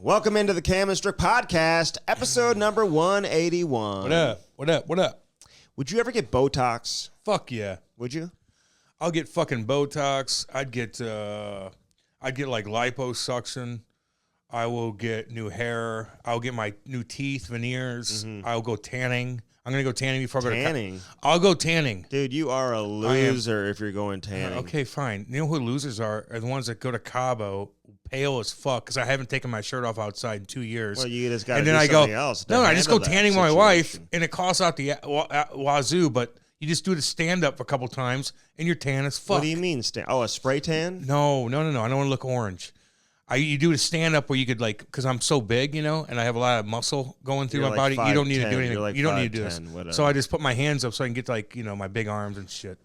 Welcome into the Cam and Strick podcast, episode number 181. What up? What up? What up? Would you ever get Botox? Fuck yeah. Would you? I'll get fucking Botox. I'd get like liposuction. I will get new hair. I'll get my new teeth, veneers. I'll go tanning. I'm going to go tanning before I go Tanning? I'll go tanning. Dude, you are a loser if you're going tanning. Okay, fine. You know who losers are the ones that go to Cabo, pale as fuck, because I haven't taken my shirt off outside in 2 years. Well, you just got to and do then something else. No, I just go tanning with my wife, situation. and it costs out the wazoo, but you just do the stand-up a couple times, and you're tan as fuck. What do you mean? A spray tan? No. I don't want to look orange. You do a stand-up where you could, like, because I'm so big, you know, and I have a lot of muscle going through my body. You don't need to do anything. Like you don't need to do this. Whatever. So I just put my hands up so I can get, like, you know, my big arms and shit.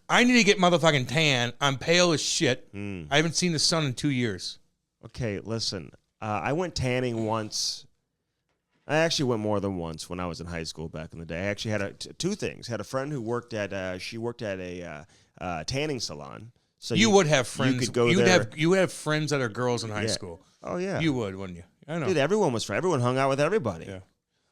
I need to get motherfucking tan. I'm pale as shit. I haven't seen the sun in 2 years. Okay, listen. I went tanning once. I actually went more than once when I was in high school back in the day. I actually had two things. Had a friend who worked at a tanning salon. So you would have friends. You could go there. You would have friends that are girls in high school. Oh yeah, you would, wouldn't you? I know. Dude, everyone hung out with everybody. Yeah.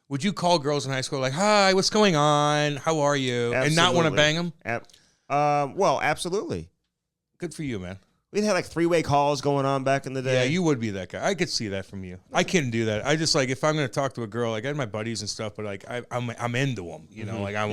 Would you call girls in high school like, "Hi, what's going on? How are you?" Absolutely. And not want to bang them? Well, absolutely. Good for you, man. We'd had like three-way calls going on back in the day. Yeah, you would be that guy. I could see that from you. I couldn't do that. I just like if I'm going to talk to a girl, like I had my buddies and stuff, but like I'm into them. You know, like I'm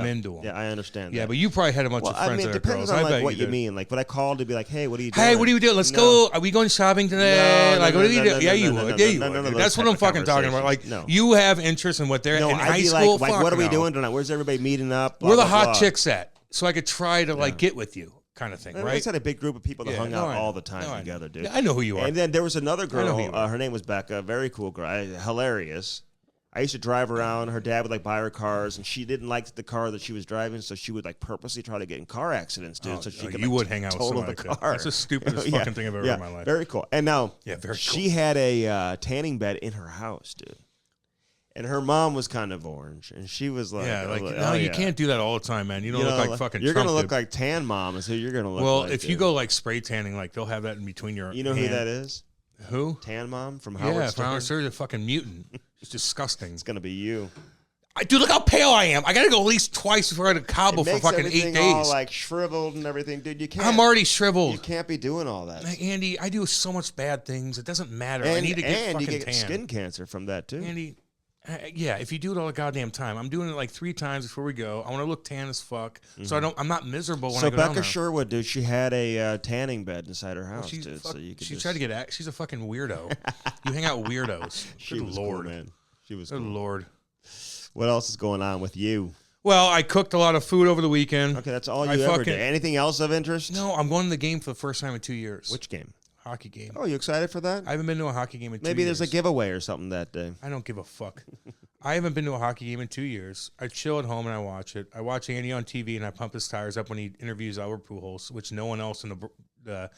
into them. Yeah, I understand. Yeah, that. but you probably had a bunch of friends I mean, that it are depends girls. on I like bet what you did. mean. Like, would I call to be like, "Hey, what are you doing?" Hey, what are you doing? Let's go. Are we going shopping today? Like, what are you doing? Yeah, you would. Yeah, you would. That's what I'm fucking talking about. Like, you have interest in what they're in high school. Like, what are we doing tonight? Where's everybody meeting up? Where the hot chicks at? So I could try to like get with you. Kind of thing, right? I just had a big group of people that hung out all the time together, dude. Yeah, I know who you are. And then there was another girl. Her name was Becca. Very cool girl. Hilarious. I used to drive around. Her dad would like buy her cars, and she didn't like the car that she was driving, so she would like purposely try to get in car accidents, dude. So she could would hang out with total somebody the like car. That's the stupidest fucking thing I've ever heard in my life. Very cool. And now, very she had a tanning bed in her house, dude. And her mom was kind of orange, and she was like, you can't do that all the time, man. You don't look like fucking You're Trump going to look did. like tan mom is who you're going to look well, like. if you go like spray tanning, like they'll have that in between your You know who that is? Who? Tan mom from Howard Stern. Yeah, Howard Stern's a fucking mutant. It's disgusting. It's going to be you. Dude, look how pale I am. I got to go at least twice before I go to Cabo for fucking 8 days. All like shriveled and everything, dude. You can't. I'm already shriveled. You can't be doing all that. Andy, I do so much bad things. It doesn't matter. And, I need to get fucking you get tan. skin cancer from that too. Andy, yeah, if you do it all the goddamn time, I'm doing it like 3 times before we go. I want to look tan as fuck, so I'm not miserable when I go down there. So Becca Sherwood, dude, she had a tanning bed inside her house, dude. So you could she tried to get. She's a fucking weirdo. You hang out with weirdos. She was Lord, cool, man. She was. Good cool. Lord. What else is going on with you? Well, I cooked a lot of food over the weekend. Okay, that's all you ever did. Anything else of interest? No, I'm going to the game for the first time in 2 years. Which game? Hockey game. Oh, you excited for that? I haven't been to a hockey game in 2 years. Maybe there's a giveaway or something that day. I don't give a fuck. I haven't been to a hockey game in 2 years. I chill at home and I watch it. I watch Andy on TV and I pump his tires up when he interviews Albert Pujols, which no one else in the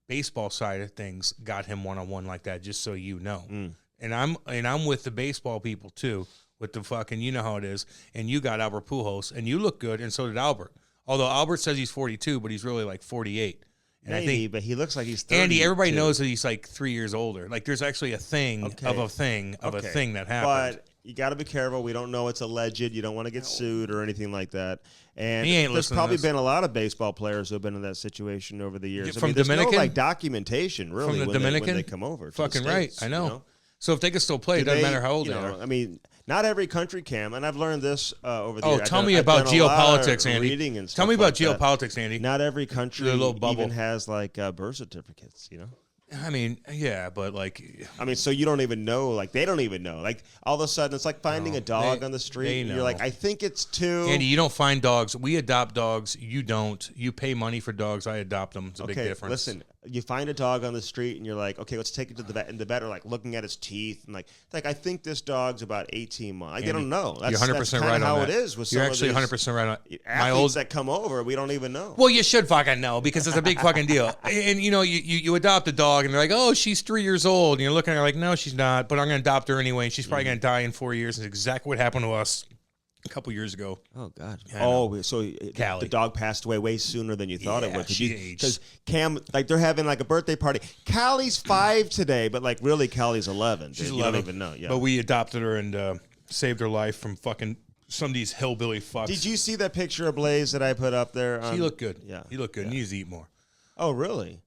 baseball side of things got him one-on-one like that, just so you know. And I'm with the baseball people too, with the fucking, you know how it is. And you got Albert Pujols, and you look good, and so did Albert. Although Albert says he's 42, but he's really like 48. And Maybe, I think, but he looks like he's 30. Andy, everybody knows that he's like 3 years older. Like there's actually a thing of a thing that happened. But you got to be careful. We don't know it's alleged. You don't want to get sued or anything like that. And he ain't there's listening probably to this. been a lot of baseball players who have been in that situation over the years. From there's Dominican? no like documentation really From the when Dominican? they come over. To Fucking the right. States, I know. You know? So if they can still play, it doesn't matter how old they are. I mean, not every country can, and I've learned this over the Oh, years. tell me about geopolitics, Andy. And tell me about like geopolitics, Andy. Not every country The little bubble. even has like birth certificates, you know? I mean, yeah, but like... I mean, so you don't even know. Like, they don't even know. Like, all of a sudden, it's like finding a dog on the street. And you're like, I think it's 2. Andy, you don't find dogs. We adopt dogs. You don't. You pay money for dogs. I adopt them. It's a big difference. Listen, you find a dog on the street, and you're like, okay, let's take it to the vet. And the vet are like looking at its teeth. And like I think this dog's about 18 months. Like, they don't know. That's, you're 100% that's right on how that. it is with You're some actually of these 100% right on athletes that come over. We don't even know. Well, you should fucking know because it's a big fucking deal. And, you know, you adopt a dog, and they're like, oh, she's 3 years old. And you're looking at her like, no, she's not, but I'm going to adopt her anyway. And she's probably going to die in 4 years. It's exactly what happened to us. a couple years ago. Oh God! Yeah, I know. Oh, so Callie. the dog passed away way sooner than you thought it Yeah, would. she aged. Because Cam, like they're having like a birthday party. Callie's 5 today, but like really, Callie's 11. She's dude. 11. You don't even know. Yeah. But we adopted her and saved her life from fucking some of these hillbilly fucks. Did you see that picture of Blaze that I put up there? He looked good. Yeah. He looked good. Yeah. He needs to eat more. Oh, really?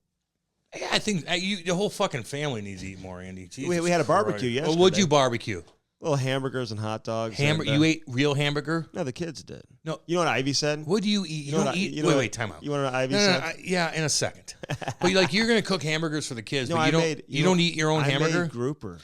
Yeah, I think the whole fucking family needs to eat more, Andy. We had a barbecue yesterday. Well, what'd you barbecue? Little hamburgers and hot dogs. You ate real hamburger? No, the kids did. No. You know what Ivy said? What do you eat? You don't eat. Wait, time out. You want to know what Ivy No, said? yeah, in a second. But you're gonna cook hamburgers for the kids, No, but you don't eat your own hamburger. I made grouper.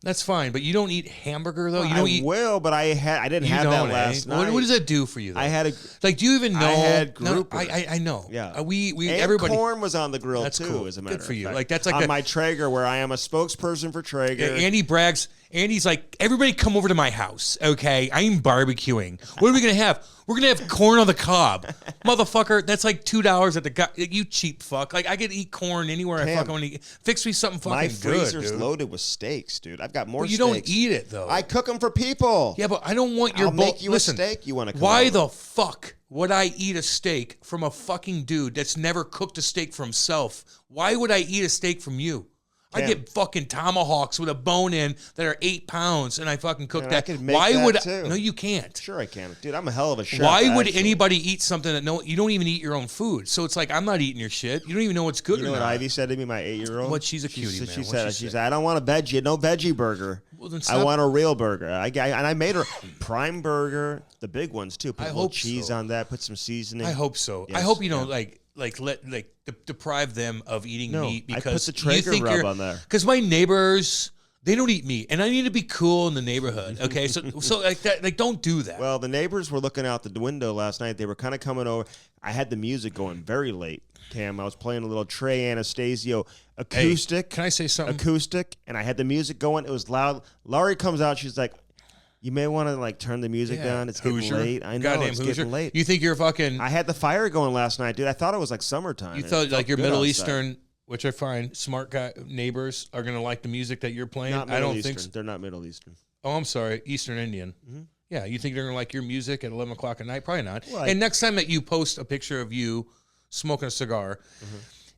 That's fine, but you don't eat hamburger though. Well, you don't I eat. will, but I didn't have that last night. What does that do for you? Though? I had a. Like, do you even know? I had No, grouper. I know. Yeah. We and everybody. corn was on the grill That's too. cool. As a matter Good for of you. fact. Like that's like on my Traeger, where I am a spokesperson for Traeger. Andy brags. Andy's like, everybody come over to my house, okay? I'm barbecuing. What are we going to have? We're going to have corn on the cob. Motherfucker, that's like $2 at the you cheap fuck. Like, I could eat corn anywhere I fucking want to eat. Fix me something fucking My good, freezer's dude. loaded with steaks, dude. I've got more But you steaks. don't eat it, though. I cook them for people. Yeah, but I don't want your I'll make you Listen, a steak. You want to come why over. the fuck would I eat a steak from a fucking dude that's never cooked a steak for himself? Why would I eat a steak from you? I Cam. get fucking tomahawks with a bone in that are 8 pounds, and I fucking cook Man, that. I could make Why that would too. No, you can't. Sure I can. Dude, I'm a hell of a chef. Why would actually. anybody eat something that you don't even eat your own food? So it's like, I'm not eating your shit. You don't even know what's good You know or what not. Ivy said to me, my 8-year-old? What? She's a cutie, man. She What'd said, she she say? said, I don't want a veggie, no veggie burger. Well, then I stop. want a real burger. And I made her prime burger, the big ones too. Put I a little hope cheese so. on that. Put some seasoning. I hope so. I Yes, hope you don't yeah. deprive them of eating No, meat I put because the Traeger rub on there. Because my neighbors, they don't eat meat, and I need to be cool in the neighborhood. Okay, so like that, like don't do that. Well, the neighbors were looking out the window last night. They were kind of coming over. I had the music going very late, Cam. I was playing a little Trey Anastasio acoustic. Hey, can I say something? Acoustic, and I had the music going. It was loud. Laurie comes out. She's like, "You may want to like turn the music down. It's getting Hoosier. late. I know Goddamn it's Hoosier. getting late." You think you're fucking? I had the fire going last night, dude. I thought it was like summertime. You It thought felt like your good Middle outside. Eastern, which I find smart guy neighbors are gonna like the music that you're playing. Not I Middle don't Eastern. think. So. They're not Middle Eastern. Oh, I'm sorry, Eastern Indian. Mm-hmm. Yeah, you think they're gonna like your music at 11 o'clock at night? Probably not. Well, And next time that you post a picture of you smoking a cigar,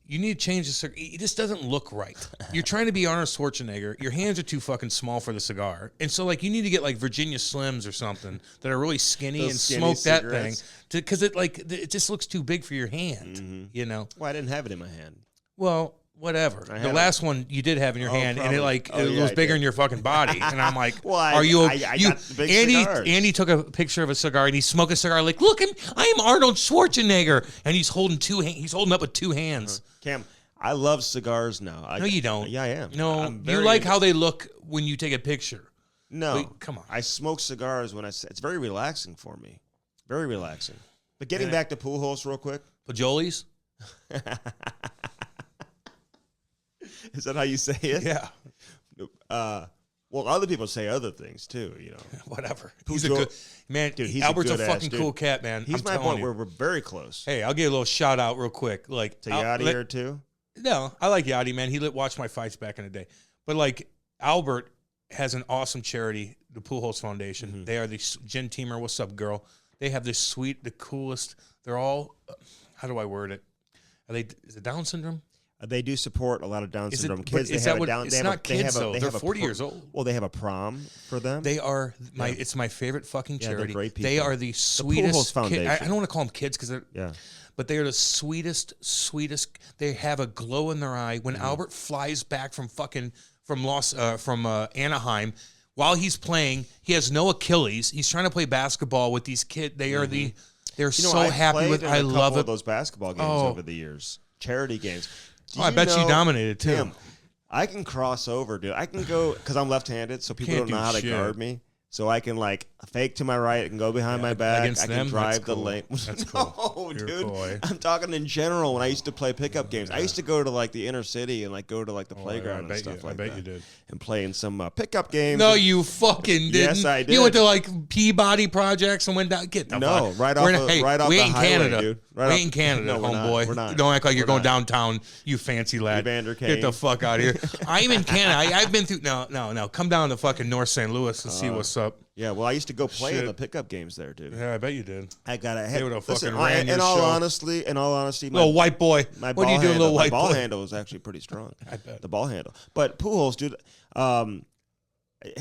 you need to change the cigar. It just doesn't look right. You're trying to be Arnold Schwarzenegger. Your hands are too fucking small for the cigar, and so like you need to get like Virginia Slims or something that are really skinny Those and skinny smoke that cigarettes. thing because it just looks too big for your hand. You know. Well, I didn't have it in my hand. Well, whatever. I The had last one you did have in your hand, and probably. it Yeah, was I bigger did. than your fucking body. And I'm like, Well, are you? I you got the big cigars. Andy took a picture of a cigar, and he smoked a cigar. Like, look, I am Arnold Schwarzenegger, and he's holding he's holding up with 2 hands. Cam, I love cigars now. No, you don't. Yeah, I am. No, I'm you very like into- how they look when you take a picture. No, Wait, come on. I smoke cigars when it's very relaxing for me. Very relaxing. But getting back to Pujols real quick. Pajolis? Is that how you say it? Yeah. Well, other people say other things too, you know. Whatever. He's a Pujol- good man. Dude, he's Albert's a good ass fucking dude. cool cat, man. He's I'm my telling point. you. We're very close. Hey, I'll give a little shout out real quick. Like To Yachty here too. No, I like Yachty, man. He watched my fights back in the day. But like Albert has an awesome charity, the Pujols Foundation. Mm-hmm. They are the Jen Teamer. What's up, girl? They have this sweet, the coolest. They're all. How do I word it? Is it Down syndrome? They do support a lot of Down Is it- syndrome but kids. They is have that a what- down. it's they have not a, kids, they have a, though. They They're have a 40 years old. Well, they have a prom for them. They are my. It's my favorite fucking Yeah, they're charity. great They people. are the Pujols sweetest. Foundation. I don't want to call them kids because they're. Yeah. But they are the sweetest. They have a glow in their eye Mm-hmm. when Albert flies back from Anaheim. While he's playing, he has no Achilles. He's trying to play basketball with these kids. They are the. They're Mm-hmm. You know, so I've happy played with. in I a love couple it. of those basketball games Oh. over the years. Charity games. Do I bet you know- dominated too. Tim, I can cross over, dude. I can go because I'm left-handed, so people Can't don't know do how to shit. guard me. So I can like fake to my right and go behind my back. against I can them? drive That's the cool. lane. That's No, cool. You're dude. cool, eh? I'm talking in general. When I used to play pickup games, I used to go to like the inner city and like go to like the playground and stuff like that. I bet you did. And play in some pickup games. No, you fucking didn't. Yes, I You did. went to like Peabody projects and went down. Get the No, fuck. right off We're the- not- hey, right off we the ain't in highway, Canada. dude. Right we off- ain't in Canada, No, we're not. homeboy. We're not. Don't act like you're We're going not. downtown, you fancy lad. Evander Get the Kane. fuck out of here. I'm in Canada. I've been through. No. Come down to fucking North St. Louis and see what's up. Yeah, well, I used to go play in Shit. the pickup games there, dude. Yeah, I bet you did. I got a They would have fucking listen, ran your in all show. honesty, Little white boy. my What are you ball doing, handle, little my white ball boy? handle was actually pretty strong. I bet. The ball handle. But Pujols, dude,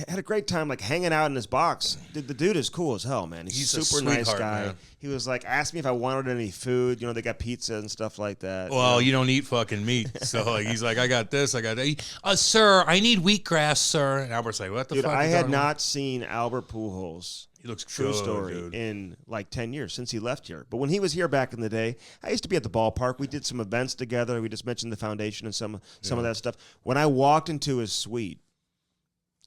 had a great time like hanging out in his box. The dude is cool as hell, man. He's a a super nice sweetheart, guy. man. He was like, asked me if I wanted any food. You know, they got pizza and stuff like that. Well, you you don't eat fucking meat. So like, he's like, I got this, I got that. Sir, I need wheatgrass, sir. And Albert's like, what the dude, fuck? I is had going on? not seen Albert Pujols. He looks True good, story dude. in like 10 years since he left here. But when he was here back in the day, I used to be at the ballpark. We did some events together. We just mentioned the foundation and some of that stuff. When I walked into his suite,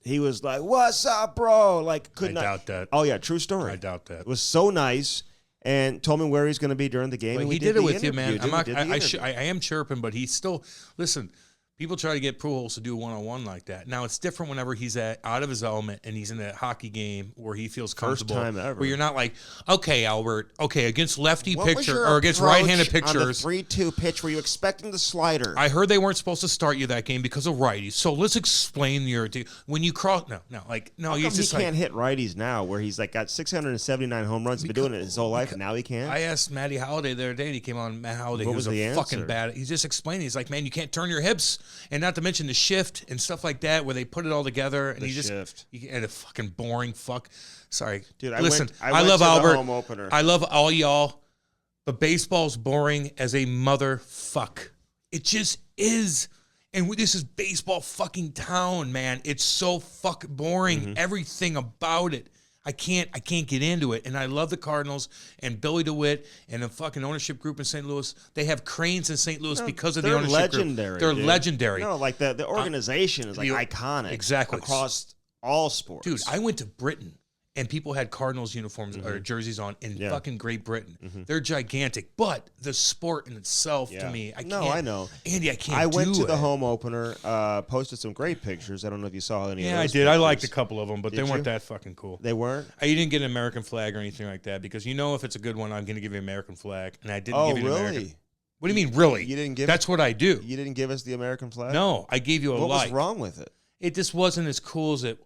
he was like, "What's up, bro?" Like, I doubt that. Oh yeah, true story. I doubt that. It was so nice, and told me where he's going to be during the game. But and he we did it the with you, man. interview, I'm not, dude. We did the interview. I am chirping, but he's still listen. People try to get Pujols to do one-on-one like that. Now it's different whenever he's out of his element and he's in a hockey game where he feels comfortable. First time ever. Where you're not like, okay, Albert, okay, against lefty What was pitcher your or against approach right-handed on the pitchers. 3-2 pitch, were you expecting the slider? I heard they weren't supposed to start you that game because of righties. So let's explain your when you cross. No, How he's come just he like, can't hit righties now, where he's like got 679 home runs, been doing it his whole life, and now he can't? I asked Matty Halliday the other day, and he came on. Matt Halliday, What who was was the a fucking answer? bad. He's just explaining. He's like, man, you can't turn your hips, and not to mention the shift and stuff like that, where they put it all together, and The he just shift. and a fucking boring fuck. Sorry, Dude, listen, I went love to the Albert. home opener. I love all y'all, but baseball's boring as a motherfuck. It just is. And this is baseball fucking town, man. It's so fuck boring. Mm-hmm. Everything about it. I can't get into it. And I love the Cardinals and Billy DeWitt and the fucking ownership group in St. Louis. They have cranes in St. Louis because of the ownership legendary, group. They're dude. legendary. No, like the organization is like the- iconic. exactly. Across all sports. Dude, I went to Britain and people had Cardinals uniforms or jerseys on in fucking Great Britain. They're gigantic, but the sport in itself to me, I can't. I know. Andy, I can't I went do to the it. home opener, posted some great pictures. I don't know if you saw any of Yeah, I those did. I pictures. liked a couple of them, but they Did weren't you? that fucking cool. They weren't? You didn't get an American flag or anything like that because you know if it's a good one, I'm going to give you an American flag, and I didn't Oh, give you an American. really? What do you mean, really? You didn't give That's what I do. You didn't give us the American flag? No, I gave you a What like. was wrong with it? It just wasn't as cool as it.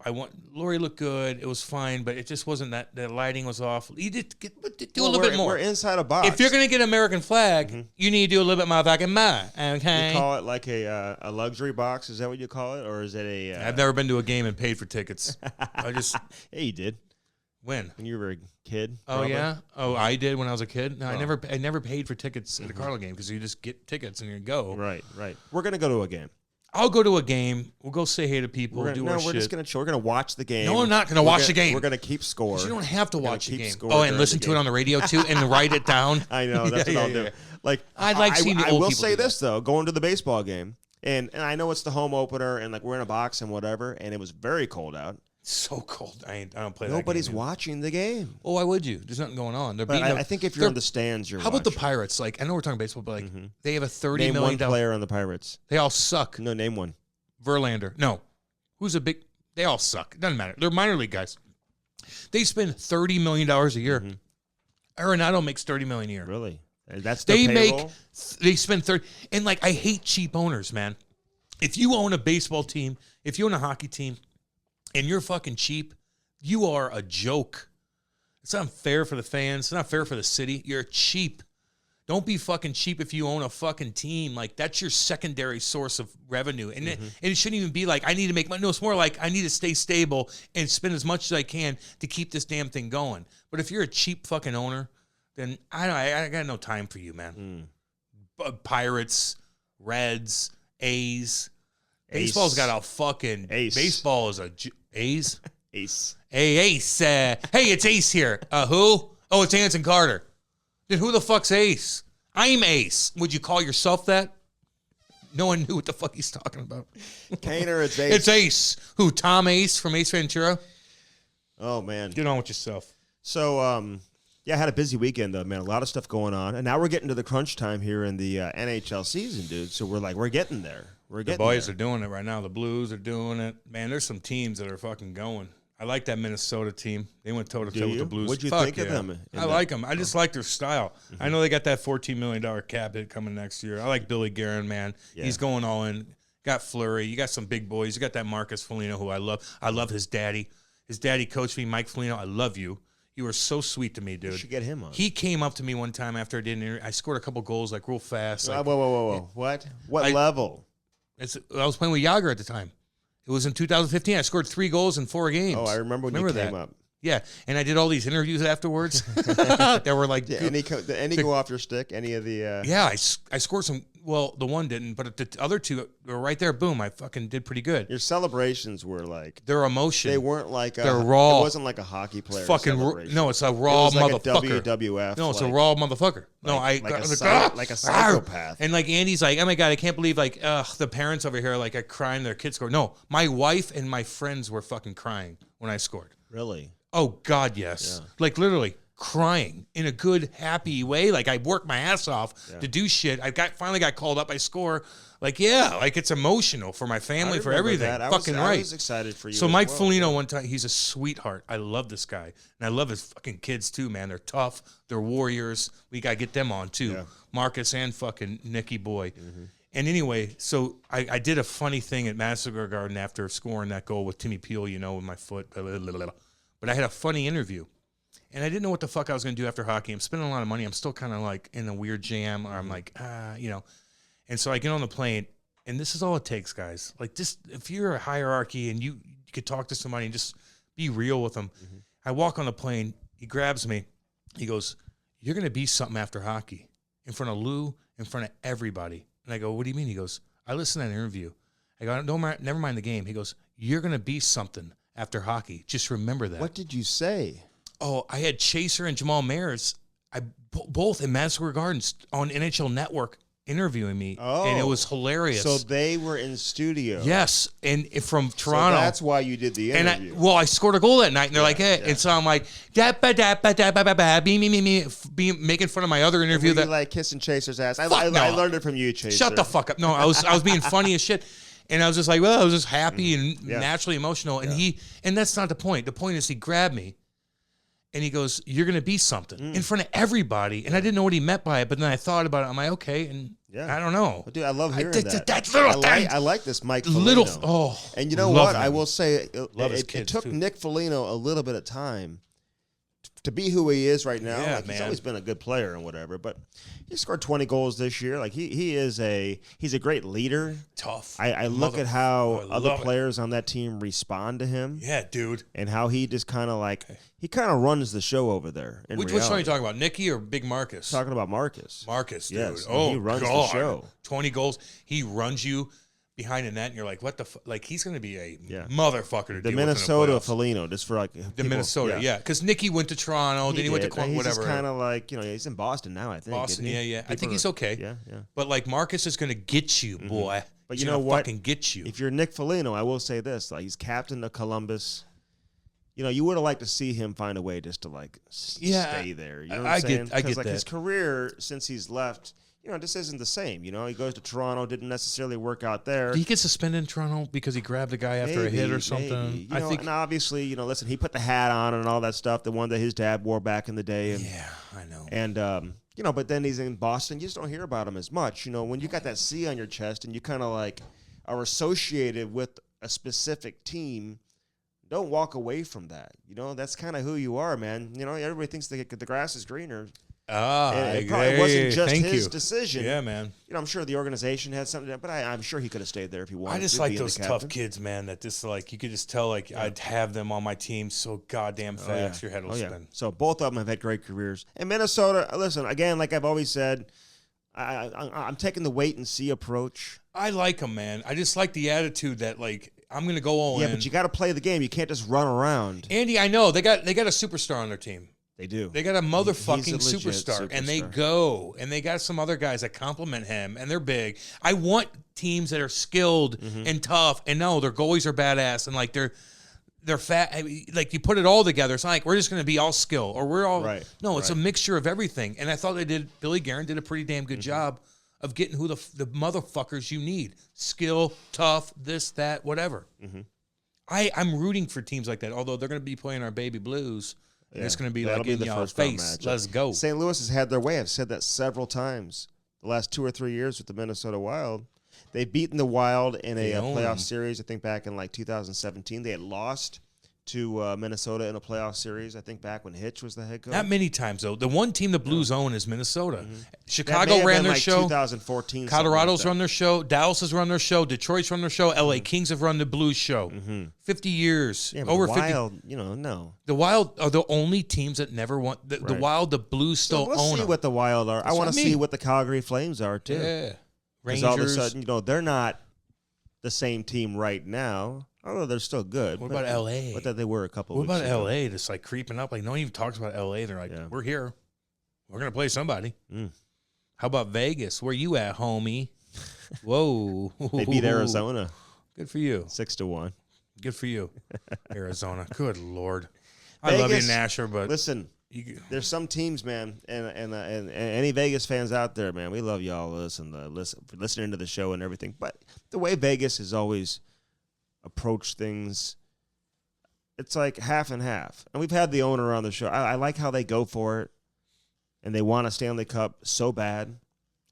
Lori looked good. It was fine, but it just wasn't that. The lighting was off. You did do a little bit more. We're inside a box. If you're going to get an American flag, you need to do a little bit more fucking more. Okay. You call it like a luxury box? Is that what you call it? Or is it a... I've never been to a game and paid for tickets. I just... Yeah, you did. When? When you were a kid. Oh, probably. yeah? Oh, I did when I was a kid? No, Oh. I never paid for tickets at a Cardinal game because you just get tickets and you go. Right. We're going to go to a game. I'll go to a game. We'll go say hey to people, We're do gonna, our no, we're shit. just going to... We're going to watch the game. No, I'm not going to watch the game. We're going to keep score. You don't have to We're gonna watch the keep game. score Oh, and during listen the to it game. on the radio too and write it down. I know. That's what I'll do. yeah. Like, I'd like seeing the I old will people say do that. this, though. Going to the baseball game, and I know it's the home opener, and like we're in a box and whatever, and it was very cold out. So cold. I don't play that Nobody's game. watching the game. Oh, why would you? There's nothing going on. They're But beating I think if you're in the stands, you're How about the watching. Pirates? Like, I know we're talking baseball, but like, they have a $30 Name million one player on the Pirates. They all suck. No, name one. Verlander. No. Who's a big... They all suck. Doesn't matter. They're minor league guys. They spend $30 million a year. Arenado makes $30 million a year. Really? That's They the payroll? they spend 30... And, like, I hate cheap owners, man. If you own a baseball team, if you own a hockey team, and you're fucking cheap, you are a joke. It's not fair for the fans. It's not fair for the city. You're cheap. Don't be fucking cheap if you own a fucking team. Like, that's your secondary source of revenue. And, it shouldn't even be like, I need to make money. No, it's more like, I need to stay stable and spend as much as I can to keep this damn thing going. But if you're a cheap fucking owner, then I got no time for you, man. Pirates, Reds, A's. Baseball's got a fucking... Ace. Baseball is a... A's? Ace. Hey, Ace. Hey, it's Ace here. Who? Oh, it's Anson Carter. Then who the fuck's Ace? I'm Ace. Would you call yourself that? No one knew what the fuck he's talking about. Kaner, it's Ace. It's Ace. Who? Tom Ace from Ace Ventura? Oh, man. Get on with yourself. So, yeah, I had a busy weekend, though, man. A lot of stuff going on. And now we're getting to the crunch time here in the NHL season, dude. So we're getting there. We're The getting boys there. are doing it right now. The Blues are doing it. Man, there's some teams that are fucking going. I like that Minnesota team. They went toe-to-toe Do with you? the Blues. What'd you Fuck think of yeah. them in I that? like them. I just like their style. I know they got that $14 million cap hit coming next year. I like Billy Guerin, man. Yeah. He's going all in. Got Fleury. You got some big boys. You got that Marcus Foligno, who I love. I love his daddy. His daddy coached me, Mike Foligno. I love you. You were so sweet to me, dude. You should get him on. He came up to me one time after I did an interview. I scored a couple goals, like, real fast. Like, whoa. What? What level? I was playing with Yager at the time. It was in 2015. I scored 3 goals in 4 games. Oh, I remember when you came up. Yeah, and I did all these interviews afterwards. That were like, did any go off your stick? Any of the? Yeah, I scored some. Well, the one didn't, but the other 2 were right there. Boom! I fucking did pretty good. Your celebrations were like their emotion. They weren't like they're raw. It wasn't like a hockey player. Fucking no, it's a raw motherfucker. Like a WWF. No, it's a raw motherfucker. No, like a psychopath. And like Andy's like, oh my god, I can't believe like the parents over here like are crying their kids scored. No, my wife and my friends were fucking crying when I scored. Really? Oh God, yes. Yeah. Like literally crying in a good, happy way. Like I worked my ass off to do shit. Finally got called up. I score. Like like it's emotional for my family, for everything. I was excited for you. So Mike Foligno, one time, he's a sweetheart. I love this guy, and I love his fucking kids too, man. They're tough. They're warriors. We gotta get them on too. Yeah. Marcus and fucking Nicky boy. Mm-hmm. And anyway, so I did a funny thing at Madison Square Garden after scoring that goal with Timmy Peel, with my foot. But I had a funny interview, and I didn't know what the fuck I was going to do after hockey. I'm spending a lot of money. I'm still kind of like in a weird jam, or I'm like, And so I get on the plane, and this is all it takes, guys. Like, just if you're a hierarchy and you could talk to somebody and just be real with them. Mm-hmm. I walk on the plane. He grabs me. He goes, "You're going to be something after hockey, in front of Lou, in front of everybody." And I go, "What do you mean?" He goes, "I listened to that interview." I go, never mind the game. He goes, "You're going to be something after hockey. Just remember that." What did you say? Oh, I had Chaser and Jamal Mayers, both in Madison Square Gardens on NHL Network interviewing me, and it was hilarious. So they were in studio. Yes, and from Toronto. So that's why you did the interview. And I scored a goal that night, and they're like, "Hey," and so I'm like, making fun of my other interview. That like kissing Chaser's ass. I learned it from you, Chaser. Shut the fuck up. No, I was being funny as shit. And I was just like, well, I was just happy and naturally emotional. And and that's not the point. The point is he grabbed me and he goes, "You're going to be something in front of everybody." And I didn't know what he meant by it. But then I thought about it. I'm like, okay. And I don't know. Dude, I love hearing that. That little thing. I like this Mike Foligno. And you know what? I will say it took Nick Foligno a little bit of time to be who he is right now. Yeah, like, he's always been a good player and whatever, but he scored 20 goals this year. Like he's a great leader. Tough. I look at how other players on that team respond to him. Yeah, dude. And how he just kind of runs the show over there. Which one are you talking about, Nicky or Big Marcus? Talking about Marcus. Marcus, dude. Yes, he runs the show. 20 goals. He runs you behind the net, and you're like, what the fuck? Like, he's going to be a motherfucker to the deal Minnesota with Foligno, just for like the Minnesota, because Nicky went to Toronto, then he went to he's whatever. He's kind of like, he's in Boston now, I think. Boston, yeah. I think he's okay. Yeah. But like, Marcus is going to get you, boy. But you know what? Fucking get you. If you're Nick Foligno, I will say this: like, he's captain of Columbus. You would have liked to see him find a way just to stay there. You know what I'm saying? I get that. His career since he's left. This isn't the same. He goes to Toronto, didn't necessarily work out there. Did he get suspended in Toronto because he grabbed a guy after a hit or something? I think. And obviously, listen, he put the hat on and all that stuff, the one that his dad wore back in the day. And, yeah, I know. And, but then he's in Boston. You just don't hear about him as much. When you got that C on your chest and you kind of are associated with a specific team, don't walk away from that. That's kind of who you are, man. Everybody thinks the grass is greener. It probably wasn't just his decision. Yeah, man. I'm sure the organization had something, but I'm sure he could have stayed there if he wanted. I just like those tough kids, man. That just you could just tell I'd have them on my team so goddamn fast. Your head will spin. So both of them have had great careers. And Minnesota, listen, again, like I've always said, I'm taking the wait and see approach. I like them, man. I just like the attitude that I'm going to go all in. Yeah, but you got to play the game. You can't just run around. Andy, I know they got a superstar on their team. They do. They got a motherfucking superstar, and they go, and they got some other guys that compliment him, and they're big. I want teams that are skilled and tough, and no, their goalies are badass, and they're fat. You put it all together. It's not like we're just going to be all skill, or we're all No, it's a mixture of everything. And I thought Billy Guerin did a pretty damn good job of getting who the motherfuckers you need: skill, tough, this, that, whatever. I'm rooting for teams like that, although they're going to be playing our baby Blues. Yeah, it's going to be in your face. Let's go. St. Louis has had their way. I've said that several times. The last 2 or 3 years with the Minnesota Wild, they've beaten the Wild in a playoff series. I think back in 2017, they had lost to Minnesota in a playoff series. I think back when Hitch was the head coach. Not many times though. The one team the Blues own is Minnesota. That may Chicago have ran been their like show. 2014. Colorado's something run their show. Dallas has run their show. Detroit's run their show. L.A. Kings have run the Blues show. 50 years. Yeah, but Over the 50. Wild, no. The Wild are the only teams that never won. The Wild, the Blues still So let's own see them. what the Wild are. I want to see what the Calgary Flames are too. Yeah. Because Rangers. all of a sudden, they're not the same team right now. Although they're still good. What about L.A.? But that they were a couple What weeks about ago. L.A. that's like creeping up? Like no one even talks about L.A. They're like, we're here. We're going to play somebody. How about Vegas? Where you at, homie? Whoa. They beat Arizona. Good for you. 6-1. Good for you, Arizona. Good Lord. Vegas, I love you, Nasher, but listen, there's some teams, man, and any Vegas fans out there, man, we love y'all for listening to the show and everything. But the way Vegas has always approached things, it's like half and half. And we've had the owner on the show. I like how they go for it, and they want a Stanley Cup so bad,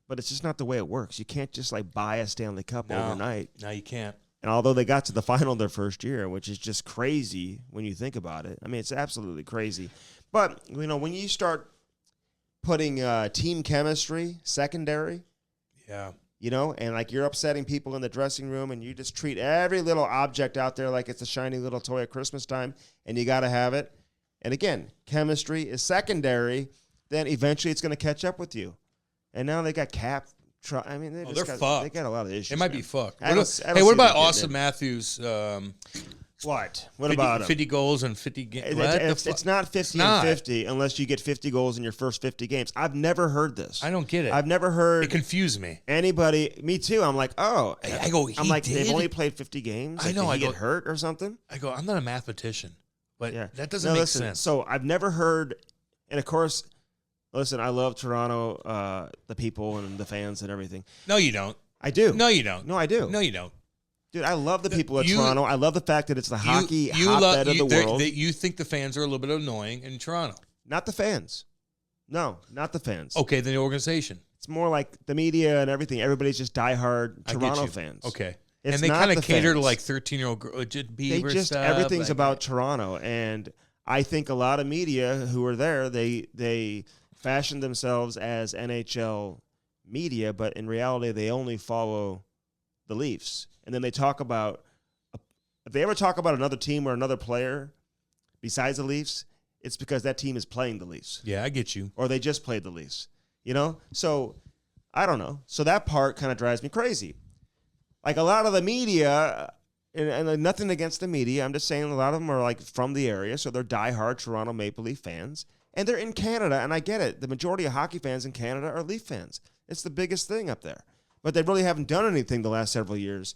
but it's just not the way it works. You can't just like buy a Stanley Cup overnight. No, you can't. And although they got to the final their first year, which is just crazy when you think about it. I mean, it's absolutely crazy. But, when you start putting team chemistry secondary, and like you're upsetting people in the dressing room and you just treat every little object out there like it's a shiny little toy at Christmas time and you got to have it. And again, chemistry is secondary, then eventually it's going to catch up with you. And now they got Cap. I mean, they're fucked. They got a lot of issues. It might be fucked. I don't What see about them Austin getting Matthews? What? What 50, about him? 50 goals and 50 games. It's not 50 and 50 unless you get 50 goals in your first 50 games. I've never heard this. I don't get it. I've never heard. It confused me. Anybody? Me too. I'm like, oh. I go. I'm like, they've did? only played 50 games. I know. Did I he go, get hurt or something? I go. I'm not a mathematician, but Yeah. that doesn't make listen, sense. So I've never heard, and of course, listen, I love Toronto, the people and the fans and everything. No, you don't. I do. No, you don't. No, I do. No, you don't. Dude, I love the people of Toronto. I love the fact that it's the hockey you hotbed of the world. You think the fans are a little bit annoying in Toronto. Not the fans. No, not the fans. Okay, then the organization. It's more like the media and everything. Everybody's just diehard Toronto fans. Okay. It's and they kind of cater to like 13-year-old girls. They just everything's about Toronto, and I think a lot of media who are there, they fashion themselves as NHL media, but in reality, they only follow the Leafs. And then they talk about if they ever talk about another team or another player besides the Leafs, it's because that team is playing the Leafs. Yeah, I get you. Or they just played the Leafs. So I don't know. So that part kind of drives me crazy. Like a lot of the media, and nothing against the media, I'm just saying a lot of them are like from the area, so they're diehard Toronto Maple Leaf fans, and they're in Canada, and I get it. The majority of hockey fans in Canada are Leaf fans. It's the biggest thing up there. But they really haven't done anything the last several years.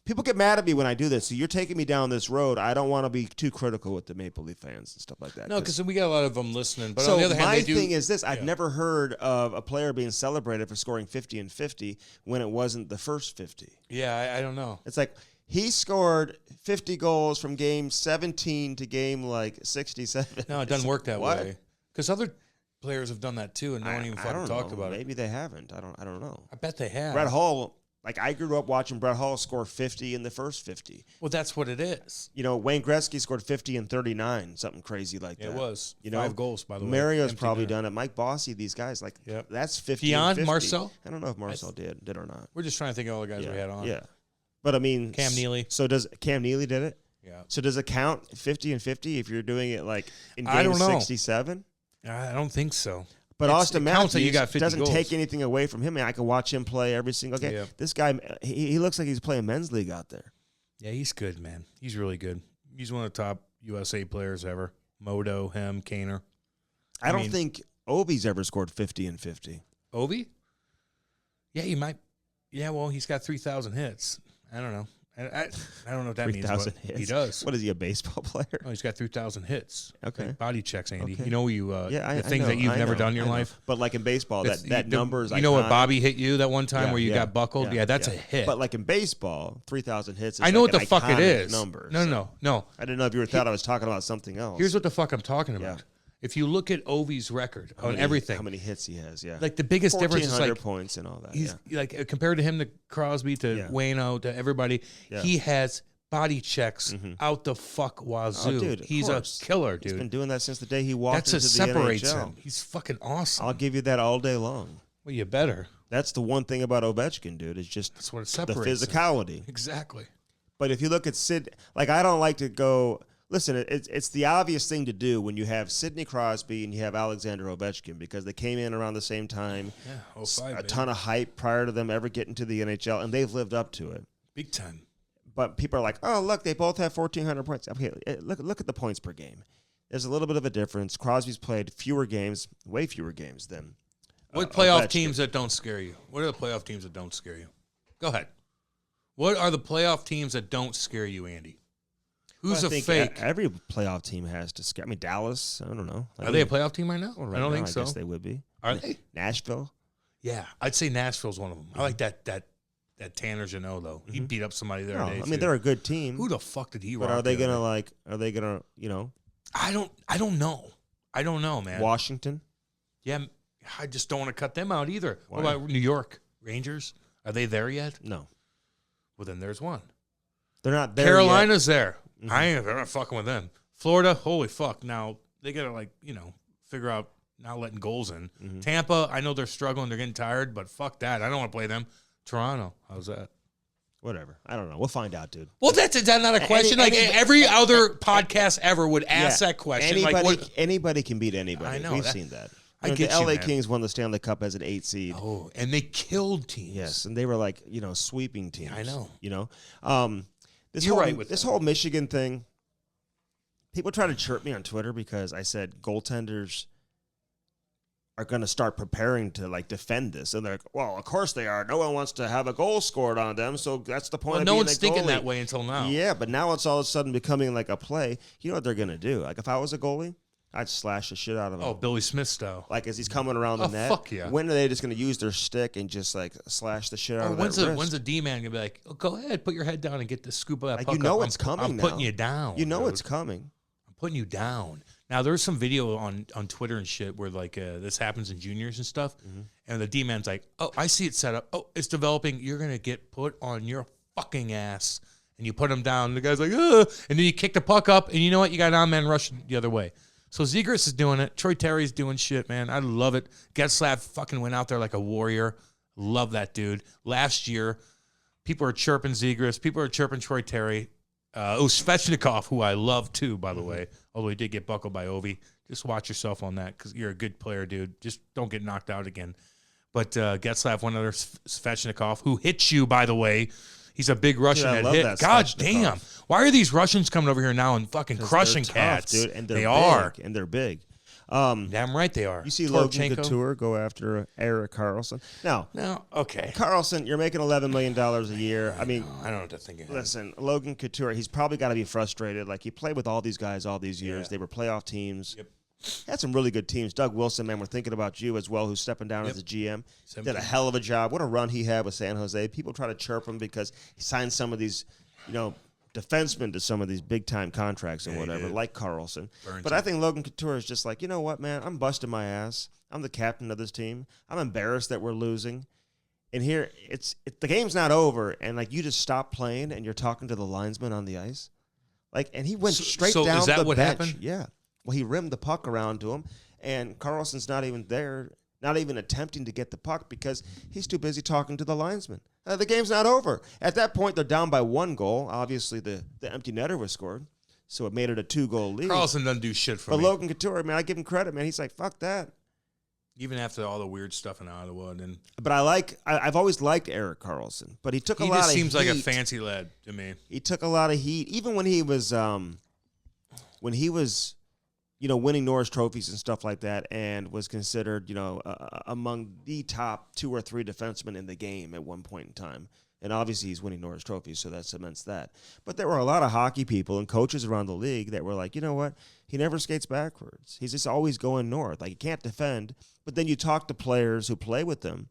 People get mad at me when I do this, so you're taking me down this road. I don't want to be too critical with the Maple Leaf fans and stuff like that. No, because we got a lot of them listening. But so on the other hand, my they do. thing is this: I've never heard of a player being celebrated for scoring 50 and 50 when it wasn't the first 50. Yeah, I don't know. It's like he scored 50 goals from game 17 to game like 67. No, it doesn't work that What? way. Because other players have done that too, and no one even fucking talked about it. Maybe they haven't. I don't know. I bet they have. Brett Hull. Like, I grew up watching Brett Hull score 50 in the first 50. Well, that's what it is. Wayne Gretzky scored 50 and 39, something crazy like that. It was. 5 goals, by the way. Mario's probably done it. Mike Bossy, these guys, like, that's 50 and 50. Marcel? I don't know if Marcel did or not. We're just trying to think of all the guys we had on. Yeah. But, I mean. Cam Neely. So, does Cam Neely did it? Yeah. So, does it count 50 and 50 if you're doing it, like, in game I don't know. 67? I don't think so. But Austin Matthews you got 50 doesn't goals. take anything away from him. I can watch him play every single game. Yeah. This guy, he looks like he's playing men's league out there. Yeah, he's good, man. He's really good. He's one of the top USA players ever. Modo, him, Kaner. I don't think Ovi's ever scored 50 and 50. Ovi? Yeah, he might. Yeah, well, he's got 3,000 hits. I don't know. I don't know what that means. 3,000 But hits. he does. What is he, a baseball player? Oh, he's got 3,000 hits. Okay. Like body checks, Andy. Okay. You know the things know, that you've never done in your I know. life. But like in baseball, that number is You know what iconic. Bobby hit you that one time where you got buckled? Yeah, that's a hit. But like in baseball, 3,000 hits is I know like what the an fuck it iconic is. number. No. I didn't know if you thought I was talking about something else. Here's what the fuck I'm talking about. Yeah. If you look at Ovi's record on everything, how many hits he has, like the biggest difference is like points and all that. he's like compared to him to Crosby to Wayno to everybody, he has body checks out the fuck wazoo. Oh, dude, He's a killer, dude. He's been doing that since the day he walked into the separates NHL. him. He's fucking awesome. I'll give you that all day long. Well, you better. That's the one thing about Ovechkin, dude. Is just That's what it the separates physicality. him. Exactly. But if you look at Sid, like I don't like to go. Listen, it's the obvious thing to do when you have Sidney Crosby and you have Alexander Ovechkin because they came in around the same time. Yeah, 05, a ton of hype prior to them ever getting to the NHL, and they've lived up to it. Big time. But people are like, oh, look, they both have 1,400 points. Okay, look at the points per game. There's a little bit of a difference. Crosby's played fewer games, way fewer games than What playoff Ovechkin. teams that don't scare you? What are the playoff teams that don't scare you? Go ahead. What are the playoff teams that don't scare you, Andy? Who's Well, I a think fake? Every playoff team has to scare. I mean, Dallas. I don't know. Are they a playoff team right now? Well, I don't now, think so. I guess they would be. Are they? Nashville. Yeah, I'd say Nashville's one of them. I like that Tanner Janot though. He beat up somebody there. No, I mean, they're a good team. Who the fuck did he? But rock are they the other gonna day? like? Are they gonna? You know, I don't know. I don't know, man. Washington. Yeah, I just don't want to cut them out either. Why? What about New York Rangers? Are they there yet? No, Well, then there's one. they're not there. Carolina's there. Mhm. They're not fucking with them. Florida, holy fuck. Now they gotta figure out not letting goals in. Mhm. Tampa, I know they're struggling, they're getting tired, but fuck that. I don't want to play them. Toronto, how's that? Whatever. I don't know. We'll find out, dude. Well, is that not a question? Every other podcast ever would ask that question. Anybody can beat anybody. I know, We've that- seen that. I You know, get the you, LA man. Kings won the Stanley Cup as an 8 seed. Oh, and they killed teams. Yes, and they were like, sweeping teams. I know. This You're whole, right with this that. whole Michigan thing. People try to chirp me on Twitter because I said goaltenders are going to start preparing to like defend this, and they're like, well, of course they are. No one wants to have a goal scored on them, so that's the point. Well, of no being one's a thinking goalie. that way until now. Yeah, but now it's all of a sudden becoming like a play. You know what they're going to do? Like if I was a goalie, I'd slash the shit out of him. Oh, Billy Smith style. Like as he's coming around the Oh, net. fuck yeah. When are they just going to use their stick and just like slash the shit out Or of when's that a wrist? when's a D man gonna be like, oh, go ahead, put your head down and get the scoop of that Like, puck you know up. it's coming I'm putting now. you down. You know dude. it's coming. I'm putting you down. Now there's some video on Twitter and shit where like this happens in juniors and stuff, and the D man's like, oh, I see it set up. Oh, it's developing. You're gonna get put on your fucking ass, and you put him down. And the guy's like, ugh, and then you kick the puck up, and you know what? You got an on-man rush the other way. So Zegras is doing it. Troy Terry's doing shit, man. I love it. Getzlav fucking went out there like a warrior. Love that dude. Last year, people are chirping Zegras. People are chirping Troy Terry. Svechnikov, who I love too, by the way, although he did get buckled by Ovi. Just watch yourself on that because you're a good player, dude. Just don't get knocked out again. But Getzlav, one other Svechnikov, who hits you, by the way. He's a big Russian I that love hit. that God Svechnikov. damn. Why are these Russians coming over here now and fucking 'Cause crushing they're tough, cats? dude, and they're they big, are. and they're big. Damn right they are. You see Logan Torchenko. Couture go after Eric Carlson. Now, No, okay. Carlson, you're making $11 million a year. I mean, I don't know what to think of him. listen, Logan Couture, he's probably got to be frustrated. Like, he played with all these guys all these years. Yeah. They were playoff teams. Yep. Had some really good teams. Doug Wilson, man, we're thinking about you as well, who's stepping down Yep. as a GM. 17. Did a hell of a job. What a run he had with San Jose. People try to chirp him because he signed some of these, defensemen to some of these big-time contracts and Yeah, he whatever, did. like Carlson. Burns But him. I think Logan Couture is just like, you know what, man? I'm busting my ass. I'm the captain of this team. I'm embarrassed that we're losing. And here, the game's not over, and like you just stop playing, and you're talking to the linesman on the ice, like, and he went straight so down is that the what bench. happened? Yeah, well, he rimmed the puck around to him, and Carlson's not even there, not even attempting to get the puck because he's too busy talking to the linesman. The game's not over. At that point, they're down by 1 goal. Obviously, the empty netter was scored, so it made it a 2-goal lead. Carlson doesn't do shit for But me. Logan Couture, man, I give him credit, man. He's like, fuck that. Even after all the weird stuff in Ottawa. And But I've always liked Eric Carlson, but he took a he lot just of seems heat. like a fancy lad to me. He took a lot of heat, even when he was, winning Norris trophies and stuff like that, and was considered, among the top 2 or 3 defensemen in the game at one point in time. And obviously, he's winning Norris trophies, so that cements that. But there were a lot of hockey people and coaches around the league that were like, you know what? He never skates backwards. He's just always going north. Like, he can't defend. But then you talk to players who play with him,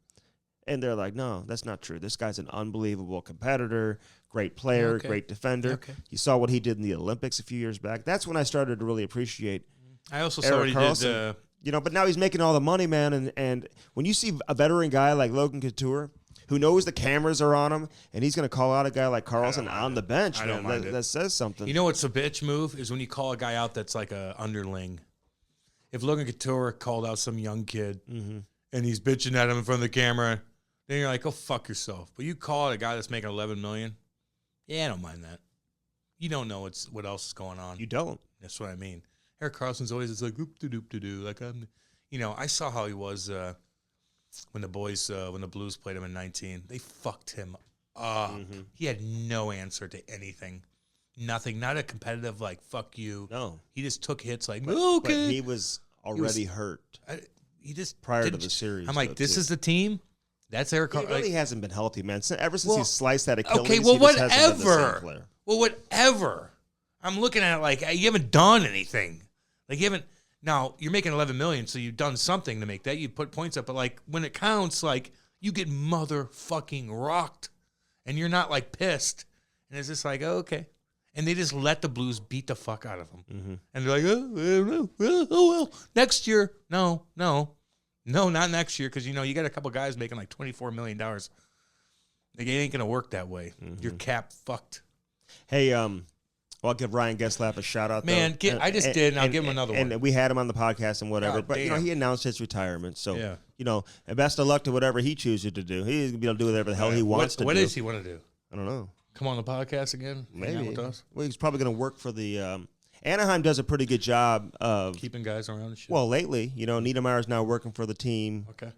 and they're like, no, that's not true. This guy's an unbelievable competitor, great player, Okay. great defender. Okay. You saw what he did in the Olympics a few years back. That's when I started to really appreciate I also saw Eric what he Carlson. did. But now he's making all the money, man. And when you see a veteran guy like Logan Couture, who knows the cameras are on him, and he's going to call out a guy like Carlson on the bench. I don't mind it. That says something. You know what's a bitch move is when you call a guy out that's like a underling. If Logan Couture called out some young kid and he's bitching at him in front of the camera, then you're like, go fuck yourself. But you call out a guy that's making $11 million, yeah, I don't mind that. You don't know what else is going on. You don't. That's what I mean. Eric Carlson's always it's like oop doop to do. Like I saw how he was when the Blues played him in 19. They fucked him up. He had no answer to anything. Nothing. Not a competitive like fuck you. No. He just took hits like but okay. He was already hurt. He just prior to the series. I'm like, this is the team. That's Eric Carlson. He really hasn't been healthy, man. Ever since he sliced that Achilles. Okay, well, he just hasn't been the same whatever. player. Well, whatever. I'm looking at it like you haven't done anything. Like you haven't. Now you're making $11 million, so you've done something to make that. You put points up, but like when it counts, like you get motherfucking rocked, and you're not like pissed, and it's just like okay. And they just let the Blues beat the fuck out of them, and they're like, oh well, next year, no, not next year, because you got a couple guys making like $24 million. Like it ain't gonna work that way. Your cap fucked. Hey, well, I'll give Ryan Getzlaf a shout out. Man, I just did, and I'll give him another one. And we had him on the podcast and whatever, God but damn. he announced his retirement. So yeah. And best of luck to whatever he chooses to do. He's gonna be able to do whatever the hell he wants to do. What does he want to do? I don't know. Come on the podcast again? Maybe. Hang out with us? Well, he's probably going to work for the Anaheim does a pretty good job of keeping guys around and shit. Well, lately, Niedermayer's now working for the team. Okay.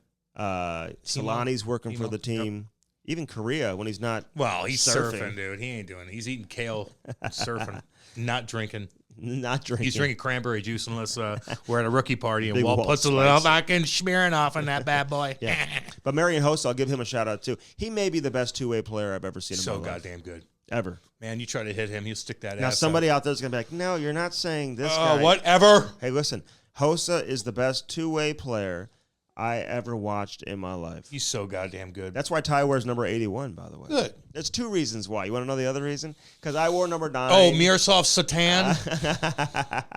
Solani's working for the team. Yep. Even Korea when he's not. Well, he's surfing, dude. He ain't doing it. He's eating kale, surfing, not drinking. Not drinking. He's drinking cranberry juice unless we're at a rookie party and Big Walt puts a little fucking smearing off on that bad boy. Yeah. But Marian Hossa, I'll give him a shout out too. He may be the best two-way player I've ever seen in my life. So goddamn good. Ever. Man, you try to hit him, he'll stick that ass Now, somebody out there is going to be like, no, you're not saying this guy. Whatever. Hey, listen. Hossa is the best two-way player I ever watched in my life. He's so goddamn good. That's why Ty wears number 81, by the way. Good. There's two reasons why. You want to know the other reason? Because I wore number 9. Oh, Miroslav Satan.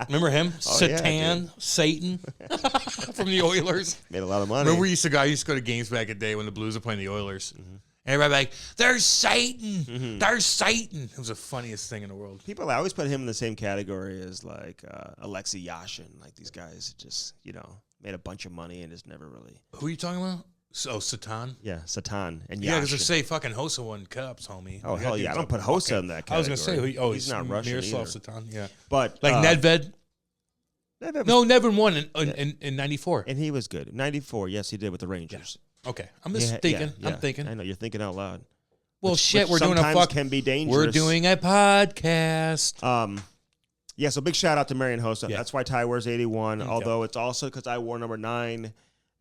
Remember him? Oh, Satan. Satan. From the Oilers. Made a lot of money. Remember we used to go to games back in the day when the Blues were playing the Oilers. And everybody like, there's Satan. There's Satan. It was the funniest thing in the world. I always put him in the same category as like Alexei Yashin. Like these guys just, made a bunch of money and just never really. Who are you talking about? Oh, Satan? Yeah, Satan and Yashin. Yeah, because I say fucking Hossa won cups, homie. Oh, hell yeah. I don't put Hossa in that category. I was going to say, he's not Russian Miroslav either. Satan, yeah. But like Nedved? No, Nedved won in 94. And he was good. In 94, yes, he did with the Rangers. Yeah. Okay. I'm just thinking. Yeah. I'm thinking. I know, you're thinking out loud. Well, which we're doing a can be dangerous. We're doing a podcast. Yeah, so big shout out to Marian Hossa. Yeah. That's why Ty wears 81, although it's also because I wore number 9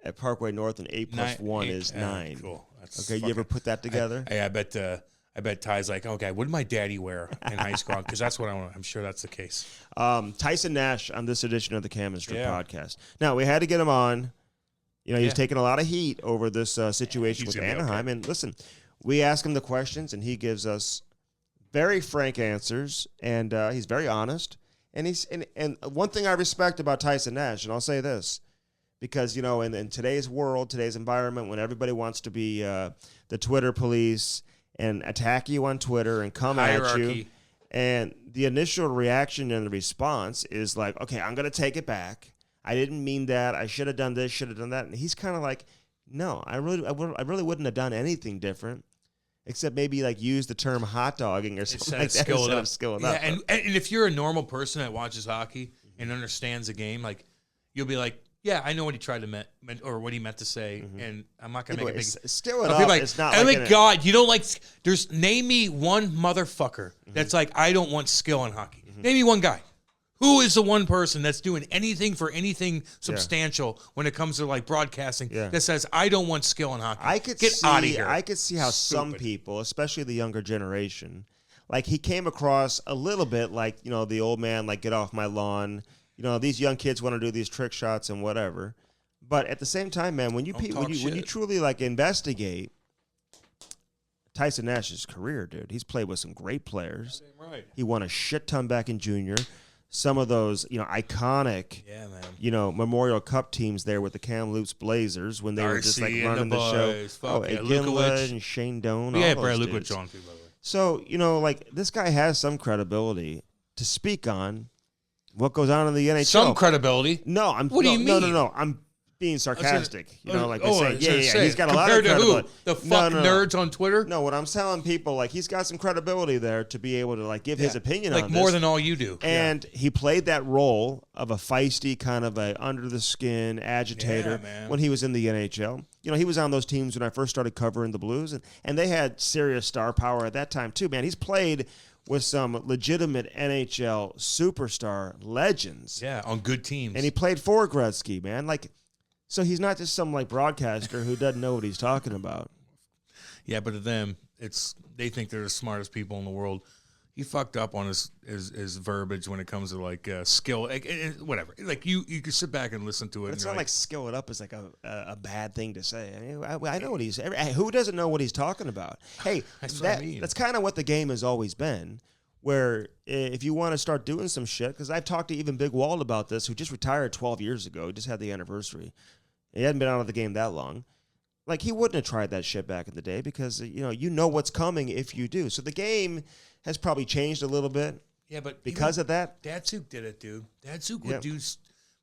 at Parkway North, and 8 plus 1 is 9. Cool. That's okay, you ever put that together? I bet Ty's like, okay, what did my daddy wear in high school? Because that's what I want. I'm sure that's the case. Tyson Nash on this edition of the Cam and Strick podcast. Now, we had to get him on. He's taking a lot of heat over this situation with Anaheim. Okay. And listen, we ask him the questions, and he gives us very frank answers, and he's very honest. And and one thing I respect about Tyson Nash, and I'll say this, because, in today's world, today's environment, when everybody wants to be the Twitter police and attack you on Twitter and come at you, and the initial reaction and the response is like, okay, I'm going to take it back. I didn't mean that. I should have done this, should have done that. And he's kind of like, no, I really wouldn't have done anything different. Except maybe like use the term hot dogging or something like that instead of skilling up. And if you're a normal person that watches hockey and understands the game, like you'll be like, yeah, I know what he tried to meant or what he meant to say, and I'm not gonna make a big still it up. Like, it's not. Oh my God, you don't like. Name me one motherfucker that's like, I don't want skill in hockey. Name me one guy. Who is the one person that's doing anything for anything substantial when it comes to like broadcasting that says, I don't want skill in hockey? Get out of here. I could see how some people, especially the younger generation, like he came across a little bit like, the old man, like, get off my lawn. These young kids want to do these trick shots and whatever. But at the same time, man, when you truly like investigate Tyson Nash's career, dude, he's played with some great players. Right. He won a shit ton back in junior. some of those, iconic, Memorial Cup teams there with the Kamloops Blazers when they were just like running the show. Ginla and Shane Doan. Yeah, Brad Lukowicz on too, by the way. So, like this guy has some credibility to speak on what goes on in the NHL. Some credibility? No, what do you mean? No. I'm being sarcastic. He's got a lot of credibility. The nerds on Twitter? No, what I'm telling people, like, he's got some credibility there to be able to, like, give his opinion on this. Like, more than all you do. And he played that role of a feisty, kind of a under-the-skin agitator when he was in the NHL. He was on those teams when I first started covering the Blues, and they had serious star power at that time, too, man. He's played with some legitimate NHL superstar legends. Yeah, on good teams. And he played for Gretzky, man. Like, so he's not just some, like, broadcaster who doesn't know what he's talking about. Yeah, but to them, they think they're the smartest people in the world. He fucked up on his verbiage when it comes to, like, skill, whatever. Like, you can sit back and listen to it. But it's not like skill it up is like a bad thing to say. I mean, I know what who doesn't know what he's talking about? Hey, that's kind of what the game has always been, where if you want to start doing some shit, because I've talked to even Big Wald about this, who just retired 12 years ago. He just had the anniversary. He hadn't been out of the game that long. Like, he wouldn't have tried that shit back in the day because, you know what's coming if you do. So the game has probably changed a little bit. Yeah, but because of that. Datsuk did it, dude. Datsuk would do.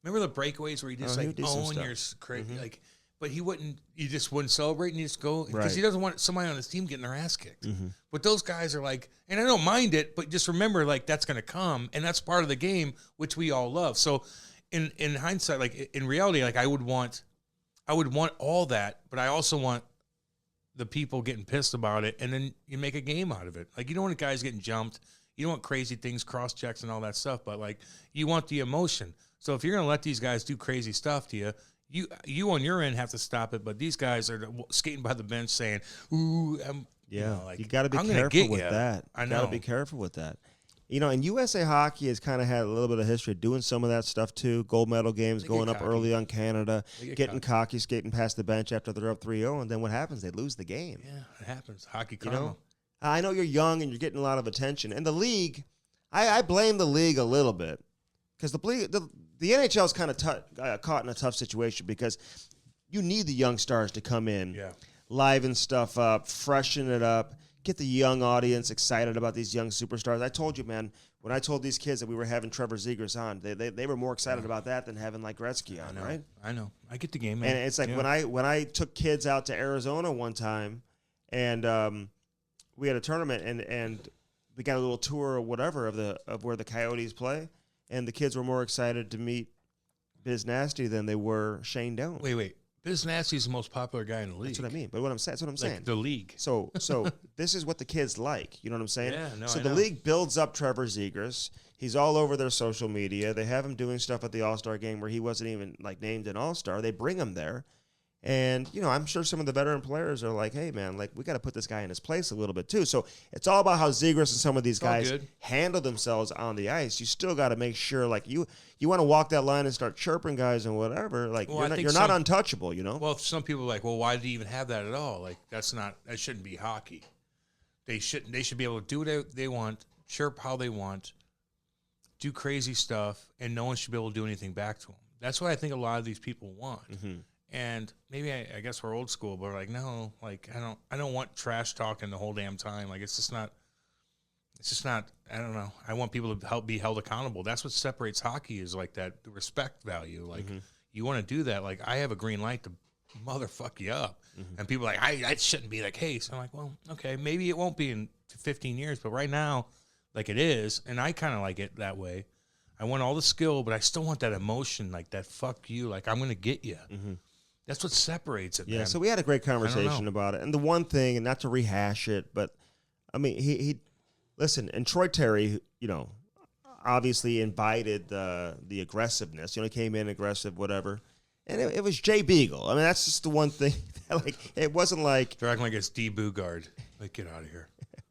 Remember the breakaways where he just your crazy, like, but he wouldn't. You just wouldn't celebrate and you just go because he doesn't want somebody on his team getting their ass kicked. But those guys are like, and I don't mind it, but just remember, like, that's going to come, and that's part of the game, which we all love. So, in hindsight, like in reality, like I would want all that, but I also want the people getting pissed about it, and then you make a game out of it. Like, you don't want guys getting jumped. You don't want crazy things, cross-checks and all that stuff, but, like, you want the emotion. So if you're going to let these guys do crazy stuff to you, you on your end have to stop it, but these guys are skating by the bench saying, ooh, you got to be careful with that. I know. You got to be careful with that. And USA Hockey has kind of had a little bit of history of doing some of that stuff, too. Gold medal games, going up early on Canada, getting cocky, skating past the bench after they're up 3-0, and then what happens? They lose the game. Yeah, it happens. Hockey karma. I know you're young and you're getting a lot of attention. And the league, I blame the league a little bit because the NHL is kind of caught in a tough situation because you need the young stars to come in, liven stuff up, freshen it up, get the young audience excited about these young superstars. I told you, man, when I told these kids that we were having Trevor Zegras on, they were more excited about that than having like Gretzky on, right? I know. I get the game, man. And it's like when I took kids out to Arizona one time, and we had a tournament, and we got a little tour or whatever of where the Coyotes play, and the kids were more excited to meet Biz Nasty than they were Shane Doan. Wait. Biz Nasty's the most popular guy in the league. That's what I mean. But that's what I'm saying. The league. So this is what the kids like. You know what I'm saying? Yeah, no, so I the know. league builds up Trevor Zegras. He's all over their social media. They have him doing stuff at the All-Star game where he wasn't even like named an All-Star. They bring him there. And, I'm sure some of the veteran players are like, hey, man, like, we got to put this guy in his place a little bit, too. So it's all about how Zegras and some of these guys handle themselves on the ice. You still got to make sure, like, you want to walk that line and start chirping guys and whatever. Like, you're not untouchable, Well, some people are like, well, why did he even have that at all? Like, that shouldn't be hockey. They should be able to do what they want, chirp how they want, do crazy stuff, and no one should be able to do anything back to them. That's what I think a lot of these people want. And maybe I guess we're old school, but we're like, no, like I don't want trash talking the whole damn time. Like it's just not. I don't know. I want people to be held accountable. That's what separates hockey is like that respect value. Like you want to do that. Like I have a green light to motherfuck you up, and people are like I shouldn't be the case. I'm like, well, okay, maybe it won't be in 15 years, but right now, like it is, and I kind of like it that way. I want all the skill, but I still want that emotion, like that fuck you, like I'm gonna get you. That's what separates it, man. Yeah, so we had a great conversation about it. And the one thing, and not to rehash it, but, I mean, he listen, and Troy Terry, obviously invited the aggressiveness. He came in aggressive, whatever. And it was Jay Beagle. I mean, that's just the one thing. It wasn't like... They're acting like it's D. Boogard. Like, get out of here.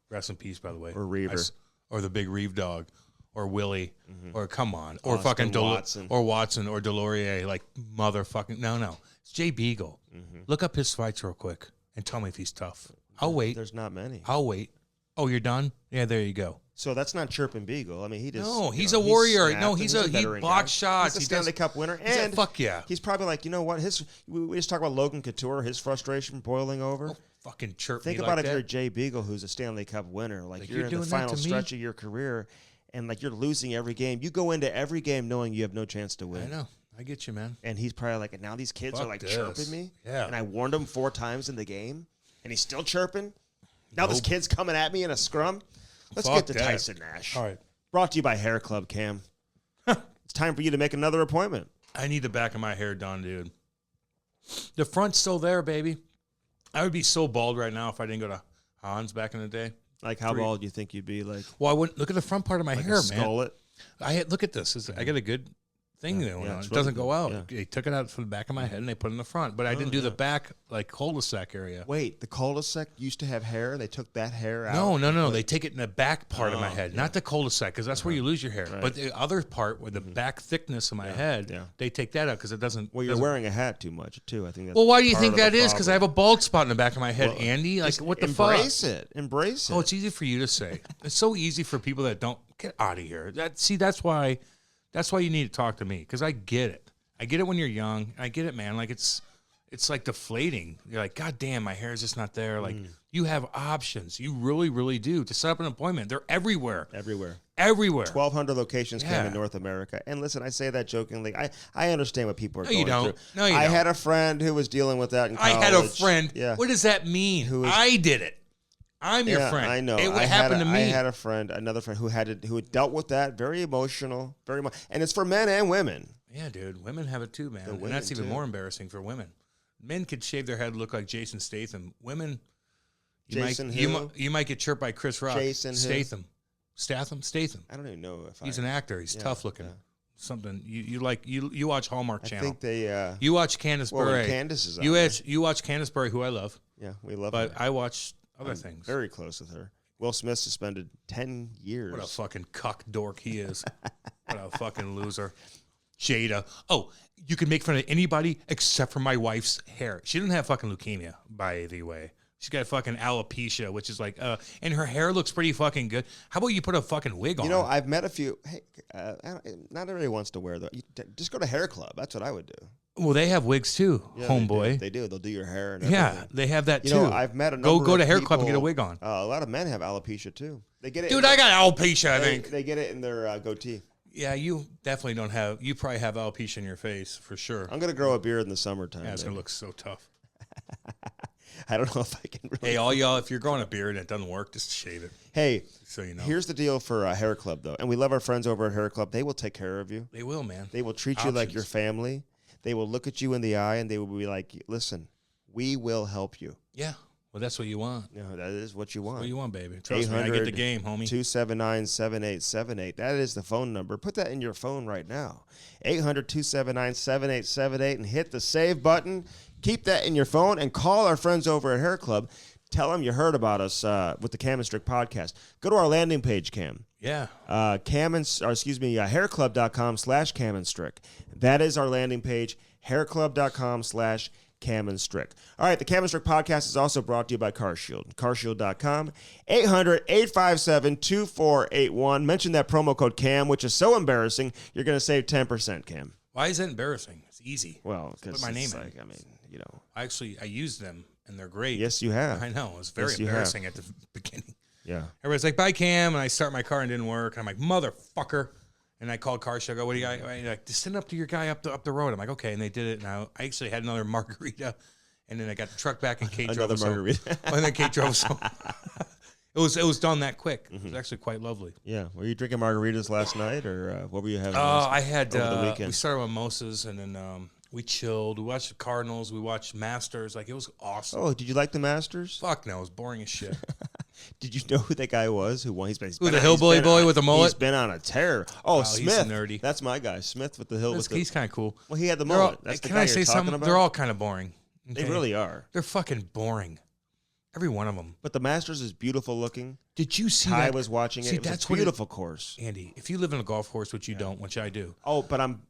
Rest in peace, by the way. Or Reaver. Or the big Reeve dog. Or Willie, or come on, or Austin fucking Watson. Or Watson, or Delorier, like motherfucking no, it's Jay Beagle. Look up his fights real quick and tell me if he's tough. I'll wait. There's not many. I'll wait. Oh, you're done? Yeah, there you go. So that's not chirping Beagle. I mean, he just he's a warrior. He's He blocks shots. He's a Stanley Cup winner, and fuck yeah. He's probably like, you know what? We just talk about Logan Couture, his frustration boiling over. Fucking chirp. Think me about like if that. you're Jay Beagle, who's a Stanley Cup winner, like you're in doing the that final to me? stretch of your career, and like you're losing every game. You go into every game knowing you have no chance to win. I know. I get you, man. And he's probably like, now these kids are like chirping me. Yeah. And I warned him 4 times in the game, and he's still chirping. Now this kid's coming at me in a scrum. Let's get to Tyson Nash. All right. Brought to you by Hair Club, Cam. It's time for you to make another appointment. I need the back of my hair done, dude. The front's still there, baby. I would be so bald right now if I didn't go to Hans back in the day. Like, how bald do you think you'd be? Like, well, I wouldn't look at the front part of my hair, man. Look at this. I got a good thing there. It doesn't go out. Yeah. They took it out from the back of my head and they put it in the front, but I didn't do the back, like cul-de-sac area. Wait, the cul-de-sac used to have hair. They took that hair out. No. They take it in the back part of my head, not the cul-de-sac, because that's where you lose your hair. Right. But the other part, with the back thickness of my head, they take that out because it doesn't. Well, you're wearing a hat too much too. I think. That's why do you think that is? Because I have a bald spot in the back of my head, Andy. Like, what the fuck? Embrace it. Oh, it's easy for you to say. It's so easy for people that don't get out of here. That's why. That's why you need to talk to me, because I get it. I get it when you're young. I get it, man. Like it's like deflating. You're like, God damn, my hair is just not there. Like you have options. You really, really do to set up an appointment. They're everywhere. 1,200 locations came in North America. And listen, I say that jokingly. I understand what people are going through. No, you don't. I had a friend who was dealing with that in college. I had a friend. Yeah. What does that mean? I did it. I'm your friend. I know. It happened to me. I had a friend, another friend who had dealt with that. Very emotional, very much, and it's for men and women. Yeah, dude. Women have it too, man. And that's even more embarrassing for women. Men could shave their head, look like Jason Statham. Women, you might get chirped by Chris Rock. Statham. I don't even know if he's an actor. He's tough looking. Yeah. Something you watch Hallmark Channel. I think they. You watch Candice Berry. Candice is on you watch Candice Berry, who I love. Yeah, we love. But her. I watch other things. Very close with her. Will Smith suspended 10 years. What a fucking cuck dork he is. What a fucking loser. Jada. Oh, you can make fun of anybody except for my wife's hair. She didn't have fucking leukemia, by the way. She's got fucking alopecia, which is like, and her hair looks pretty fucking good. How about you put a fucking wig on? You know, I've met a few. Hey, not everybody wants to wear just go to Hair Club. That's what I would do. Well, they have wigs too, homeboy. They do. They'll do your hair and everything. Yeah, they have that too. You know, I've met a number go to of Hair people, Club and get a wig on. A lot of men have alopecia too. They get it. Dude, I got alopecia. I think they get it in their goatee. Yeah, you definitely don't have. You probably have alopecia in your face for sure. I'm gonna grow a beard in the summertime. Yeah, it's gonna look so tough. I don't know if I can really. Hey, all y'all, if you're growing a beard and it doesn't work, just shave it. Hey, so you know. Here's the deal for Hair Club, though. And we love our friends over at Hair Club. They will take care of you. They will, man. They will treat you like your family. They will look at you in the eye and they will be like, listen, we will help you. Yeah. Well, that's what you want. No, that is what you want. That's what you want, baby. Trust me, I get the game, homie. 279-7878. That is the phone number. Put that in your phone right now. 800-279-7878 and hit the save button. Keep that in your phone and call our friends over at Hair Club. Tell them you heard about us with the Cam and Strick podcast. Go to our landing page, Cam. Yeah. hairclub.com/Cam and Strick. That is our landing page, hairclub.com/Cam and Strick. All right, the Cam and Strick podcast is also brought to you by CarShield. CarShield.com, 800-857-2481. Mention that promo code CAM, which is so embarrassing, you're going to save 10%, Cam. Why is that embarrassing? It's easy. Well, because my name like, I mean, you know. I used them, and they're great. Yes, you have. I know. It was very embarrassing at the beginning. Yeah. Everybody's like, bye, Cam, and I start my car and it didn't work. And I'm like, motherfucker. And I called CarShield. I go, what do you got? Like, just send up to your guy up the road. I'm like, okay. And they did it. And I actually had another margarita. And then I got the truck back and Kate drove. Another margarita. And then Kate drove. So it was done that quick. Mm-hmm. It was actually quite lovely. Yeah. Were you drinking margaritas last night, or what were you having? I had over the weekend. We started with mimosas, and then we chilled. We watched the Cardinals. We watched Masters. Like, it was awesome. Oh, did you like the Masters? Fuck no, it was boring as shit. Did you know who that guy was who won? He's been the hillbilly boy with the mullet? He's been on a tear. Oh, wow, Smith. He's nerdy. That's my guy. Smith with the hill. He's kind of cool. Well, he had the mullet. That's the guy you're talking about? They're all kind of boring. Okay? They really are. They're fucking boring. Every one of them. But the Masters is beautiful looking. Did you see that? I was watching it. It was a beautiful course. Andy, if you live in a golf course, which you don't, which I do. Oh, but I'm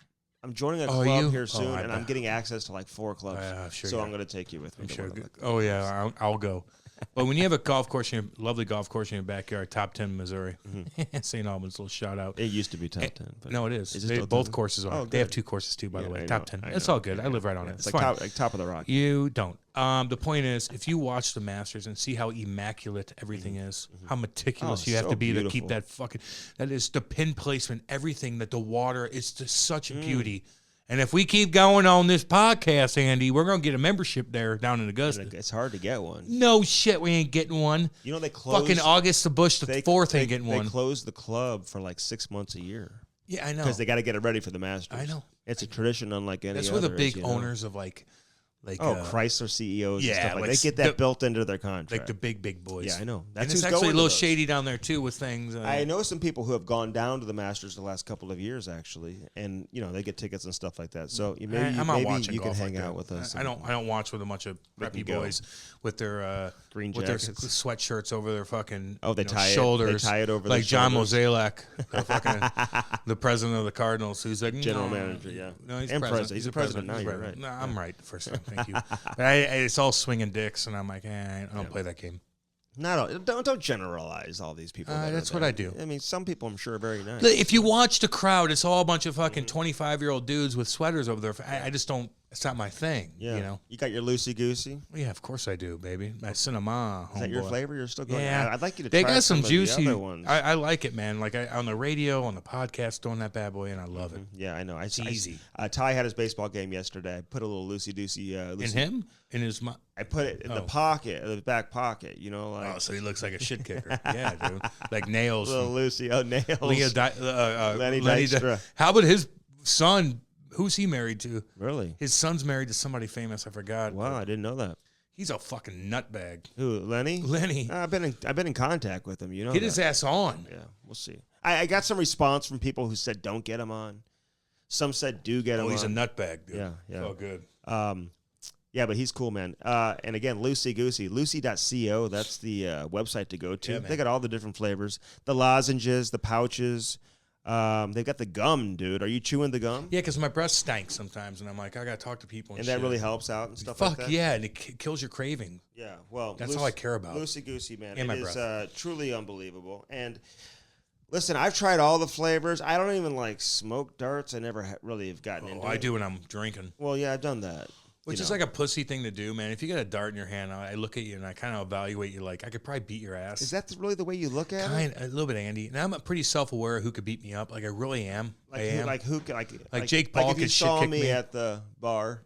joining a club here soon, and I'm getting access to like 4 clubs. Sure. So I'm going to take you with me. Sure. Oh, yeah, I'll go. But when you have a lovely golf course in your backyard, top 10 Missouri, St. Albans, little shout out. It used to be top 10. But No, it is. Is it They still have both 10? courses on Oh, it. They have good. 2 courses too, by the way. I Top know, 10. I It's know. all good. I live right on it. It's It's like fine. top of the rock. You don't. The point is, if you watch the Masters and see how immaculate everything is, how meticulous you have so to be to beautiful. keep that fucking, that is the pin placement, everything, that the water is just such a beauty. And if we keep going on this podcast, Andy, we're going to get a membership there down in Augusta. It's hard to get one. No shit, we ain't getting one. You know, they closed. Fucking August the Bush the 4th ain't getting one. They closed the club for like 6 months a year. Yeah, I know. Because they got to get it ready for the Masters. I know. It's a tradition unlike any That's other. where the big as you know. owners of like Chrysler CEOs and yeah, stuff like like they get that the- built into their contract. like the big boys. Yeah, I know. And That's it's who's actually going a to little those. shady down there too with things. I know some people who have gone down to the Masters the last couple of years, actually, and they get tickets and stuff like that. So I'm maybe not watching you can golf hang like out that. with us. I don't watch with a bunch of We can preppy go. boys with their Green with their jackets. sweatshirts over their fucking Oh, they tie it- they shoulders. tie it over like their John shoulders. Mozeliak, the fucking the president of the Cardinals, who's like General "No." manager, yeah. No, he's And president. president. He's the president now, He's you're president. right. No, I'm right the first time. Thank you. But it's all swinging dicks, and I'm like, I don't play that game. Don't generalize all these people. that are That's what there. I do. I mean, some people I'm sure are very nice. If you watch the crowd, it's all a bunch of fucking 25-year-old dudes with sweaters over there. I just don't. It's not my thing. Yeah, you got your loosey goosey. Yeah, of course I do, baby. My cinema. Is that your homeboy. flavor? You're still going. Yeah, I'd like you to. They try got some of the juicy. other ones. I like it, man. Like on the radio, on the podcast, throwing that bad boy in. I love it. Yeah, I know. It's easy. Ty had his baseball game yesterday. I put a little loosey goosey. In him, in his. I put it in the pocket, the back pocket. Like Oh, so he looks like a shit kicker. Yeah, dude. Like nails. little loosey. Oh, nails. Lenny Lenny Dykstra. How about his son? Who's he married to? Really? His son's married to somebody famous. I forgot. Wow, I didn't know that. He's a fucking nutbag. Who, Lenny? Lenny. I've been in contact with him. Get his ass on. Yeah, we'll see. I got some response from people who said don't get him on. Some said do get him on. Oh, he's a nutbag, dude. Yeah. It's all good. Yeah, but he's cool, man. And again, Loosey Goosey, Lucy.co, that's the website to go to. Yeah, they man. got all the different flavors. The lozenges, the pouches. They've got the gum, dude. Are you chewing the gum? Yeah, because my breath stank sometimes, and I'm like, I got to talk to people. And And shit. that really helps out and stuff Fuck like that? yeah, and it kills your craving. Yeah, well. That's all I care about. Loosey Goosey, man. And It my is breath. truly unbelievable. And listen, I've tried all the flavors. I don't even like smoke darts. I never really have gotten into I it. do when I'm drinking. Well, yeah, I've done that. Which is like a pussy thing to do, man. If you got a dart in your hand, I look at you and I kind of evaluate you like, I could probably beat your ass. Is that really the way you look at it? A little bit, Andy. And I'm pretty self-aware of who could beat me up. Like, I really am. Like I who, am. like Jake Paul if you could shit saw kick me me. at the bar,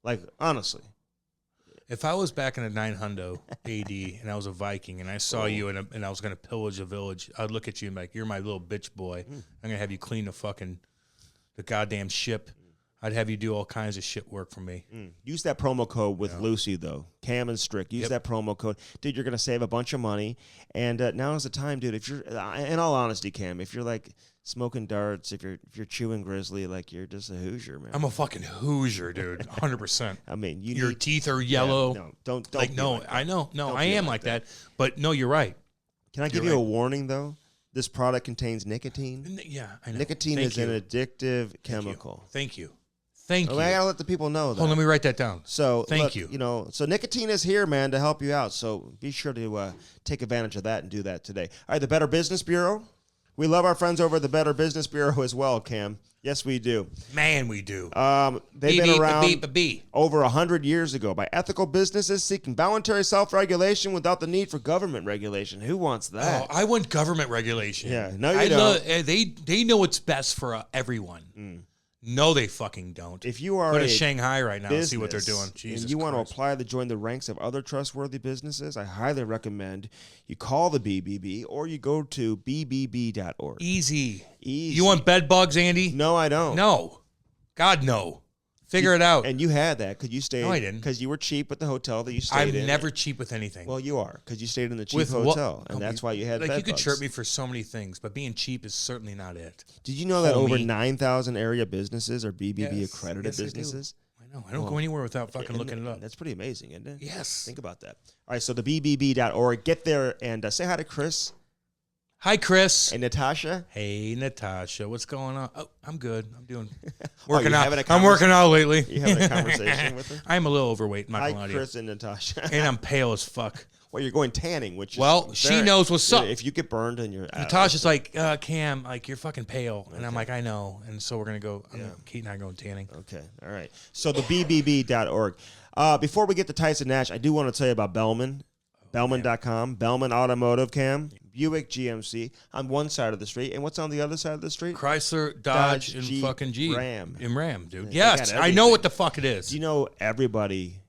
like honestly, If I was back in a 900 AD and I was a Viking and I saw you and I was going to pillage a village, I'd look at you and be like, you're my little bitch boy. I'm going to have you clean the goddamn ship. I'd have you do all kinds of shit work for me. use that promo code with Lucy though, Cam and Strick. Use that promo code, dude. You're gonna save a bunch of money. And now is the time, dude. If you're, in all honesty, Cam, if you're like smoking darts, if you're chewing grizzly, like you're just a Hoosier, man. I'm a fucking Hoosier, dude. 100%. I mean, Your teeth are yellow. No, don't like, be no, like that. I know. No, Don't I be am like that. But no, you're right. Can I give You're you right. a warning though? This product contains nicotine. Yeah, I know. Nicotine Thank is you. an addictive chemical. Thank you. I gotta let the people know that. Hold on, let me write that down. So Thank you. So nicotine is here, man, to help you out. So be sure to take advantage of that and do that today. All right, the Better Business Bureau. We love our friends over at the Better Business Bureau as well, Cam. Yes, we do. Man, we do. They've been around B. over 100 years ago by ethical businesses seeking voluntary self-regulation without the need for government regulation. Who wants that? Oh, I want government regulation. Yeah, no, you don't. They know what's best for everyone. No, they fucking don't. If you are Go to a Shanghai right now and business see what they're doing. Jesus and you want to Christ. apply to join the ranks of other trustworthy businesses, I highly recommend you call the BBB or you go to bbb.org. Easy. Easy. You want bed bugs, Andy? No, I don't. No. God, no. Figure it out. And you had that because you stayed. No, I didn't. Because you were cheap at the hotel that you stayed I'm in. never cheap with anything. Well, you are because you stayed in the cheap With what- hotel, and that's why you had like bed you could bugs. chirp me for so many things, but being cheap is certainly not it. Did you know that over Homie. 9,000 area businesses are BBB Yes. accredited Yes, I do. businesses? I know. I don't go anywhere without fucking And looking it up. That's pretty amazing, isn't it? Yes. Think about that. All right, so the bbb.org. Get there and say hi to Chris Hi, Chris. and Natasha. Hey, Natasha. What's going on? Oh, I'm good. I'm doing Oh, working you're out. having a I'm working out lately. You having a conversation with her? I'm a little overweight. Not Hi, gonna lie to you. Chris and Natasha. And I'm pale as fuck. Well, you're going tanning, which well, is she knows what's up. If you get burned and you're Natasha's like, Cam, like you're fucking pale, and I'm like, I know, and so we're gonna go. Yeah. Kate and I are going tanning. Okay, all right. So the BBB.org. Before we get to Tyson Nash, I do want to tell you about Bellman. Bellman.com, Bellman Automotive, Cam, Buick GMC on one side of the street. And what's on the other side of the street? Chrysler, Dodge, and Jeep, fucking Jeep. Ram. And Ram, dude. Yeah, Yes, I know what the fuck it is. Do you know everybody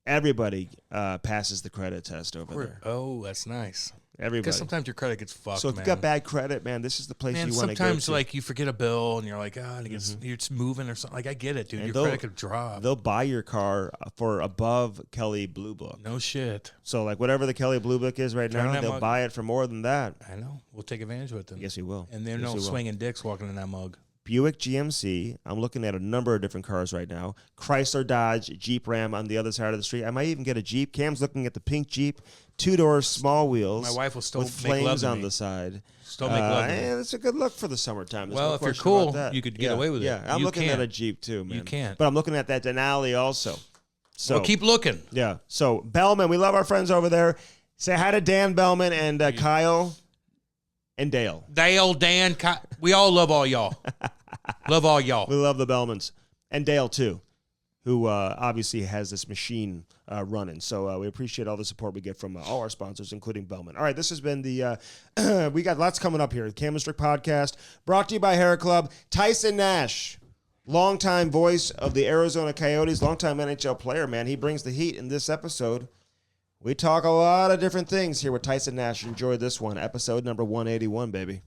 passes the credit test over there? Oh, that's nice. Everybody. Because sometimes your credit gets fucked, So if you got bad credit, man, this is the place you want to go to. Sometimes, like, you forget a bill, and you're like, and you're just moving or something. Like, I get it, dude. And your credit could drop. They'll buy your car for above Kelley Blue Book. No shit. So, like, whatever the Kelley Blue Book is right now, they'll buy it for more than that. I know. We'll take advantage of it then. Yes, we will. And they're no swinging dicks walking in that mug. Buick GMC. I'm looking at a number of different cars right now. Chrysler, Dodge, Jeep, Ram on the other side of the street. I might even get a Jeep. Cam's looking at the pink Jeep, 2-door, small wheels. My wife will still with make flames love to on me. the side. Still make love to me. And it's a good look for the summertime. There's well, no if you're question cool, about that. you could get away with it. Yeah, I'm looking at a Jeep too, man. You can't. But I'm looking at that Denali also. So well, keep looking. Yeah. So Bellman, we love our friends over there. Say hi to Dan Bellman and Kyle and Dale. Dan, we all love all y'all. Love all y'all. We love the Bellmans. And Dale, too, who obviously has this machine running. So we appreciate all the support we get from all our sponsors, including Bellman. All right, this has been the we got lots coming up here. The Cam and Strick podcast, brought to you by Hair Club. Tyson Nash, longtime voice of the Arizona Coyotes, longtime NHL player, man. He brings the heat in this episode. We talk a lot of different things here with Tyson Nash. Enjoy this one, episode number 181, baby.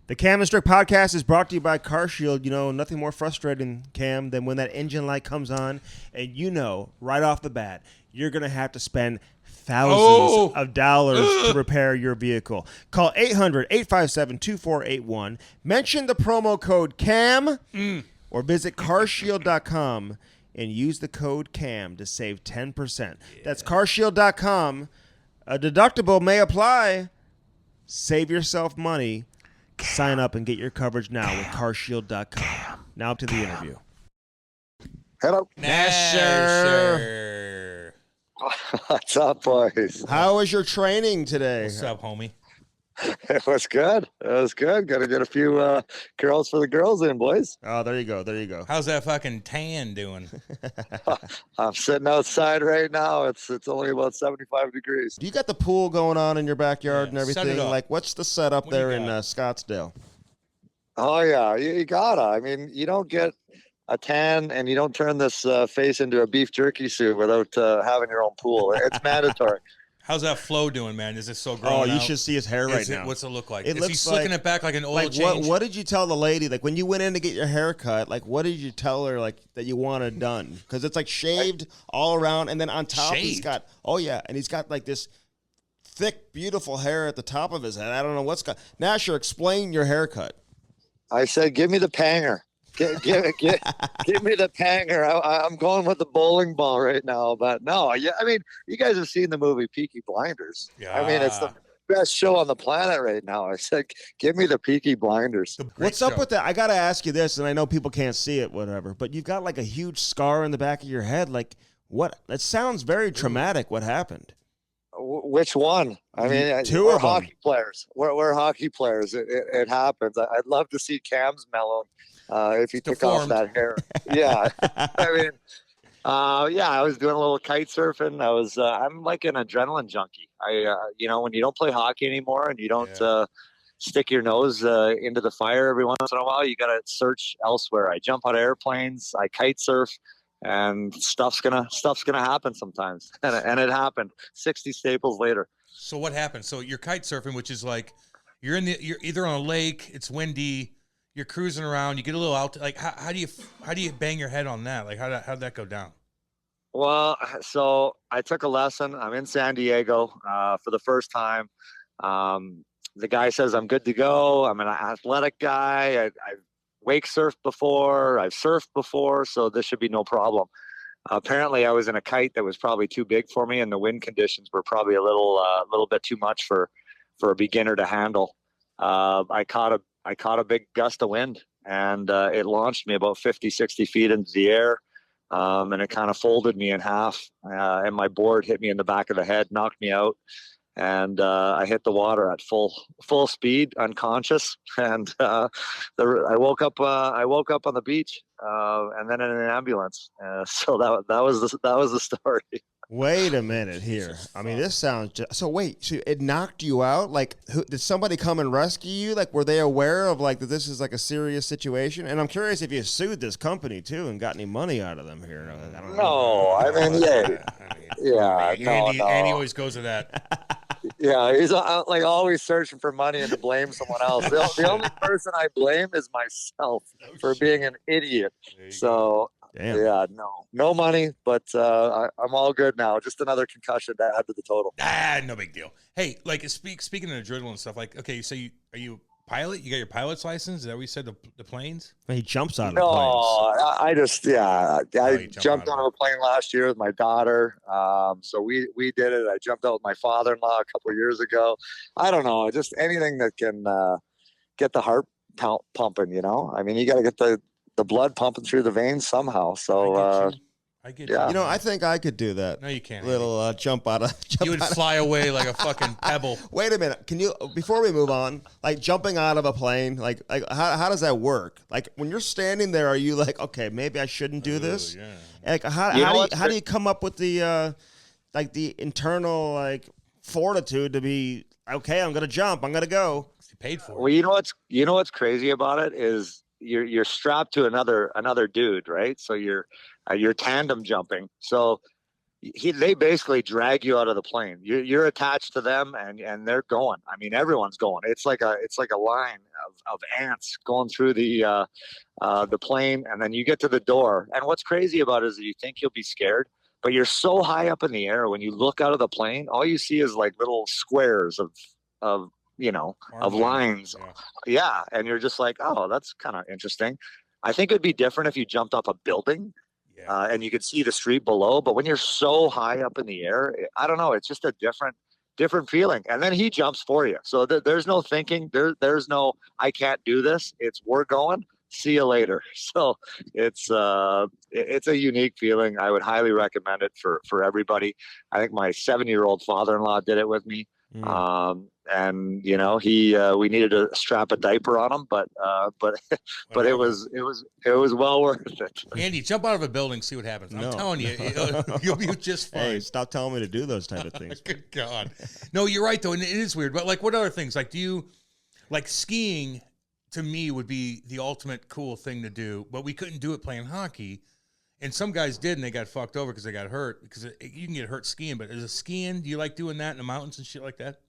The Cam and Strick podcast is brought to you by CarShield. You know, nothing more frustrating, Cam, than when that engine light comes on and you know right off the bat you're going to have to spend thousands of dollars to repair your vehicle. Call 800-857-2481. Mention the promo code CAM or visit carshield.com and use the code CAM to save 10%. Yeah. That's carshield.com. A deductible may apply. Save yourself money. Sign up and get your coverage now with carshield.com. Now to the interview. Hello. Nasher. What's up, boys? How was your training today? What's up, homie? It was good. It was good. Got to get a few curls for the girls in, boys. Oh, there you go. There you go. How's that fucking tan doing? I'm sitting outside right now. It's only about 75 degrees. Do you got the pool going on in your backyard and set it everything? up. Like, what's the setup What do you there in got? Scottsdale? Oh, yeah. You gotta. I mean, you don't get a tan and you don't turn this face into a beef jerky suit without having your own pool. It's mandatory. How's that flow doing, man? Is it so growing Oh, you out? should see his hair right now. What's it look like? It Is looks he slicking like- it back like an oil Like, change? what did you tell the lady? Like, when you went in to get your hair cut, like, what did you tell her, like, that you wanted done? Because it's, like, shaved all around, and then on top he's Shaved? got, and he's got, like, this thick, beautiful hair at the top of his head. I don't know what's got. Nasher, explain your haircut. I said, give me the panger. Give me the panger. I'm going with the bowling ball right now. But no, yeah, I mean, you guys have seen the movie Peaky Blinders. Yeah. I mean, it's the best show on the planet right now. I said, give me the Peaky Blinders. What's up with that? I got to ask you this, and I know people can't see it, whatever, but you've got, like, a huge scar in the back of your head. Like, what? That sounds very traumatic. What happened? Which one? I mean, Two we're of them. hockey players. We're hockey players. It happens. I'd love to see Cam's melon if he took off Deformed. that hair. Yeah. I mean, I was doing a little kite surfing. I'm like an adrenaline junkie. When you don't play hockey anymore and you don't stick your nose into the fire every once in a while, you got to search elsewhere. I jump out of airplanes. I kite surf. And stuff's gonna happen sometimes, and it happened. 60 staples later. So what happened? So you're kite surfing, which is like you're either on a lake, it's windy, you're cruising around, you get a little out. Like how do you bang your head on that? Like how'd that go down? Well, so I took a lesson. I'm in San Diego for the first time. The guy says I'm good to go. I'm an athletic guy. I've wake surfed before, I've surfed before, so this should be no problem. Apparently, I was in a kite that was probably too big for me, and the wind conditions were probably a little bit too much for a beginner to handle. I caught a big gust of wind, and it launched me about 50, 60 feet into the air. and it kind of folded me in half. And my board hit me in the back of the head, knocked me out, and I hit the water at full speed, unconscious. And I woke up on the beach, and then in an ambulance. So that was the story. Wait a minute here. I mean, this sounds so. Wait, so it knocked you out? Like, did somebody come and rescue you? Like, were they aware of like that this is like a serious situation? And I'm curious if you sued this company too and got any money out of them here. I don't know. No, I mean, yeah. Andy always goes to that. Yeah, he's like always searching for money and to blame someone else. The only person I blame is myself for being an idiot. So. Damn. Yeah, no money, but I'm all good now. Just another concussion to add to the total. No big deal. Hey, like speaking of adrenaline and stuff, like, okay, so are you a pilot? You got your pilot's license? Is that what you said, the planes? He jumps out of planes. I jumped out of of a plane last year with my daughter. So we did it. I jumped out with my father-in-law a couple of years ago. I don't know, just anything that can get the heart pumping, you know? I mean, you got to get the blood pumping through the veins somehow. So I get yeah. You know, I think I could do that. No, you can't. Little jump out of. You would fly away like a fucking pebble. Wait a minute. Can you, before we move on, like jumping out of a plane, like how does that work? Like when you're standing there, are you like, okay, maybe I shouldn't do this? Yeah. Like how do you come up with the like the internal like fortitude to be okay? I'm gonna jump. I'm gonna go. You paid for it. Well, you know what's crazy about it is you're strapped to another dude, right? So you're tandem jumping. So they basically drag you out of the plane. You're attached to them, and they're going. I mean, everyone's going. It's like a line of ants going through the plane, and then you get to the door. And what's crazy about it is that you think you'll be scared, but you're so high up in the air. When you look out of the plane, all you see is like little squares of lines. Yeah. And you're just like, oh, that's kind of interesting. I think it'd be different if you jumped off a building and you could see the street below. But when you're so high up in the air, I don't know. It's just a different feeling. And then he jumps for you. So there's no thinking. There's no, I can't do this. It's we're going. See you later. So it's a unique feeling. I would highly recommend it for everybody. I think my 7-year-old father-in-law did it with me. And you know, we needed to strap a diaper on him, but it was well worth it. Andy, jump out of a building, see what happens. I'm telling you, you'll be just fine. Hey, stop telling me to do those type of things. Good God. No, you're right though, and it is weird. But like, what other things? Like, do you like skiing? To me, would be the ultimate cool thing to do, but we couldn't do it playing hockey. And some guys did, and they got fucked over because they got hurt. Because you can get hurt skiing, but is it skiing? Do you like doing that in the mountains and shit like that?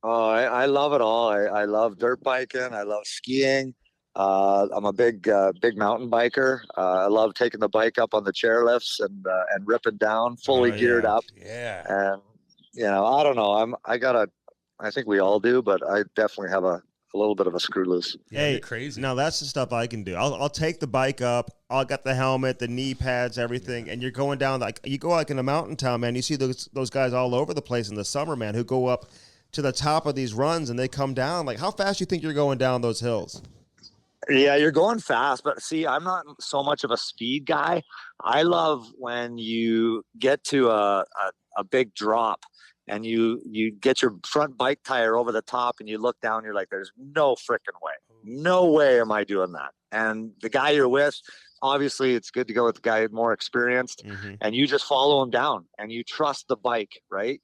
Oh, I love it all. I love dirt biking. I love skiing. I'm a big mountain biker. I love taking the bike up on the chairlifts and ripping down, fully geared up. Yeah. And you know, I don't know. I think we all do, but I definitely have a little bit of a screw loose. Hey, you're crazy. Now that's the stuff I can do. I'll take the bike up. I'll got the helmet, the knee pads, everything, and you're going down like you go like in a mountain town, man. You see those guys all over the place in the summer, man, who go up to the top of these runs and they come down. Like, how fast do you think you're going down those hills? Yeah, you're going fast, but see, I'm not so much of a speed guy. I love when you get to a big drop and you get your front bike tire over the top and you look down, you're like, there's no freaking way. No way am I doing that. And the guy you're with, obviously it's good to go with the guy more experienced, and you just follow him down and you trust the bike, right?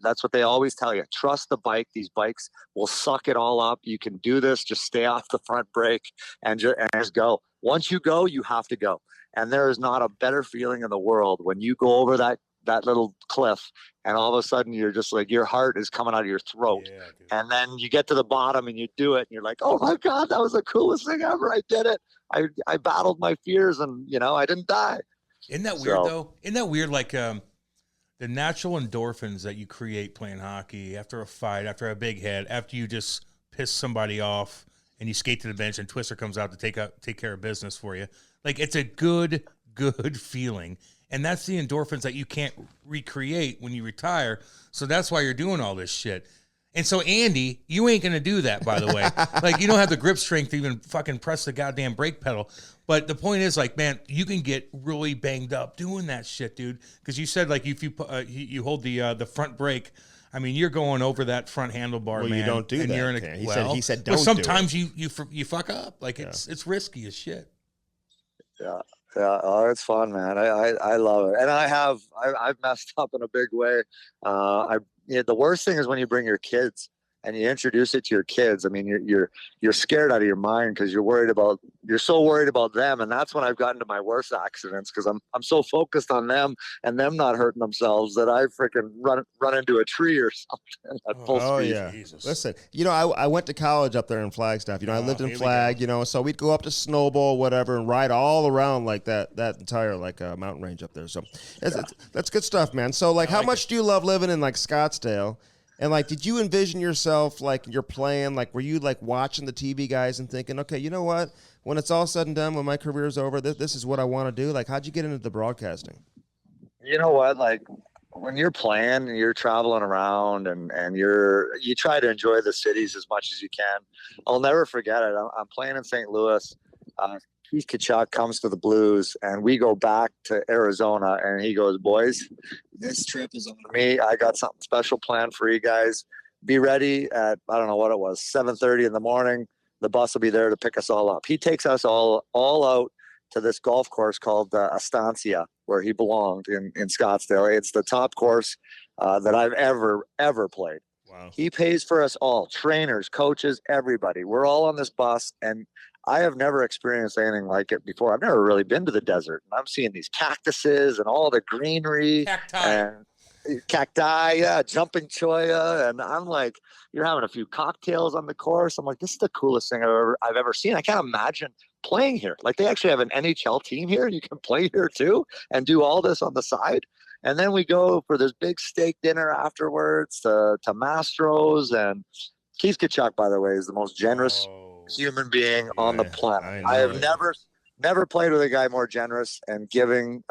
That's what they always tell you. Trust the bike. These bikes will suck it all up. You can do this. Just stay off the front brake and just go. Once you go, you have to go. And there is not a better feeling in the world when you go over that little cliff and all of a sudden you're just like, your heart is coming out of your throat. And then you get to the bottom and you do it and you're like, oh my God, that was the coolest thing ever. I did it. I battled my fears and I didn't die. Isn't that weird though? Isn't that weird? Like the natural endorphins that you create playing hockey after a fight, after a big hit, after you just piss somebody off and you skate to the bench and Twister comes out to take care of business for you. Like, it's a good feeling. And that's the endorphins that you can't recreate when you retire. So that's why you're doing all this shit. And so, Andy, you ain't going to do that, by the way. Like, you don't have the grip strength to even fucking press the goddamn brake pedal. But the point is, like, man, you can get really banged up doing that shit, dude. Because you said, like, if you hold the front brake, I mean, you're going over that front handlebar, well, man. You don't do and that. You're in He said don't. But sometimes do you fuck up. Like, it's risky as shit. Yeah. Yeah, oh, it's fun, man. I love it, and I've messed up in a big way. The worst thing is when you bring your kids and you introduce it to your kids. I mean, you're scared out of your mind because you're so worried about them, and that's when I've gotten to my worst accidents because I'm so focused on them and them not hurting themselves that I freaking run into a tree or something at full speed. Yeah. Jesus. Listen, I went to college up there in Flagstaff. I lived in Flag. So we'd go up to Snowball, whatever, and ride all around like that entire mountain range up there. So that's good stuff, man. So like, how much do you love living in like Scottsdale? And like, did you envision yourself like you're playing? Like, were you like watching the TV guys and thinking, okay, you know what? When it's all said and done, when my career's over, this is what I want to do. Like, how'd you get into the broadcasting? You know what? Like, when you're playing, you're traveling around, and you try to enjoy the cities as much as you can. I'll never forget it. I'm playing in St. Louis. Keith Kachuk comes to the Blues, and we go back to Arizona, and he goes, boys, this trip is on me. I got something special planned for you guys. Be ready at, I don't know what it was, 7:30 in the morning. The bus will be there to pick us all up. He takes us all out to this golf course called Estancia, where he belonged in Scottsdale. It's the top course that I've ever played. Wow. He pays for us all, trainers, coaches, everybody. We're all on this bus, and I have never experienced anything like it before. I've never really been to the desert, and I'm seeing these cactuses and all the greenery. Cacti, yeah, jumping cholla, and I'm like, you're having a few cocktails on the course. I'm like, this is the coolest thing I've ever seen. I can't imagine playing here. Like, they actually have an NHL team here. You can play here too and do all this on the side. And then we go for this big steak dinner afterwards to Mastro's. And Keith Kachuk, by the way, is the most generous human being on the planet. I have never played with a guy more generous and giving.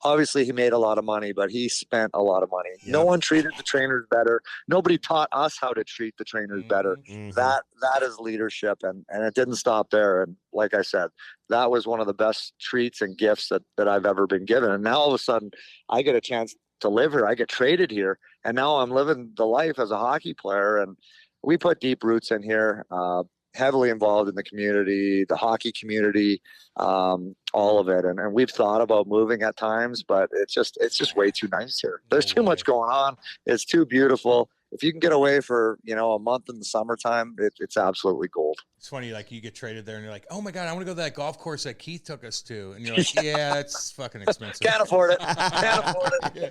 Obviously he made a lot of money, but he spent a lot of money. Yep. No one treated the trainers better. Nobody taught us how to treat the trainers better. Mm-hmm. That is leadership, and it didn't stop there. And like I said, that was one of the best treats and gifts that I've ever been given. And now all of a sudden I get a chance to live here. I get traded here, and now I'm living the life as a hockey player. And we put deep roots in here. Heavily involved in the community, the hockey community, all of it. And we've thought about moving at times, but it's just way too nice here. There's too much going on. It's too beautiful. If you can get away for, a month in the summertime, it's absolutely gold. It's funny, like you get traded there and you're like, oh my God, I want to go to that golf course that Keith took us to. And you're like, yeah, it's fucking expensive. Can't afford it. Yeah.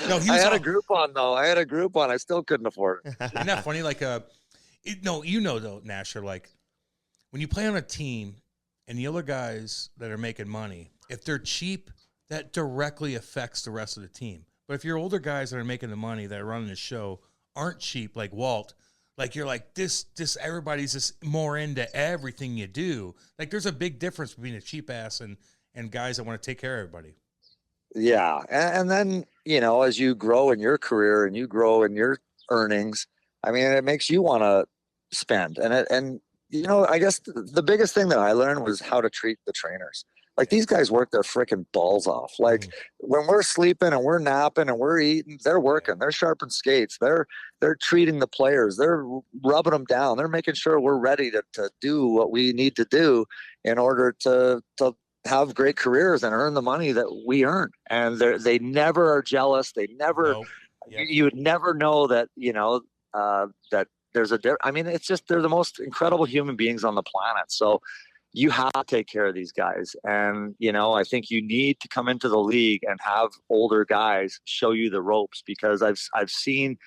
No, I had a Groupon though. I still couldn't afford it. Isn't that funny? Like though, Nash, like when you play on a team and the other guys that are making money, if they're cheap, that directly affects the rest of the team. But if your older guys that are making the money that are running the show aren't cheap, like Walt, like you're like this everybody's just more into everything you do. Like there's a big difference between a cheap ass and guys that want to take care of everybody. Yeah. And then, as you grow in your career and you grow in your earnings, I mean, it makes you want to spend. And I guess the biggest thing that I learned was how to treat the trainers. Like, these guys work their freaking balls off. Like, when we're sleeping and we're napping and we're eating, they're working. They're sharpening skates. They're treating the players. They're rubbing them down. They're making sure we're ready to do what we need to do in order to have great careers and earn the money that we earn. And they never are jealous. They never. Nope. Yep. You would never know that. That there's it's just, they're the most incredible human beings on the planet. So you have to take care of these guys. And, I think you need to come into the league and have older guys show you the ropes, because I've seen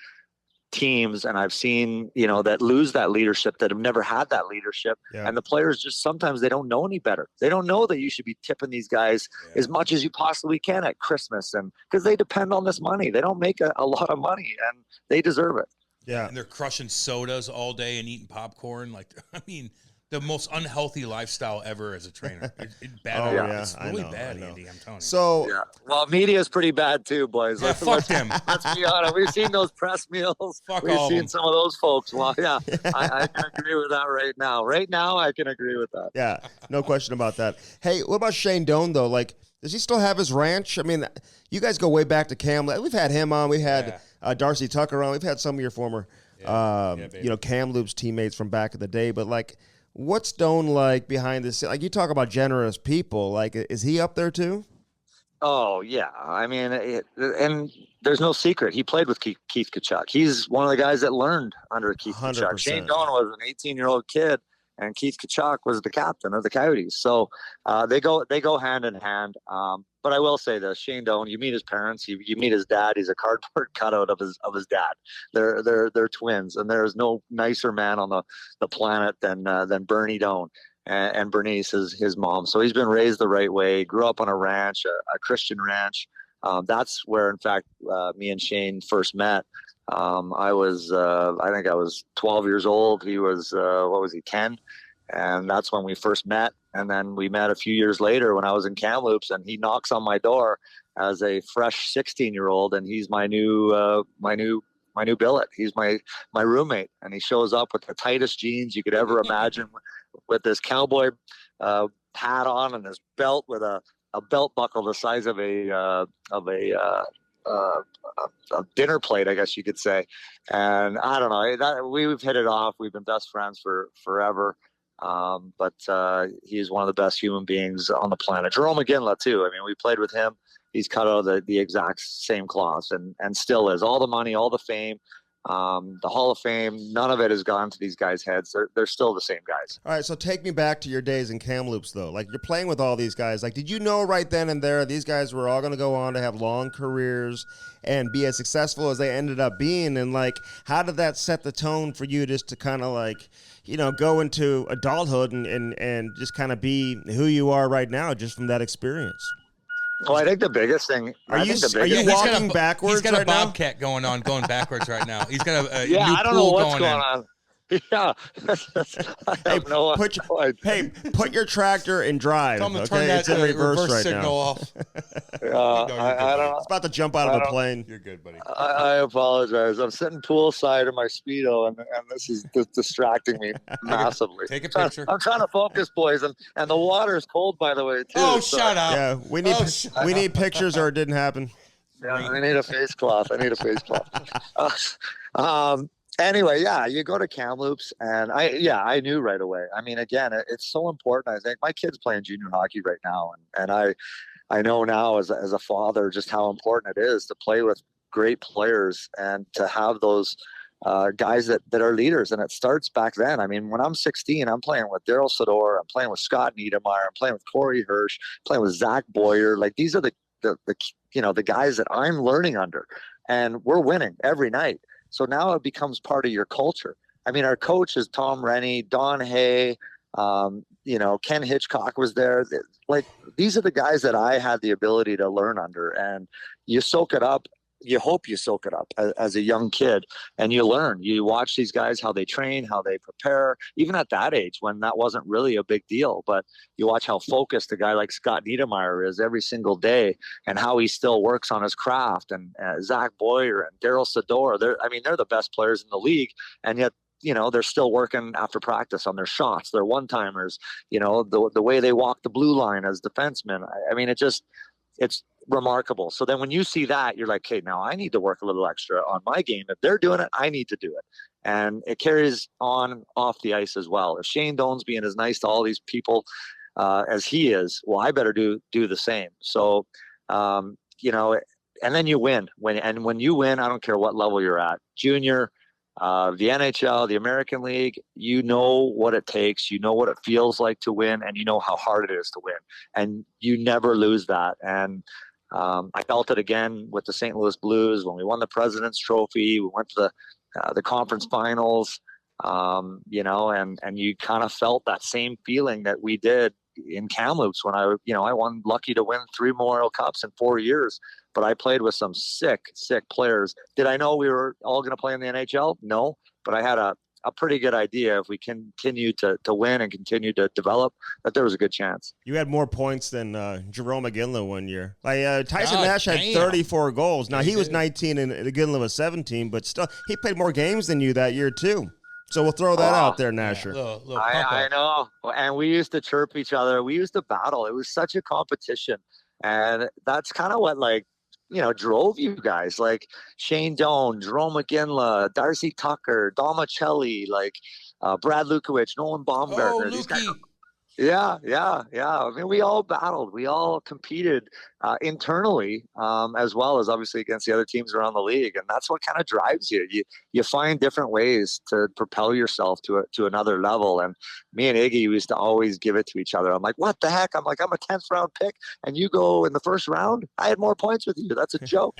teams and I've seen, that lose that leadership, that have never had that leadership. Yeah. And the players just, sometimes they don't know any better. They don't know that you should be tipping these guys as much as you possibly can at Christmas. And because they depend on this money, they don't make a lot of money, and they deserve it. Yeah. And they're crushing sodas all day and eating popcorn. Like, I mean, the most unhealthy lifestyle ever as a trainer. It's bad. Oh, yeah, It's I really know, bad, I know. Andy. I'm telling you. So Yeah. Well, media is pretty bad too, boys. Yeah, fuck them. Let's be honest. We've seen those press meals. Fuck We've all of seen them. some of those folks. Well, yeah, I can agree with that right now. Right now, I can agree with that. yeah, no question about that. Hey, what about Shane Doan though? Like, does he still have his ranch? I mean, you guys go way back to Cam. We've had him on. We had Darcy Tucker on. We've had some of your former, Kamloops teammates from back in the day. But like, what's Doan like behind the scenes? Like, you talk about generous people. Like, is he up there too? Oh yeah, I mean, and there's no secret. He played with Keith Kachuk. He's one of the guys that learned under Keith Kachuk. 100%. Shane Doan was an 18-year-old kid, and Keith Kachuk was the captain of the Coyotes. So they go hand in hand. But I will say this: Shane Doan, you meet his parents, you meet his dad. He's a cardboard cutout of his dad. They're twins, and there is no nicer man on the planet than Bernie Doan. And Bernice is his mom. So he's been raised the right way, grew up on a ranch, a Christian ranch. That's where, in fact, me and Shane first met. I think I was 12 years old. He was, 10? And that's when we first met. And then we met a few years later when I was in Kamloops, and he knocks on my door as a fresh 16-year-old. And he's my new billet. He's my roommate. And he shows up with the tightest jeans you could ever imagine, with this cowboy hat on and his belt with a belt buckle the size of a dinner plate, I guess you could say. And I don't know, we've hit it off. We've been best friends for forever. But he's one of the best human beings on the planet. Jerome McGinley too. I mean, we played with him. He's cut out of the exact same cloth and still is. All the money, all the fame, the Hall of Fame, none of it has gone to these guys' heads. They're still the same guys. All right, so take me back to your days in Kamloops, though. Like, you're playing with all these guys. Like, did you know right then and there these guys were all going to go on to have long careers and be as successful as they ended up being? And, like, how did that set the tone for you just to kind of, like, go into adulthood and just kind of be who you are right now just from that experience? Well, I think the biggest thing. Are you walking backwards? He's got a right now? bobcat going backwards right now. He's got a Yeah, new I don't know pool what's going in. on. Yeah, I have no idea. Put your tractor in drive. Tell him to okay, turn that it's in reverse right signal now. off. I don't know. It's about to jump out of a plane. You're good, buddy. I apologize. I'm sitting poolside in my Speedo, and this is distracting me massively. Take a picture. I'm trying to focus, boys, and the water is cold, by the way, too. Oh, so, shut up. Yeah, we need pictures, or it didn't happen. Yeah, I need a face cloth. Anyway, yeah, you go to Kamloops, and I knew right away. I mean, again, it's so important. I think my kid's playing junior hockey right now, and I know now as a father just how important it is to play with great players and to have those guys that are leaders. And it starts back then. I mean, when I'm 16, I'm playing with Daryl Sador, I'm playing with Scott Niedermayer, I'm playing with Corey Hirsch, playing with Zach Boyer. Like, these are the guys that I'm learning under, and we're winning every night. So now it becomes part of your culture. I mean, our coach is Tom Rennie, Don Hay, Ken Hitchcock was there. Like, these are the guys that I had the ability to learn under, and you soak it up. You hope you soak it up as a young kid, and you learn. You watch these guys, how they train, how they prepare, even at that age when that wasn't really a big deal. But you watch how focused a guy like Scott Niedermayer is every single day, and how he still works on his craft. And Zach Boyer and Daryl Sador, they're the best players in the league, and yet they're still working after practice on their shots, their one-timers, the way they walk the blue line as defensemen. I mean, it's remarkable. So then when you see that, you're like, okay, now I need to work a little extra on my game. If they're doing it, I need to do it. And it carries on off the ice as well. If Shane Doan's being as nice to all these people as he is, well, I better do the same. So, and then you win. When you win, I don't care what level you're at, junior, the NHL, the American League, you know what it takes, you know what it feels like to win, and you know how hard it is to win, and you never lose that. And I felt it again with the St. Louis Blues when we won the President's Trophy. We went to the conference finals, and you kind of felt that same feeling that we did in Kamloops when I won, lucky to win 3 Memorial Cups in 4 years. But I played with some sick players. Did I know we were all going to play in the NHL? No, but I had a a pretty good idea if we continue to win and continue to develop that there was a good chance. You had more points than Jerome McGinley one year. Like Tyson Nash had damn. 34 goals. Now he was 19 and McGinley was 17, but still he played more games than you that year too. So we'll throw that out there, Nasher. Little I know. And we used to chirp each other. We used to battle. It was such a competition. And that's kind of what, like, you know, drove you guys. Like Shane Doan, Jerome McGinley, Darcy Tucker, Domicelli, like Brad Lukowicz, Nolan Baumgartner. These guys. Yeah. I mean, we all battled. We all competed internally, as well as obviously against the other teams around the league, and that's what kind of drives you. You find different ways to propel yourself to another level. And me and Iggy used to always give it to each other. I'm like, what the heck? I'm like, I'm a 10th round pick, and you go in the first round. I had more points with you. That's a joke.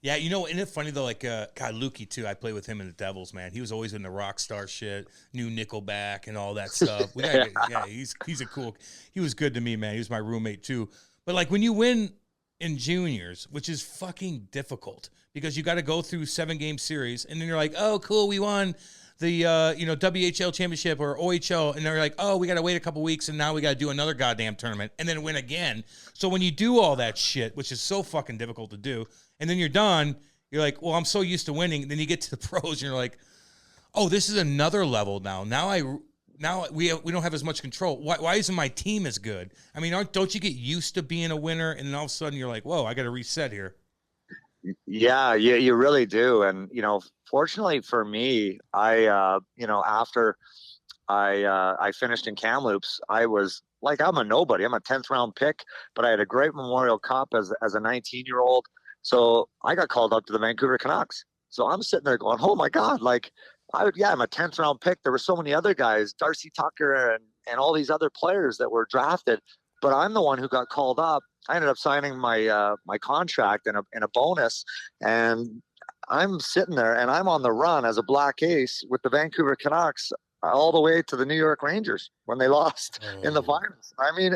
Yeah, you know, isn't it funny though? Like, God, Lukey too. I played with him in the Devils, man. He was always in the rock star shit, new Nickelback and all that stuff. He's a cool. He was good to me, man. He was my roommate too. But like when you win in juniors, which is fucking difficult because you got to go through 7-game series, and then you're like, oh, cool, we won the WHL championship or OHL, and they're like, oh, we got to wait a couple weeks, and now we got to do another goddamn tournament, and then win again. So when you do all that shit, which is so fucking difficult to do, and then you're done, you're like, well, I'm so used to winning. And then you get to the pros, and you're like, oh, this is another level now. Now we don't have as much control. Why isn't my team as good? I mean, don't you get used to being a winner, and then all of a sudden you're like, whoa, I got to reset here. Yeah, you really do. And, you know, fortunately for me, after I finished in Kamloops, I was like, I'm a nobody. I'm a 10th round pick, but I had a great Memorial Cup as a 19-year-old. So I got called up to the Vancouver Canucks. So I'm sitting there going, oh my God, like, I'm a 10th round pick. There were so many other guys, Darcy Tucker and all these other players that were drafted, but I'm the one who got called up. I ended up signing my contract and a bonus, and I'm sitting there and I'm on the run as a black ace with the Vancouver Canucks all the way to the New York Rangers when they lost in the finals. I mean,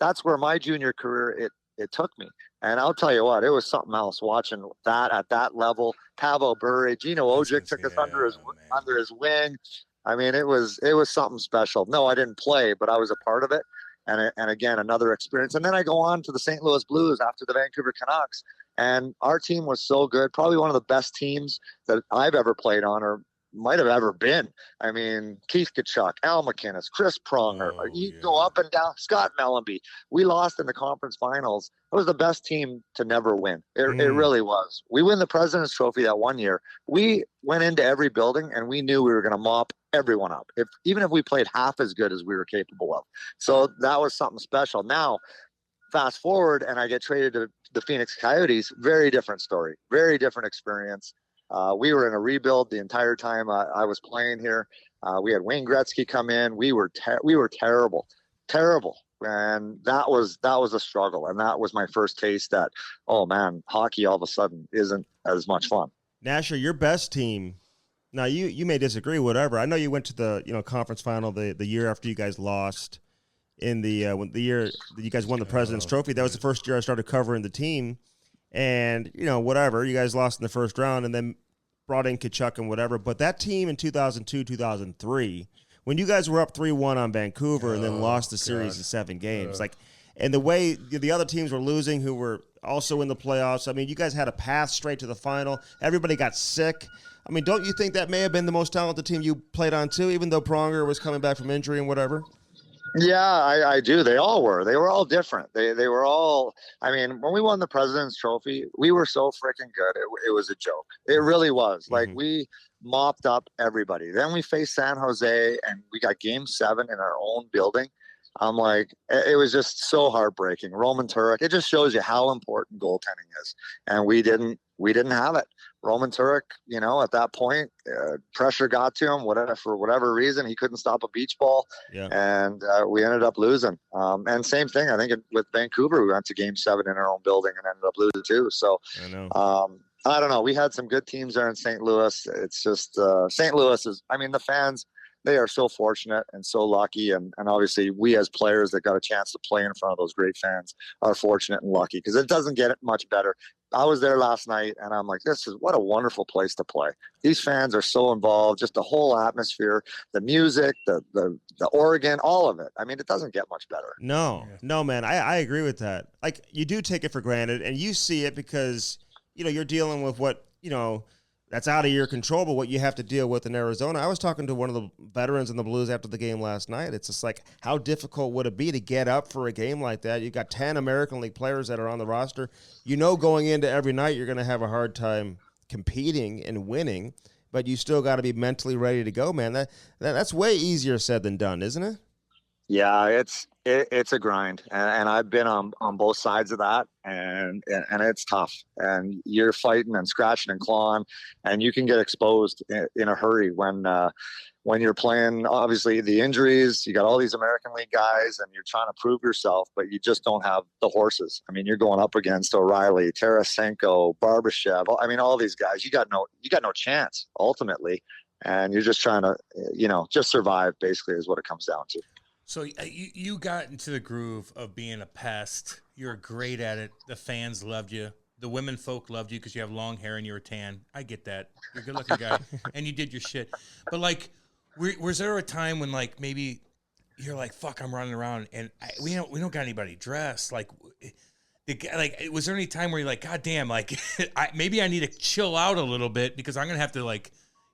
that's where my junior career it took me. And I'll tell you what, it was something else watching that at that level. Pavel Bure, Gino Ojic took us under his wing. I mean, it was something special. No, I didn't play, but I was a part of it. And again, another experience. And then I go on to the St. Louis Blues after the Vancouver Canucks. And our team was so good, probably one of the best teams that I've ever played on or might have ever been. I mean, Keith Kachuk, Al McInnes, Chris Pronger, go up and down, Scott Mellenby. We lost in the conference finals. It was the best team to never win. It really was. We win the President's Trophy that one year. We went into every building and we knew we were going to mop everyone up, even if we played half as good as we were capable of. So that was something special. Now, fast forward and I get traded to the Phoenix Coyotes. Very different story. Very different experience. We were in a rebuild the entire time I was playing here. We had Wayne Gretzky come in. We were terrible, and that was a struggle. And that was my first taste that, oh man, hockey all of a sudden isn't as much fun. Nasher, your best team. Now you may disagree, whatever. I know you went to the conference final the year after you guys lost in the year that you guys won the President's Trophy. That was the first year I started covering the team. And, whatever, you guys lost in the first round and then brought in Kachuk and whatever. But that team in 2002, 2003, when you guys were up 3-1 on Vancouver and then lost the series in 7 games, and the way the other teams were losing who were also in the playoffs, I mean, you guys had a path straight to the final. Everybody got sick. I mean, don't you think that may have been the most talented team you played on too, even though Pronger was coming back from injury and whatever? Yeah, I do. They all were. They were all different. They were all. I mean, when we won the President's Trophy, we were so freaking good. It was a joke. It really was. Like we mopped up everybody. Then we faced San Jose, and we got Game 7 in our own building. I'm like, it was just so heartbreaking. Roman Turek. It just shows you how important goaltending is, and we didn't have it. Roman Turek, at that point, pressure got to him. For whatever reason, he couldn't stop a beach ball, and we ended up losing. And same thing, I think with Vancouver, we went to Game 7 in our own building and ended up losing too. So I don't know. We had some good teams there in St. Louis. It's just St. Louis is. I mean, the fans they are so fortunate and so lucky. And obviously we as players that got a chance to play in front of those great fans are fortunate and lucky, because it doesn't get much better. I was there last night and I'm like, what a wonderful place to play. These fans are so involved, just the whole atmosphere, the music, the organ, all of it. I mean, it doesn't get much better. No, man. I agree with that. Like, you do take it for granted, and you see it because, you're dealing with what, that's out of your control, but what you have to deal with in Arizona. I was talking to one of the veterans in the Blues after the game last night. It's just like, how difficult would it be to get up for a game like that? You got 10 American League players that are on the roster. Going into every night, you're going to have a hard time competing and winning, but you still got to be mentally ready to go, man. That's way easier said than done, isn't it? Yeah, it's a grind, and I've been on both sides of that, and it's tough, and you're fighting and scratching and clawing, and you can get exposed in a hurry when you're playing. Obviously, the injuries, you got all these American League guys, and you're trying to prove yourself, but you just don't have the horses. I mean, you're going up against O'Reilly, Tarasenko, Barbashev. I mean, all these guys. You got no chance ultimately, and you're just trying to just survive. Basically, is what it comes down to. So you got into the groove of being a pest. You're great at it. The fans loved you. The women folk loved you because you have long hair and you're a tan. I get that. You're a good-looking guy, and you did your shit. But, like, was there a time when, like, maybe you're like, fuck, I'm running around, and we don't got anybody dressed? Like, was there any time where you're like, God damn, like, maybe I need to chill out a little bit because I'm going to have to, like,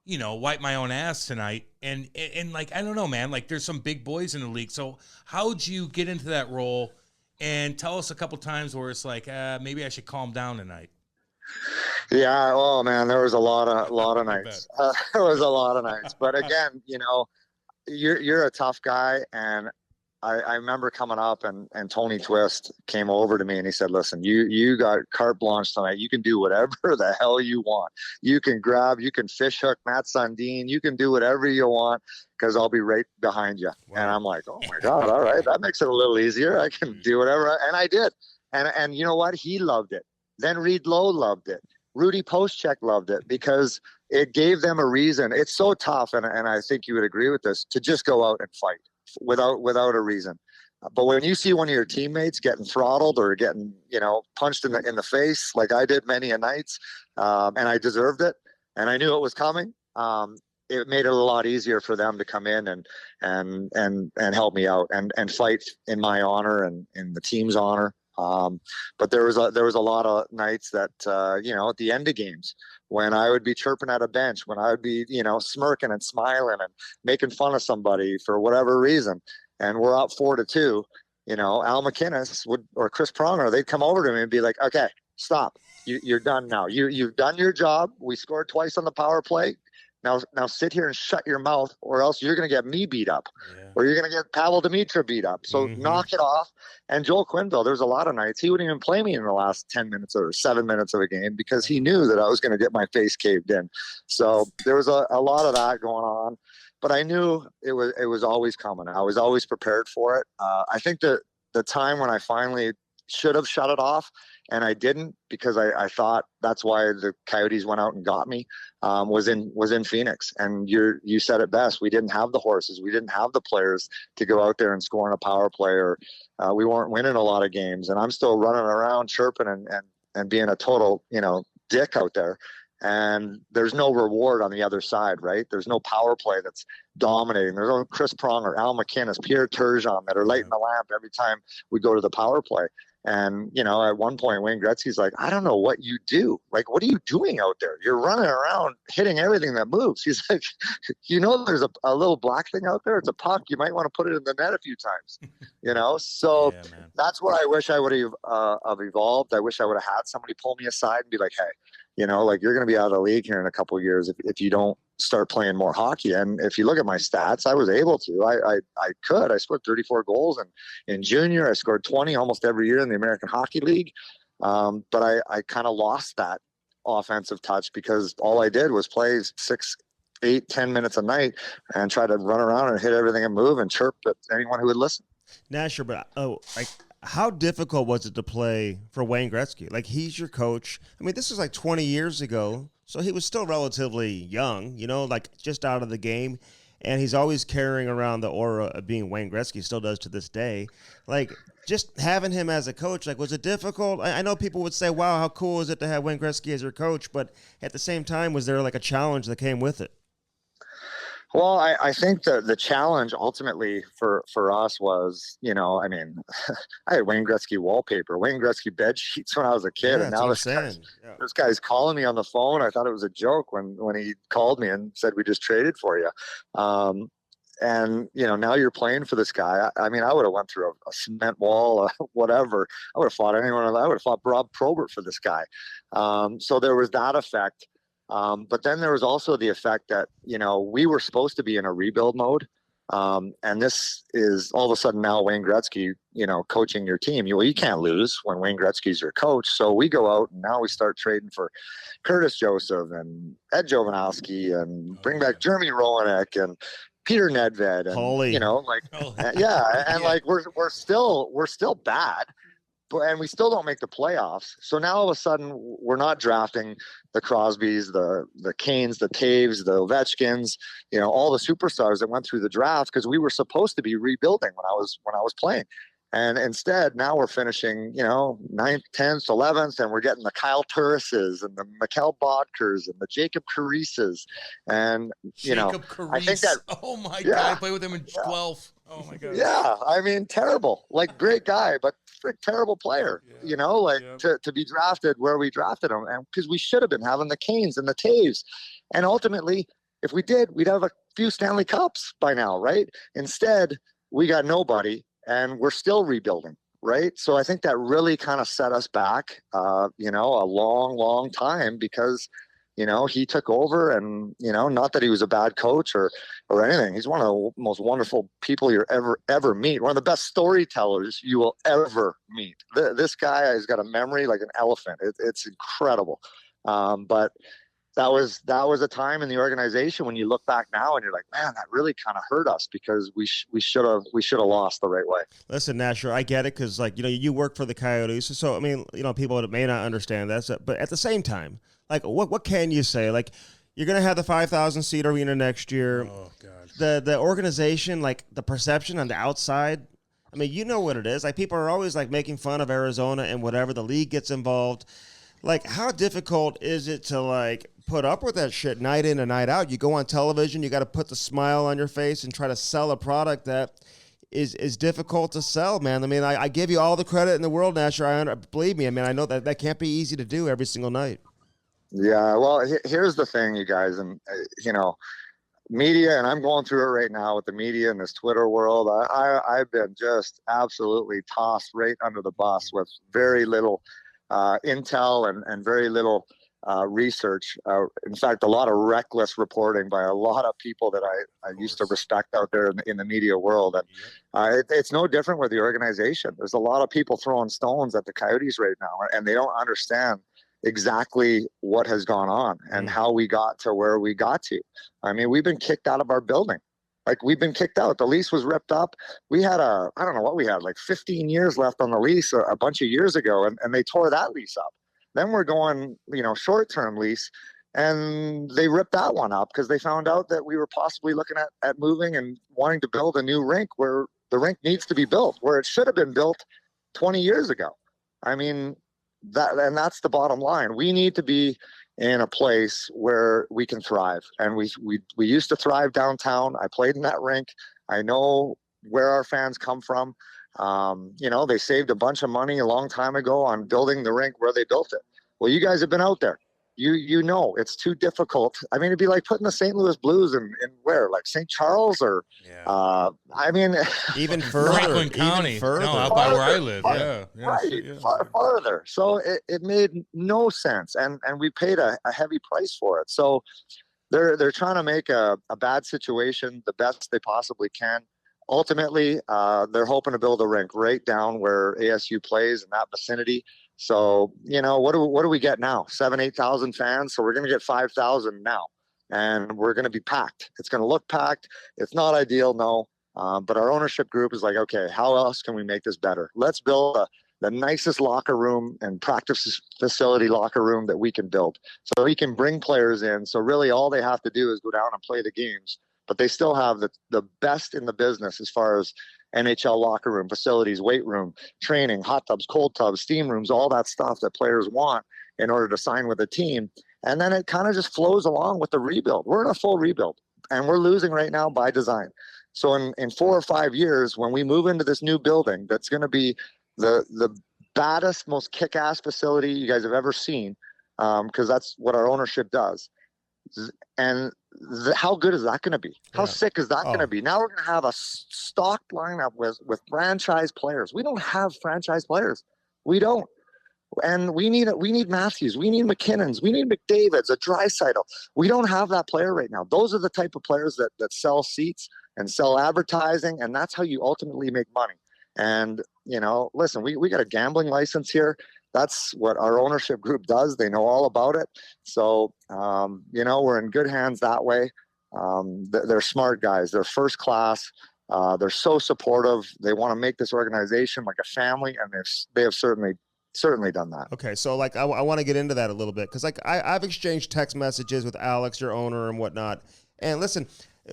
wipe my own ass tonight. And like, I don't know, man, like there's some big boys in the league. So how'd you get into that role? And tell us a couple times where it's like, maybe I should calm down tonight. Yeah. Oh man, there was a lot of nights. There was a lot of nights, but again, you're a tough guy. And I remember coming up and Tony Twist came over to me and he said, listen, you got carte blanche tonight. You can do whatever the hell you want. You can fish hook Matt Sundin. You can do whatever you want because I'll be right behind you. Wow. And I'm like, oh my God, all right. That makes it a little easier. I can do whatever. And I did. And you know what? He loved it. Then Reed Lowe loved it. Rudy Postcheck loved it because it gave them a reason. It's so tough. And I think you would agree with this, to just go out and fight without a reason. But when you see one of your teammates getting throttled or getting, punched in the face, like I did many a nights, and I deserved it, and I knew it was coming, it made it a lot easier for them to come in and help me out and fight in my honor and in the team's honor. But there was a lot of nights that, at the end of games, when I would be chirping at a bench, when I would be, smirking and smiling and making fun of somebody for whatever reason, and we're up 4-2, Al McInnes or Chris Pronger, they'd come over to me and be like, okay, stop. You're done now. You've done your job. We scored twice on the power play. Now sit here and shut your mouth, or else you're going to get me beat up, or you're going to get Pavel Demitra beat up. So knock it off. And Joel Quenneville, there's a lot of nights he wouldn't even play me in the last 10 minutes or 7 minutes of a game because he knew that I was going to get my face caved in. So there was a lot of that going on, but I knew it was always coming. I was always prepared for it. I think that the time when I finally should have shut it off, and I didn't, because I thought that's why the Coyotes went out and got me, was in Phoenix. And you said it best. We didn't have the horses. We didn't have the players to go out there and score in a power play, or we weren't winning a lot of games. And I'm still running around chirping and being a total, dick out there. And there's no reward on the other side, right? There's no power play that's dominating. There's no Chris Pronger, Al McInnes, Pierre Turgeon that are lighting the lamp every time we go to the power play. And, at one point, Wayne Gretzky's like, I don't know what you do. Like, what are you doing out there? You're running around hitting everything that moves. He's like, there's a little black thing out there. It's a puck. You might want to put it in the net a few times, So that's what I wish I would have evolved. I wish I would have had somebody pull me aside and be like, hey, you're going to be out of the league here in a couple of years if you don't start playing more hockey. And if you look at my stats, I was able to. I scored 34 goals, and in junior I scored 20 almost every year in the American Hockey League. But I kind of lost that offensive touch because all I did was play 6, 8, 10 minutes a night and try to run around and hit everything and move and chirp at anyone who would listen. Nasher, but how difficult was it to play for Wayne Gretzky? Like, he's your coach. I mean, this was like 20 years ago, so he was still relatively young, like just out of the game. and he's always carrying around the aura of being Wayne Gretzky, still does to this day. Like, just having him as a coach, like, was it difficult? I know people would say, wow, how cool is it to have Wayne Gretzky as your coach? But at the same time, was there like a challenge that came with it? Well, I think the challenge ultimately for us was, I mean, I had Wayne Gretzky wallpaper, Wayne Gretzky bed sheets when I was a kid, and now this guy's calling me on the phone. I thought it was a joke when he called me and said, we just traded for you. And, now you're playing for this guy. I mean, I would have went through a cement wall, whatever. I would have fought anyone. I would have fought Rob Probert for this guy. So there was that effect. But then there was also the effect that, we were supposed to be in a rebuild mode. And this is all of a sudden now Wayne Gretzky, coaching your team. You can't lose when Wayne Gretzky's your coach. So we go out and now we start trading for Curtis Joseph and Ed Jovanovski and bring back Jeremy Roenick and Peter Nedved and, Holy. Like we're still bad. And we still don't make the playoffs. So now all of a sudden we're not drafting the Crosbys, the Canes, the Taves, the Ovechkins, all the superstars that went through the draft, because we were supposed to be rebuilding when I was playing. And instead now we're finishing, 9th, 10th, 11th, and we're getting the Kyle Turrises and the Mikhail Bodkers and the Jacob Carises. And, Jacob Carice. I think that, oh my God, I played with him in 12. Oh my God. Yeah. I mean, terrible, like great guy, but terrible player, to be drafted where we drafted him. And because we should have been having the Canes and the Taves. And ultimately, if we did, we'd have a few Stanley Cups by now, right? Instead, we got nobody. And we're still rebuilding, right? So I think that really kind of set us back, a long, long time, because, he took over and, not that he was a bad coach or anything. He's one of the most wonderful people you'll ever meet. One of the best storytellers you will ever meet. This guy has got a memory like an elephant. It's incredible. But that was a time in the organization when you look back now and you're like, man, that really kind of hurt us, because we should have lost the right way. Listen, Nasher, I get it, because you work for the Coyotes, so I mean, people that may not understand that, but at the same time, like what can you say? Like, you're gonna have the 5,000 seat arena next year. Oh God. The organization, like the perception on the outside. I mean, you know what it is. Like, people are always like making fun of Arizona and whatever. The league gets involved. Like, how difficult is it to like put up with that shit night in and night out? You go on television, you got to put the smile on your face and try to sell a product that is difficult to sell, man. I mean, I give you all the credit in the world, Nasher. Believe me, I mean, I know that can't be easy to do every single night. Yeah, well, here's the thing, you guys, and media, and I'm going through it right now with the media and this Twitter world. I've been just absolutely tossed right under the bus with very little intel and very little research. In fact, a lot of reckless reporting by a lot of people that I used to respect out there in the media world. And it's no different with the organization. There's a lot of people throwing stones at the Coyotes right now, and they don't understand exactly what has gone on and how we got to where we got to. I mean, we've been kicked out of our building. Like, we've been kicked out. The lease was ripped up. We had I don't know what we had, like 15 years left on the lease a bunch of years ago, and they tore that lease up. Then we're going, short-term lease, and they ripped that one up because they found out that we were possibly looking at moving and wanting to build a new rink where the rink needs to be built, where it should have been built 20 years ago. I mean, that's the bottom line. We need to be in a place where we can thrive. And we used to thrive downtown. I played in that rink. I know where our fans come from. They saved a bunch of money a long time ago on building the rink where they built it. Well, you guys have been out there. You know it's too difficult. I mean, it'd be like putting the St. Louis Blues in where, like St. Charles or, I mean, even further, Franklin County, out by where I live, farther. So it made no sense, and we paid a heavy price for it. So they're trying to make a bad situation the best they possibly can. Ultimately, they're hoping to build a rink right down where ASU plays in that vicinity. So, what do we get now? 8,000 fans. So we're going to get 5,000 now, and we're going to be packed. It's going to look packed. It's not ideal. No. But our ownership group is like, okay, how else can we make this better? Let's build the nicest locker room and practice facility locker room that we can build. So we can bring players in. So really all they have to do is go down and play the games but they still have the best in the business as far as NHL locker room, facilities, weight room, training, hot tubs, cold tubs, steam rooms, all that stuff that players want in order to sign with a team. And then it kind of just flows along with the rebuild. We're in a full rebuild, and we're losing right now by design. So in 4 or 5 years, when we move into this new building, that's going to be the baddest, most kick-ass facility you guys have ever seen, because that's what our ownership does. And how good is that going to be? How sick is that going to be? Now we're going to have a stocked lineup with franchise players. We don't have franchise players. We don't. And we need Matthews. We need McKinnons. We need McDavids, a Draisaitl. We don't have that player right now. Those are the type of players that sell seats and sell advertising, and that's how you ultimately make money. And, listen, we got a gambling license here. That's what our ownership group does. They know all about it. So, we're in good hands that way. They're smart guys. They're first class. They're so supportive. They want to make this organization like a family, and they have certainly done that. Okay, so I want to get into that a little bit, because I've exchanged text messages with Alex, your owner, and whatnot. And listen,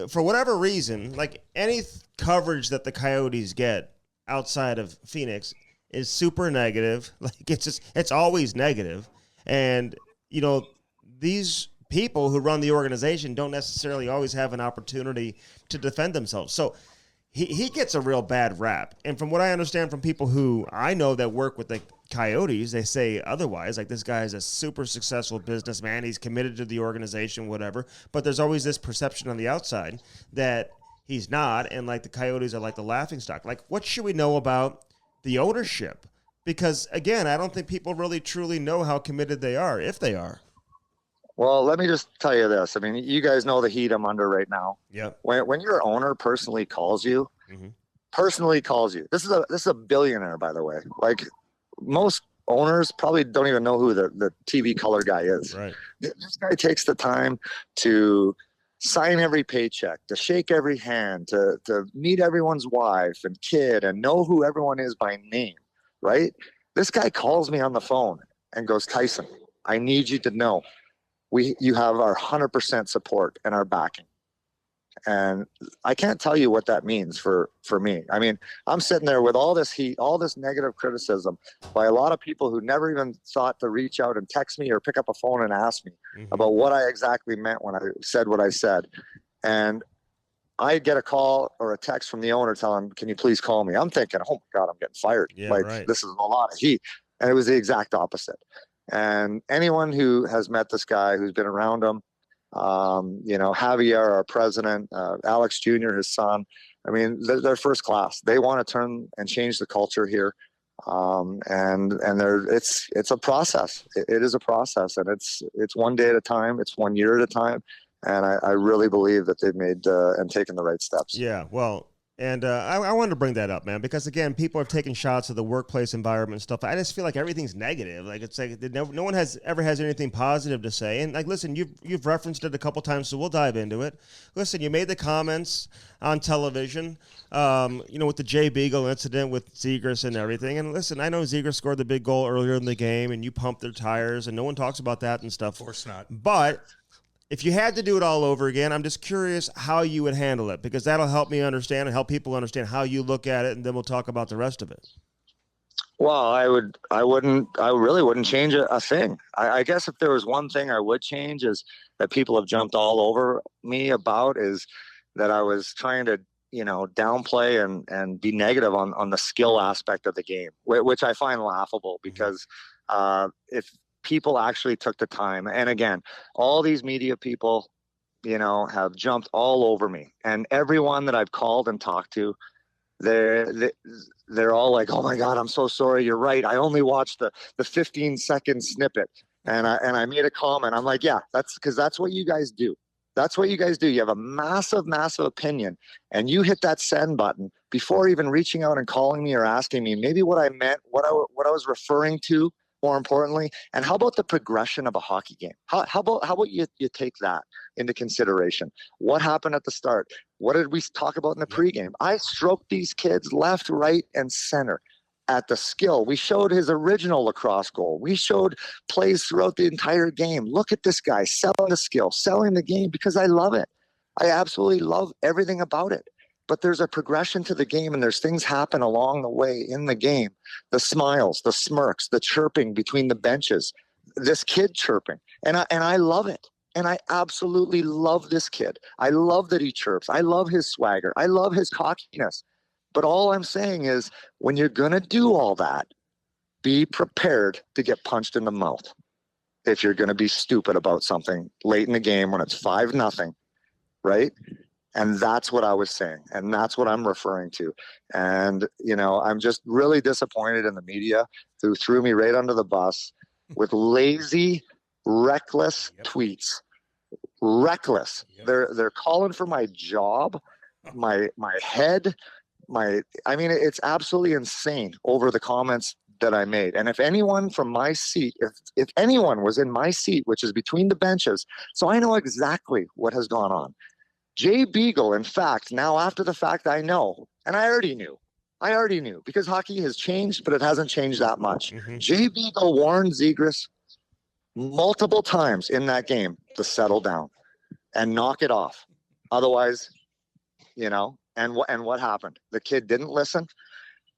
for whatever reason, any coverage that the Coyotes get outside of Phoenix is super negative. It's always negative. And these people who run the organization don't necessarily always have an opportunity to defend themselves. So he gets a real bad rap. And from what I understand from people who I know that work with the Coyotes, they say otherwise. This guy is a super successful businessman. He's committed to the organization, whatever. But there's always this perception on the outside that he's not. And the Coyotes are the laughingstock. What should we know about the ownership? Because again, I don't think people really truly know how committed they are, if they are. Well, let me just tell you this. I mean, you guys know the heat I'm under right now. Yeah. When your owner personally calls you, this is a billionaire, by the way. Most owners probably don't even know who the TV color guy is. Right. This guy takes the time to sign every paycheck, to shake every hand, to meet everyone's wife and kid and know who everyone is by name, right? This guy calls me on the phone and goes, Tyson, I need you to know you have our 100% support and our backing. And I can't tell you what that means for me. I mean, I'm sitting there with all this heat, all this negative criticism by a lot of people who never even thought to reach out and text me or pick up a phone and ask me about what I exactly meant when I said what I said. And I get a call or a text from the owner telling him, can you please call me? I'm thinking, oh my God, I'm getting fired. Yeah, right. This is a lot of heat. And it was the exact opposite. And anyone who has met this guy, who's been around him, Javier, our president, Alex Jr., his son, I mean, they're first class. They want to turn and change the culture here. And it's a process. It is a process, and it's one day at a time. It's 1 year at a time. And I really believe that they've made and taken the right steps. Yeah, well, and I wanted to bring that up, man, because, again, people have taken shots at the workplace environment and stuff. I just feel like everything's negative. It's no one ever has anything positive to say. And, listen, you've referenced it a couple times, so we'll dive into it. Listen, you made the comments on television, with the Jay Beagle incident with Zegras and everything. And, listen, I know Zegras scored the big goal earlier in the game, and you pumped their tires, and no one talks about that and stuff. Of course not. But if you had to do it all over again, I'm just curious how you would handle it, because that'll help me understand and help people understand how you look at it, and then we'll talk about the rest of it. Well, I really wouldn't change a thing. I guess if there was one thing I would change is that people have jumped all over me about is that I was trying to, downplay and be negative on the skill aspect of the game, which I find laughable, because if people actually took the time, and again, all these media people, have jumped all over me, and everyone that I've called and talked to, they're all like, oh my God, I'm so sorry. You're right. I only watched the 15-second snippet. And I made a comment. I'm like, yeah, that's because that's what you guys do. That's what you guys do. You have a massive, massive opinion, and you hit that send button before even reaching out and calling me or asking me maybe what I meant, what I was referring to, more importantly. And how about the progression of a hockey game? How about you take that into consideration? What happened at the start? What did we talk about in the pregame? I stroked these kids left, right, and center at the skill. We showed his original lacrosse goal. We showed plays throughout the entire game. Look at this guy selling the skill, selling the game, because I love it. I absolutely love everything about it. But there's a progression to the game, and there's things happen along the way in the game. The smiles, the smirks, the chirping between the benches, this kid chirping. And I love it. And I absolutely love this kid. I love that he chirps. I love his swagger. I love his cockiness. But all I'm saying is, when you're going to do all that, be prepared to get punched in the mouth if you're going to be stupid about something late in the game when it's 5-0, right? And that's what I was saying. And that's what I'm referring to. And, you know, I'm just really disappointed in the media who threw me right under the bus with lazy, reckless tweets. Reckless. They're calling for my job, my head, I mean, it's absolutely insane over the comments that I made. And if anyone from my seat, if anyone was in my seat, which is between the benches, so I know exactly what has gone on. Jay Beagle, in fact, now after the fact, I know, and I already knew because hockey has changed, but it hasn't changed that much. Mm-hmm. Jay Beagle warned Zegras multiple times in that game to settle down and knock it off. Otherwise, you know, and what happened? The kid didn't listen.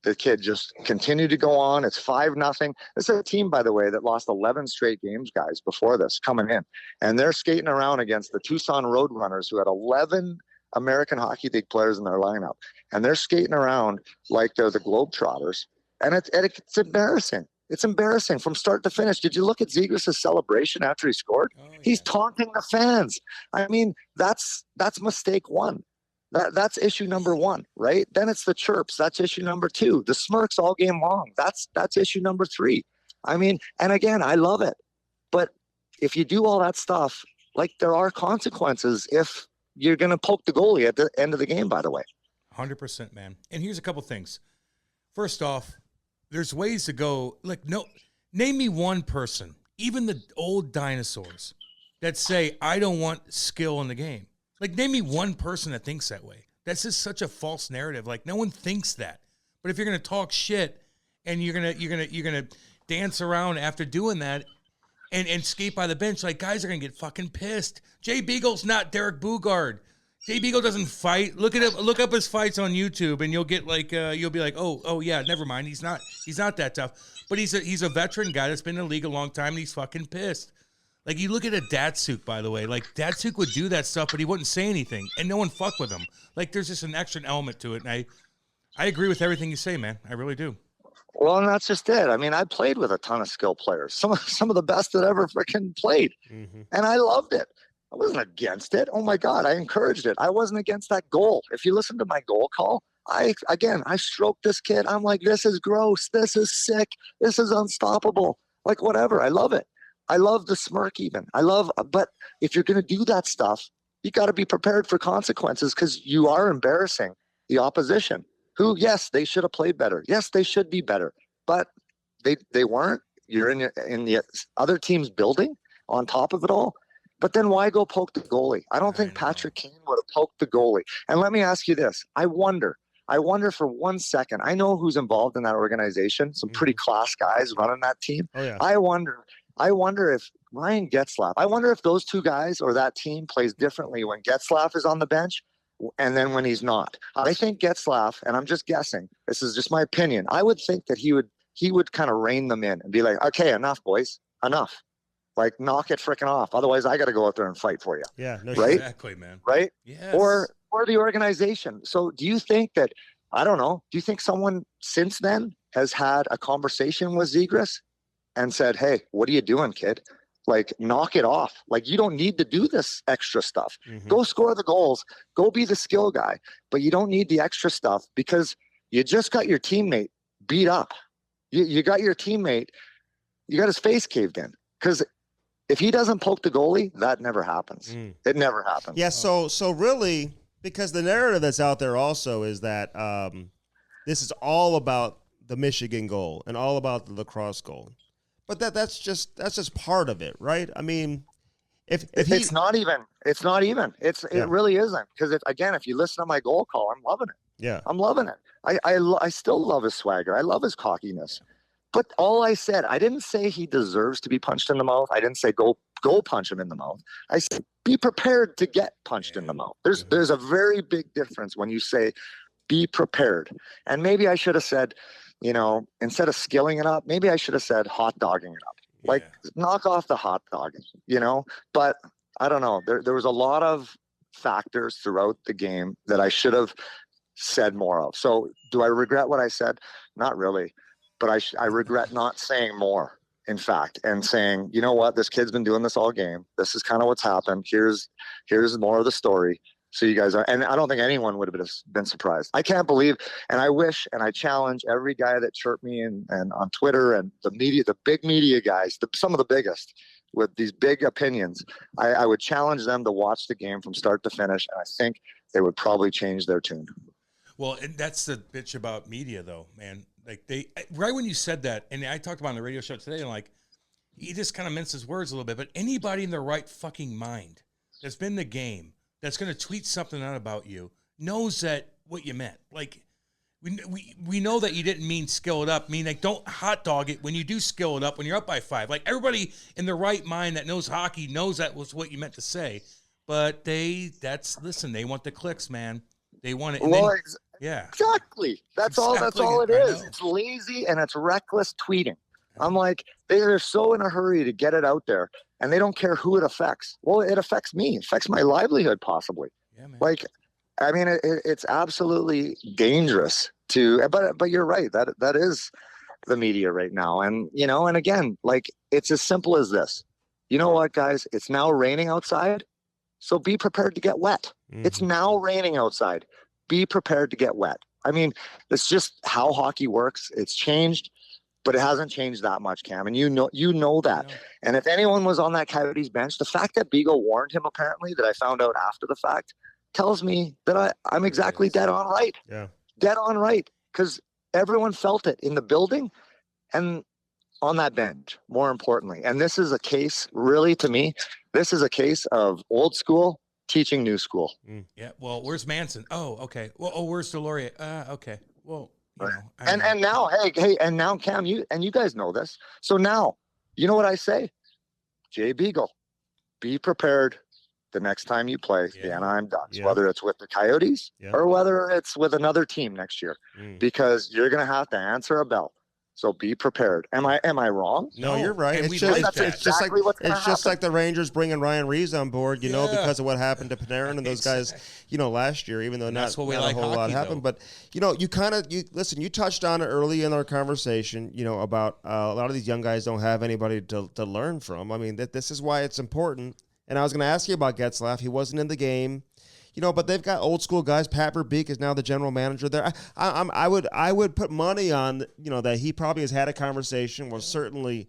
The kid just continued to go on. It's 5-0. This is a team, by the way, that lost 11 straight games, guys, before this coming in. And they're skating around against the Tucson Roadrunners, who had 11 American Hockey League players in their lineup. And they're skating around like they're the Globetrotters. And it's embarrassing. It's embarrassing from start to finish. Did you look at Zegras' celebration after he scored? Oh, yeah. He's taunting the fans. I mean, that's mistake one. That's issue number one, right? Then it's the chirps. That's issue number two. The smirks all game long. That's issue number three. I mean, and again, I love it. But if you do all that stuff, like, there are consequences if you're going to poke the goalie at the end of the game, by the way. 100%, man. And here's a couple things. First off, there's ways to go. Like, no, name me one person, even the old dinosaurs, that say, I don't want skill in the game. Like, name me one person that thinks that way. That's just such a false narrative. Like, no one thinks that. But if you're going to talk shit and you're going to dance around after doing that and skate by the bench, like, guys are going to get fucking pissed. Jay Beagle's not Derek Bugard. Jay Beagle doesn't fight. Look up his fights on YouTube, and you'll get like you'll be like, oh yeah, never mind. He's not that tough. But he's a veteran guy that's been in the league a long time, and he's fucking pissed. Like, you look at a Datsuk, by the way. Like, Datsuk would do that stuff, but he wouldn't say anything, and no one fucked with him. Like, there's just an extra element to it, and I agree with everything you say, man. I really do. Well, and that's just it. I mean, I played with a ton of skill players, some of the best that ever freaking played, and I loved it. I wasn't against it. Oh my God, I encouraged it. I wasn't against that goal. If you listen to my goal call, I stroked this kid. I'm like, this is gross. This is sick. This is unstoppable. Like, whatever. I love it. I love the smirk even. But if you're going to do that stuff, you got to be prepared for consequences, because you are embarrassing the opposition who, yes, they should have played better. Yes, they should be better, but they weren't. You're in the other team's building on top of it all. But then why go poke the goalie? I don't think Patrick Kane would have poked the goalie. And let me ask you this. I wonder for 1 second. I know who's involved in that organization. Some pretty class guys running that team. Oh, yeah. I wonder if Ryan Getzlaf, I wonder if those two guys or that team plays differently when Getzlaf is on the bench and then when he's not. I think Getzlaf, and I'm just guessing, this is just my opinion, I would think that he would kind of rein them in and be like, okay, enough, boys, enough. Like, knock it freaking off. Otherwise, I got to go out there and fight for you. Yeah, no, right? Exactly, man. Right? Yes. Or the organization. So do you think that, I don't know, do you think someone since then has had a conversation with Zegras and said, hey, what are you doing, kid? Like, knock it off. Like, you don't need to do this extra stuff. Go score the goals. Go be the skill guy. But you don't need the extra stuff, because you just got your teammate beat up. You got your teammate, you got his face caved in. Because if he doesn't poke the goalie, that never happens. It never happens. Yeah, so really, because the narrative that's out there also is that this is all about the Michigan goal and all about the lacrosse goal. But that's just part of it, right? I mean, if it's not even. It really isn't, because if you listen to my goal call, I'm loving it. Yeah, I'm loving it. I still love his swagger. I love his cockiness. But all I said, I didn't say he deserves to be punched in the mouth. I didn't say go punch him in the mouth. I said be prepared to get punched in the mouth. There's a very big difference when you say be prepared. And maybe I should have said, instead of skilling it up, maybe I should have said hot dogging it up. Like knock off the hot dogging, But I don't know. There was a lot of factors throughout the game that I should have said more of. So do I regret what I said? Not really. But I regret not saying more, in fact, and saying, you know what, this kid's been doing this all game. This is kind of what's happened. Here's more of the story. So you guys are, and I don't think anyone would have been surprised. I can't believe, and I wish, and I challenge every guy that chirped me and on Twitter and the media, the big media guys, some of the biggest with these big opinions. I would challenge them to watch the game from start to finish, and I think they would probably change their tune. Well, and that's the bitch about media, though, man. Like right when you said that, and I talked about on the radio show today, and like he just kind of minced his words a little bit. But anybody in their right fucking mind that's been in the game that's going to tweet something out about you knows that what you meant. Like we know that you didn't mean skill it up. I mean, like, don't hot dog it when you do skill it up when you're up by 5. Like everybody in their right mind that knows hockey knows that was what you meant to say. But they want the clicks, man. They want it. Yeah, exactly. That's all it is. It's lazy and it's reckless tweeting. I'm like, they're so in a hurry to get it out there, and they don't care who it affects. Well, it affects me. It affects my livelihood, possibly. Yeah, man. Like, I mean, it's absolutely dangerous to. But you're right. That is the media right now, and and again, like, it's as simple as this. You know what, guys? It's now raining outside, so be prepared to get wet. Mm-hmm. It's now raining outside. Be prepared to get wet. I mean, it's just how hockey works. It's changed, but it hasn't changed that much, Cam. And you know that. And if anyone was on that Coyotes bench, the fact that Beagle warned him, apparently, that I found out after the fact, tells me that I'm exactly dead on right. Yeah. Dead on right. Because everyone felt it in the building and on that bench, more importantly. And this is a case, really, to me, this is a case of old school teaching new school. Yeah. Well, where's Manson? Oh, okay. Well, where's Deloria? Okay. Well, and now, hey, and now, Cam, you guys know this. So now, you know what I say? Jay Beagle, be prepared the next time you play the Anaheim Ducks, whether it's with the Coyotes or whether it's with another team next year, because you're going to have to answer a bell. So be prepared. Am I wrong? No, you're right. It's just like the Rangers bringing Ryan Reeves on board, because of what happened to Panarin and those guys, last year, even though not a whole lot happened. But, you touched on it early in our conversation, about a lot of these young guys don't have anybody to learn from. I mean, this is why it's important. And I was going to ask you about Getzlaf. He wasn't in the game. But they've got old school guys. Pat Verbeek is now the general manager there. I would put money on, that he probably has had a conversation, will certainly,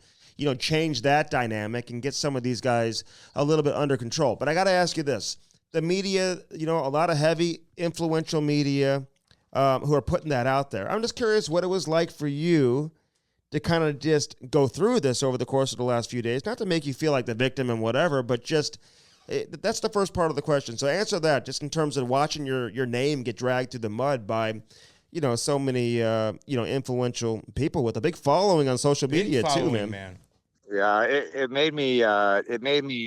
change that dynamic and get some of these guys a little bit under control. But I got to ask you this. The media, a lot of heavy, influential media who are putting that out there. I'm just curious what it was like for you to kind of just go through this over the course of the last few days, not to make you feel like the victim and whatever, but just – that's the first part of the question. So answer that just in terms of watching your name get dragged through the mud by, so many, influential people with a big following on social media too, man. Yeah, it made me a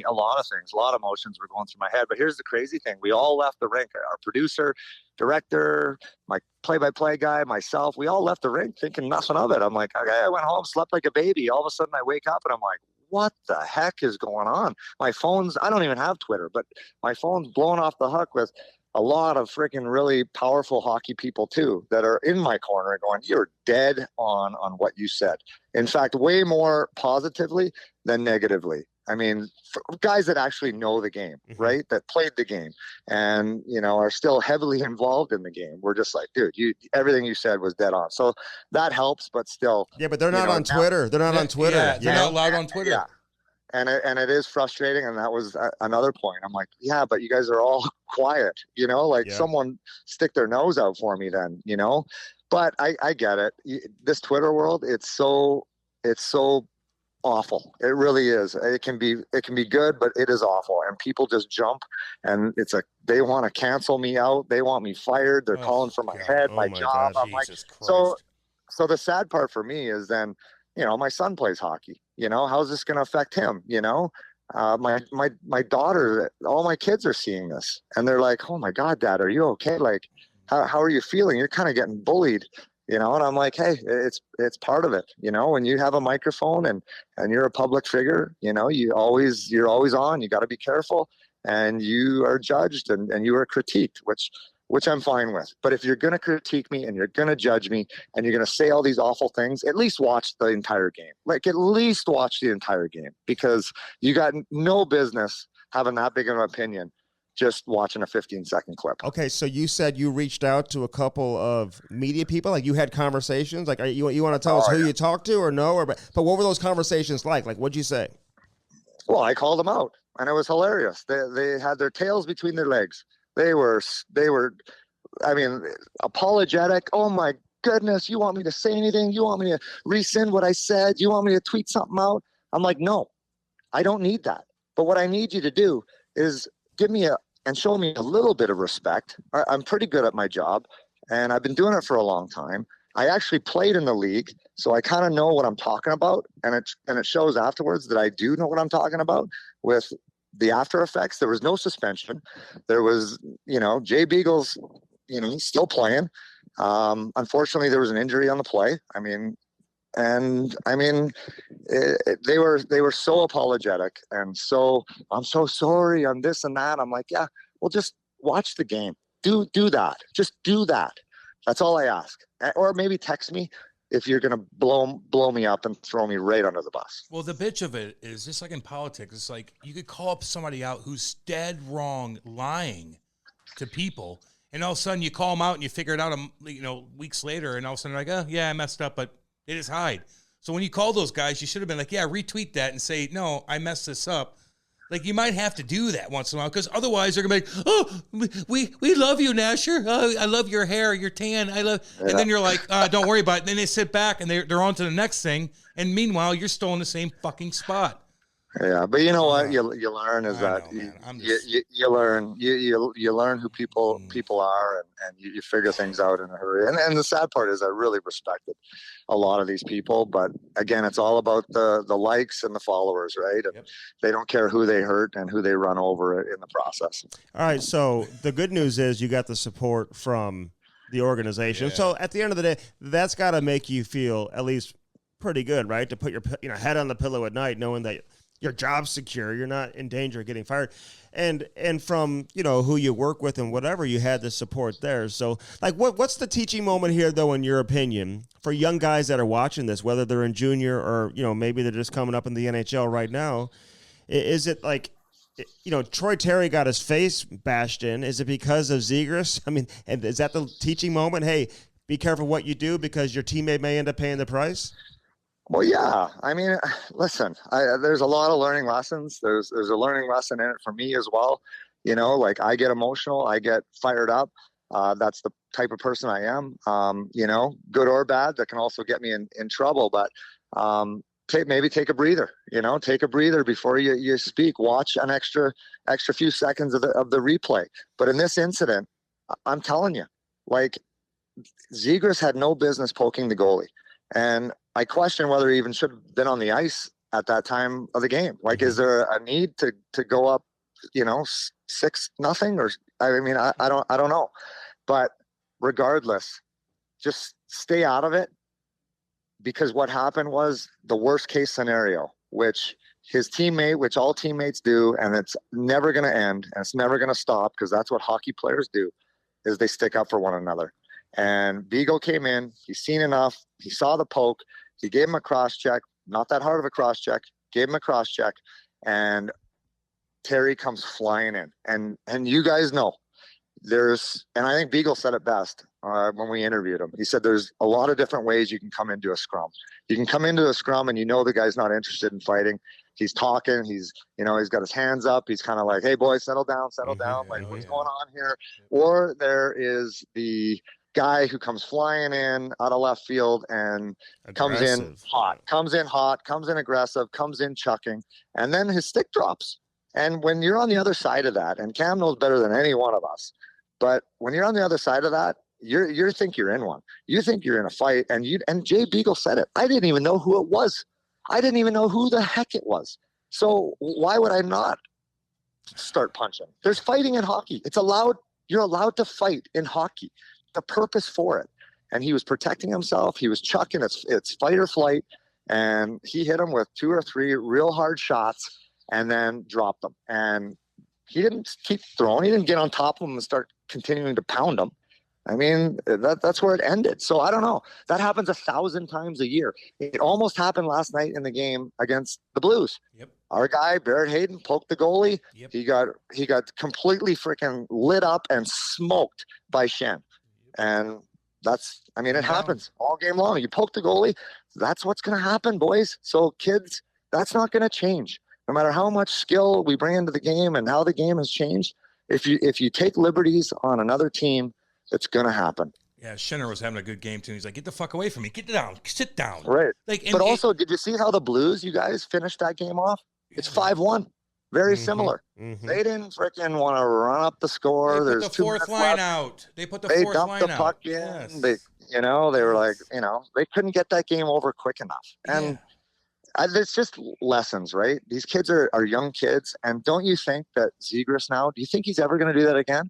lot of things. A lot of emotions were going through my head. But here's the crazy thing. We all left the rink. Our producer, director, my play-by-play guy, myself, we all left the rink thinking nothing of it. I'm like, okay, I went home, slept like a baby. All of a sudden I wake up and I'm like, what the heck is going on? My phone's, I don't even have Twitter, but my phone's blowing off the hook with a lot of freaking really powerful hockey people too that are in my corner going, you're dead on what you said. In fact, way more positively than negatively. I mean, guys that actually know the game, right? That played the game and, are still heavily involved in the game. We're just like, dude, everything you said was dead on. So that helps, but still. Yeah, but they're not on Twitter. They're not on Twitter. Yeah, they're not allowed on Twitter. Yeah. And it is frustrating. And that was another point. I'm like, yeah, but you guys are all quiet, someone stick their nose out for me then, but I get it. This Twitter world, it's so awful. It really is. It can be good, but it is awful. And people just jump and they want to cancel me out. They want me fired. They're calling for my head, my job. I'm like, so the sad part for me is then, my son plays hockey. How's this going to affect him? My daughter, all my kids are seeing this, and they're like, "Oh my God, Dad, are you okay? Like, how are you feeling? You're kind of getting bullied." And I'm like, "Hey, it's part of it. When you have a microphone and you're a public figure, you're always on. You got to be careful, and you are judged and you are critiqued, which I'm fine with. But if you're going to critique me and you're going to judge me and you're going to say all these awful things, at least watch the entire game. Like, at least watch the entire game, because you got no business having that big of an opinion just watching a 15-second clip." Okay, so you said you reached out to a couple of media people, like you had conversations. Like, you want to tell us who you talked to or no? But what were those conversations like? Like, what'd you say? Well, I called them out, and it was hilarious. They had their tails between their legs. They were, I mean, apologetic. "Oh my goodness, you want me to say anything? You want me to rescind what I said? You want me to tweet something out?" I'm like, "No, I don't need that. But what I need you to do is give me and show me a little bit of respect. I'm pretty good at my job, and I've been doing it for a long time. I actually played in the league, so I kind of know what I'm talking about, and it shows afterwards that I do know what I'm talking about with the after effects. There was no suspension. There was, Jay Beagle's, still playing. Unfortunately, there was an injury on the play. They were so apologetic and so, "I'm so sorry, I'm this and that." I'm like, "Yeah, well, just watch the game. Do that. Just do that. That's all I ask. Or maybe text me if you're going to blow me up and throw me right under the bus." Well, the bitch of it is just like in politics. It's like you could call up somebody out who's dead wrong, lying to people, and all of a sudden you call them out and you figure it out, weeks later, and all of a sudden they're like, "Oh, yeah, I messed up," but they just hide. So when you call those guys, you should have been like, "Yeah, retweet that and say, no, I messed this up." Like, you might have to do that once in a while, because otherwise they're going to be like, "Oh, we love you, Nasher. Oh, I love your hair, your tan. I love," yeah. And then you're like, "Don't worry about it." And then they sit back and they're on to the next thing. And meanwhile, you're still in the same fucking spot. Yeah, but you know what you learn is that you learn who people are, and you figure things out in a hurry. And the sad part is I really respected a lot of these people, but again, it's all about the likes and the followers, right? And they don't care who they hurt and who they run over in the process. All right, so the good news is you got the support from the organization. Yeah. So at the end of the day, that's got to make you feel at least pretty good, right? To put your head on the pillow at night knowing that your job's secure, you're not in danger of getting fired. And from, who you work with and whatever, you had the support there. So, like, what's the teaching moment here, though, in your opinion, for young guys that are watching this, whether they're in junior or, maybe they're just coming up in the NHL right now? Is it like, Troy Terry got his face bashed in? Is it because of Zegras? I mean, and is that the teaching moment? Hey, be careful what you do because your teammate may end up paying the price? Well, yeah. I mean, listen, there's a lot of learning lessons. There's a learning lesson in it for me as well. Like, I get emotional, I get fired up. That's the type of person I am. Good or bad, that can also get me in trouble. But maybe take a breather. Take a breather before you speak. Watch an extra few seconds of the replay. But in this incident, I'm telling you, like, Zegras had no business poking the goalie. And I question whether he even should have been on the ice at that time of the game. Like, is there a need to go up, 6-0? Or I don't know. But regardless, just stay out of it, because what happened was the worst case scenario, which his teammate, which all teammates do, and it's never going to end and it's never going to stop, because that's what hockey players do, is they stick up for one another. And Beagle came in, he's seen enough, he saw the poke, he gave him a cross check, not that hard of a cross check, gave him a cross check, and Terry comes flying in. And you guys know, and I think Beagle said it best when we interviewed him. He said there's a lot of different ways you can come into a scrum. You can come into a scrum and the guy's not interested in fighting. He's talking, he's got his hands up, he's kind of like, "Hey boys, settle down, like, what's going on here?" Or there is the guy who comes flying in out of left field and comes in hot, comes in aggressive, comes in chucking, and then his stick drops. And when you're on the other side of that, and Cam knows better than any one of us, but when you're on the other side of that, you think you're in one. You think you're in a fight, and Jay Beagle said it. I didn't even know who it was. I didn't even know who the heck it was. So why would I not start punching? There's fighting in hockey. It's allowed. You're allowed to fight in hockey. The purpose for it. And he was protecting himself. He was chucking. It's fight or flight. And he hit him with 2 or 3 real hard shots and then dropped them. And he didn't keep throwing. He didn't get on top of him and start continuing to pound him. I mean, that's where it ended. So I don't know. That happens 1,000 times a year. It almost happened last night in the game against the Blues. Yep. Our guy, Barrett Hayden, poked the goalie. Yep. He got completely freaking lit up and smoked by Shen. And it happens all game long. You poke the goalie, that's what's going to happen, boys. So kids, that's not going to change. No matter how much skill we bring into the game and how the game has changed, if you take liberties on another team, it's going to happen. Yeah, Schenner was having a good game too. He's like, "Get the fuck away from me! Get down! Sit down!" Right. But also, did you see how the Blues, you guys, finished that game off? It's 5-1. Very similar. Mm-hmm. They didn't freaking want to run up the score. They put the fourth line out. They put the fourth line out. They dumped the puck in. Yes. They were like, they couldn't get that game over quick enough. And it's just lessons, right? These kids are young kids. And don't you think that Zegras now, do you think he's ever going to do that again?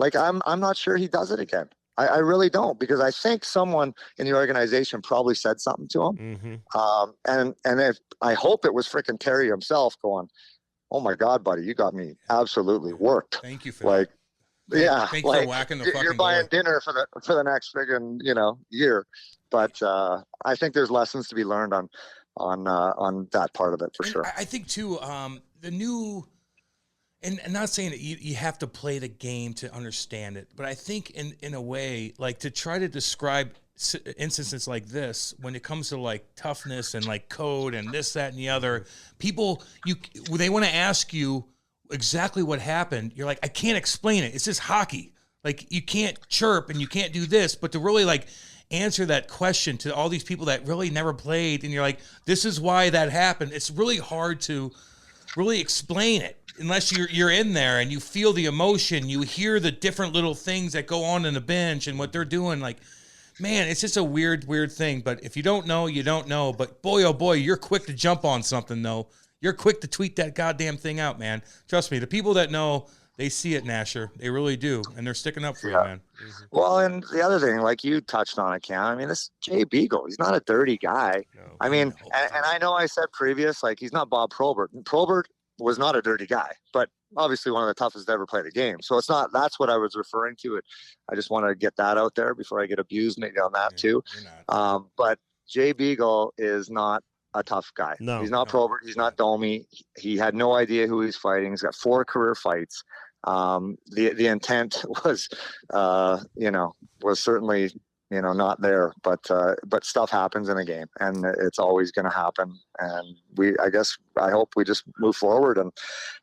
Like, I'm not sure he does it again. I really don't, because I think someone in the organization probably said something to him. Mm-hmm. And I hope it was freaking Terry himself going, "Oh my God, buddy, you got me absolutely worked." Thank you for that. Yeah, thanks for whacking the fucking you're buying dinner for the next friggin' year. But I think there's lessons to be learned on that part of it for sure. I think too, the new. And not saying that you have to play the game to understand it, but I think in a way, like, to try to describe instances like this, when it comes to like toughness and like code and this, that, and the other, people, they want to ask you exactly what happened. You're like, I can't explain it. It's just hockey. Like, you can't chirp and you can't do this, but to really like answer that question to all these people that really never played, and you're like, this is why that happened. It's really hard to really explain it. Unless you're in there and you feel the emotion, you hear the different little things that go on in the bench and what they're doing. Like, man, it's just a weird thing. But if you don't know, you don't know. But boy, oh boy, you're quick to jump on something, though. You're quick to tweet that goddamn thing out, man. Trust me, the people that know, they see it, Nasher. They really do. And they're sticking up for you, man. Well, and the other thing, like you touched on it, Cam, I mean, this Jay Beagle, he's not a dirty guy. No, I mean, and I know I said previous, like, he's not Bob Probert. Probert was not a dirty guy, but obviously one of the toughest to ever play the game. So it's not, that's what I was referring to. I just want to get that out there before I get abused maybe on that too. But Jay Beagle is not a tough guy. No, he's not Probert. He's not Domi. He had no idea who he's fighting. He's got 4 career fights. The intent was, was certainly, not there, but stuff happens in a game, and it's always going to happen. And I hope we just move forward. And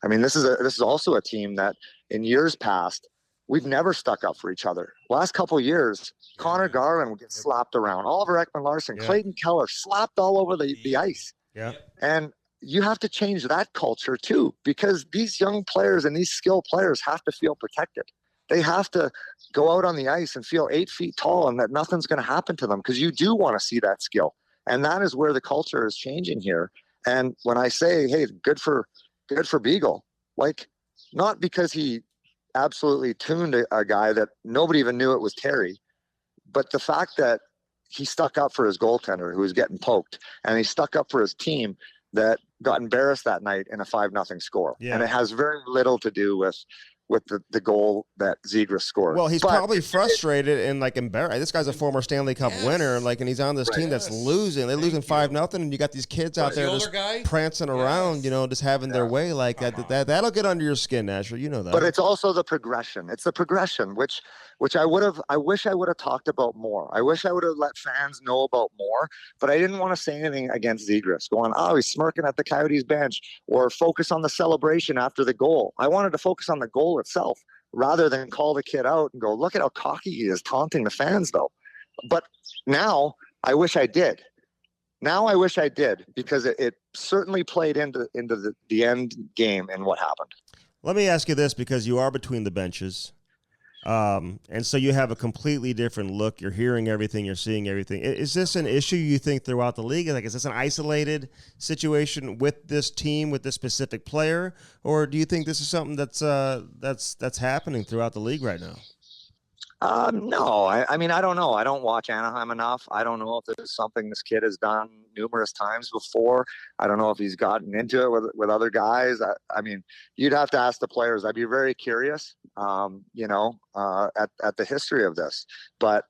I mean, this is also a team that in years past, we've never stuck up for each other. Last couple of years, Connor Garland would get slapped around. Oliver Ekman-Larsson, Clayton Keller slapped all over the ice. Yeah. And you have to change that culture too, because these young players and these skilled players have to feel protected. They have to go out on the ice and feel 8 feet tall and that nothing's going to happen to them, because you do want to see that skill. And that is where the culture is changing here. And when I say, hey, good for Beagle, like, not because he absolutely tuned a guy that nobody even knew it was Terry, but the fact that he stuck up for his goaltender who was getting poked, and he stuck up for his team that got embarrassed that night in a 5-0 score. Yeah. And it has very little to do with the goal that Zegras scored. Well, he's probably frustrated and like embarrassed. This guy's a former Stanley Cup winner, and he's on this team that's losing. They're losing 5-0, and you got these kids out there just prancing around, just having their way like that. That'll get under your skin, Asher. You know that. But it's also the progression. It's the progression, which I wish I would have talked about more. I wish I would have let fans know about more, but I didn't want to say anything against Zegras going, oh, he's smirking at the Coyotes bench, or focus on the celebration after the goal. I wanted to focus on the goal itself rather than call the kid out and go, look at how cocky he is taunting the fans though. But now I wish I did. Because it certainly played into the end game and what happened. Let me ask you this, because you are between the benches. And so you have a completely different look. You're hearing everything. You're seeing everything. Is this an issue you think throughout the league? Like, is this an isolated situation with this team, with this specific player, or do you think this is something that's happening throughout the league right now? No, I mean, I don't know. I don't watch Anaheim enough. I don't know if this is something this kid has done numerous times before. I don't know if he's gotten into it with other guys. I mean, you'd have to ask the players. I'd be very curious, at the history of this. But,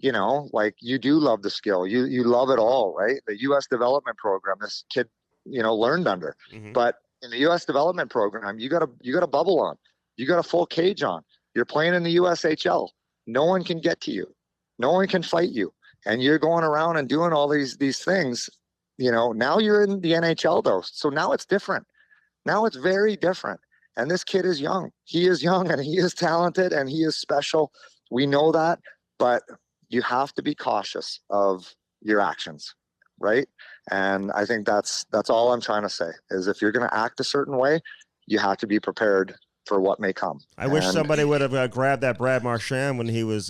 like, you do love the skill. You love it all, right? The U.S. development program, this kid, learned under. Mm-hmm. But in the U.S. development program, you got a bubble on. You got a full cage on. You're playing in the USHL. No one can get to you. No one can fight you. And you're going around and doing all these things. Now you're in the NHL, though. So now it's different. Now it's very different. And this kid is young. He is young and he is talented and he is special. We know that. But you have to be cautious of your actions, right? And I think that's all I'm trying to say is if you're going to act a certain way, you have to be prepared for what may come. I wish somebody would have grabbed that Brad Marchand when he was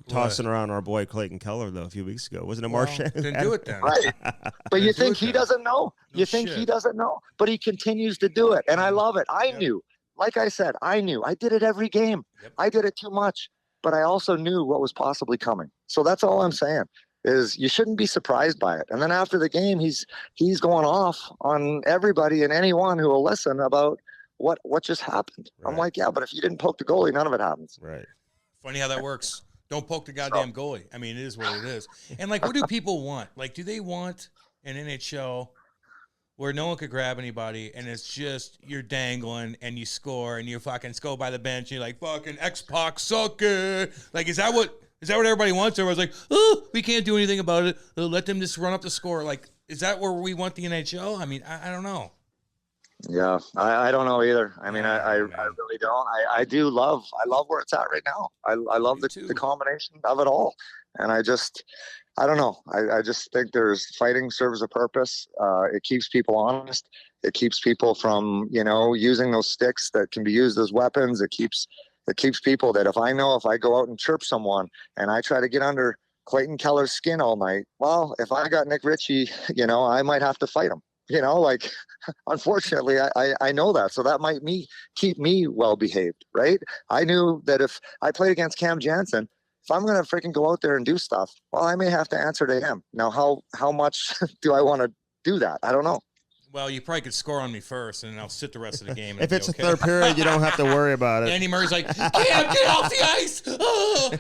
tossing around our boy Clayton Keller, though, a few weeks ago. Wasn't it Marchand? Didn't do it then. Right. But you think he doesn't know. He doesn't know. But he continues to do it. And I love it. I knew. Like I said, I knew. I did it every game. Yep. I did it too much. But I also knew what was possibly coming. So that's all I'm saying is you shouldn't be surprised by it. And then after the game, he's going off on everybody and anyone who will listen about what just happened. Right. I'm like, yeah, but if you didn't poke the goalie, none of it happens. Right. Funny how that works. Don't poke the goddamn goalie. I mean, it is what it is. And, like, what do people want? Like, do they want an NHL where no one could grab anybody and it's just you're dangling and you score and you fucking go by the bench and you're like, fucking X-Pac sucker. Like, is that what everybody wants? Everyone's like, oh, we can't do anything about it. Let them just run up the score. Like, is that where we want the NHL? I mean, I don't know. Yeah, I don't know either. I mean, I really don't. I love where it's at right now. I love the combination of it all. And I don't know. I just think fighting serves a purpose. It keeps people honest. It keeps people from, using those sticks that can be used as weapons. It keeps people that if I go out and chirp someone and I try to get under Clayton Keller's skin all night, well, if I got Nick Ritchie, I might have to fight him. Unfortunately, I know that. So that might keep me well behaved, right? I knew that if I played against Cam Jansen, if I'm going to freaking go out there and do stuff, well, I may have to answer to him. Now, how much do I want to do that? I don't know. Well, you probably could score on me first, and I'll sit the rest of the game. If it's a third period, you don't have to worry about it. Andy Murray's like, Cam, get off the ice! Oh.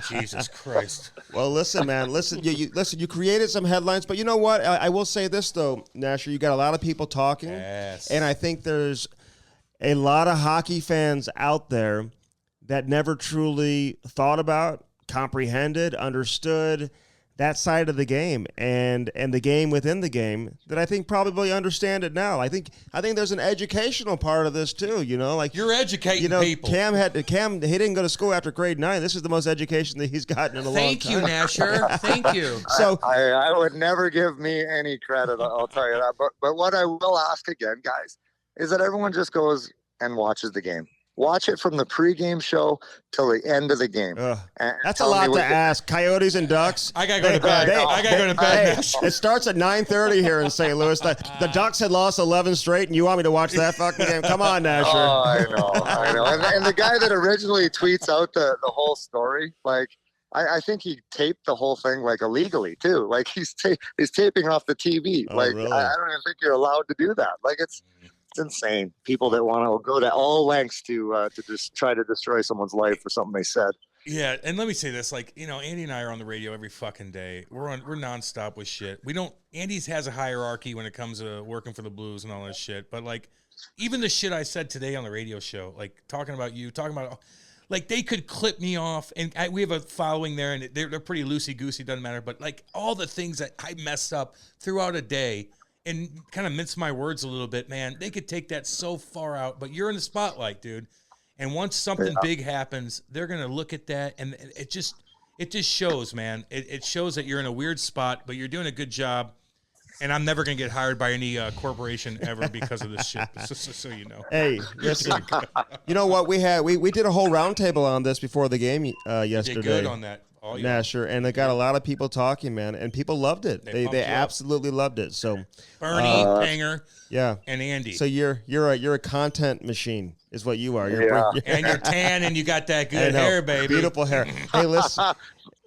Jesus Christ. Well, listen, man. You created some headlines, but you know what? I will say this, though, Nasher. You got a lot of people talking, yes. And I think there's a lot of hockey fans out there that never truly thought about, comprehended, understood that side of the game and the game within the game that I think probably understand it now. I think there's an educational part of this too, like you're educating people. Cam he didn't go to school after grade 9. This is the most education that he's gotten in a long time. Thank you, Nasher. Thank you. So I would never give me any credit, I'll tell you that. But what I will ask again, guys, is that everyone just goes and watches the game. Watch it from the pregame show till the end of the game. That's a lot to ask. Coyotes and Ducks. I gotta go to bed. I gotta go to bed. It starts at 9:30 here in St. Louis. The Ducks had lost 11 straight, and you want me to watch that fucking game? Come on, Nasher. Oh, I know. And the guy that originally tweets out the whole story, like, I think he taped the whole thing like illegally too. Like he's taping off the TV. Oh, like really? I don't even think you're allowed to do that. Like it's insane. People that want to go to all lengths to just try to destroy someone's life for something they said. Yeah, and let me say this: like, Andy and I are on the radio every fucking day. We're nonstop with shit. Andy's has a hierarchy when it comes to working for the Blues and all that shit. But like, even the shit I said today on the radio show, like talking about you, like they could clip me off, and we have a following there, and they're pretty loosey goosey. Doesn't matter. But like all the things that I messed up throughout a day. And kind of mince my words a little bit, man. They could take that so far out, but you're in the spotlight, dude. And once something big happens, they're gonna look at that, and it just shows, man. It shows that you're in a weird spot, but you're doing a good job. And I'm never going to get hired by any corporation ever because of this shit, just so you know. Hey, listen, you know what? We did a whole roundtable on this before the game yesterday. Did good on that. Oh, yeah. Nasher, and they got a lot of people talking, man, and people loved it. They absolutely loved it. So Bernie, Hanger, yeah, and Andy. So you're a content machine, is what you are. And you're tan, and you got that good hair, baby. Beautiful hair. Hey, listen.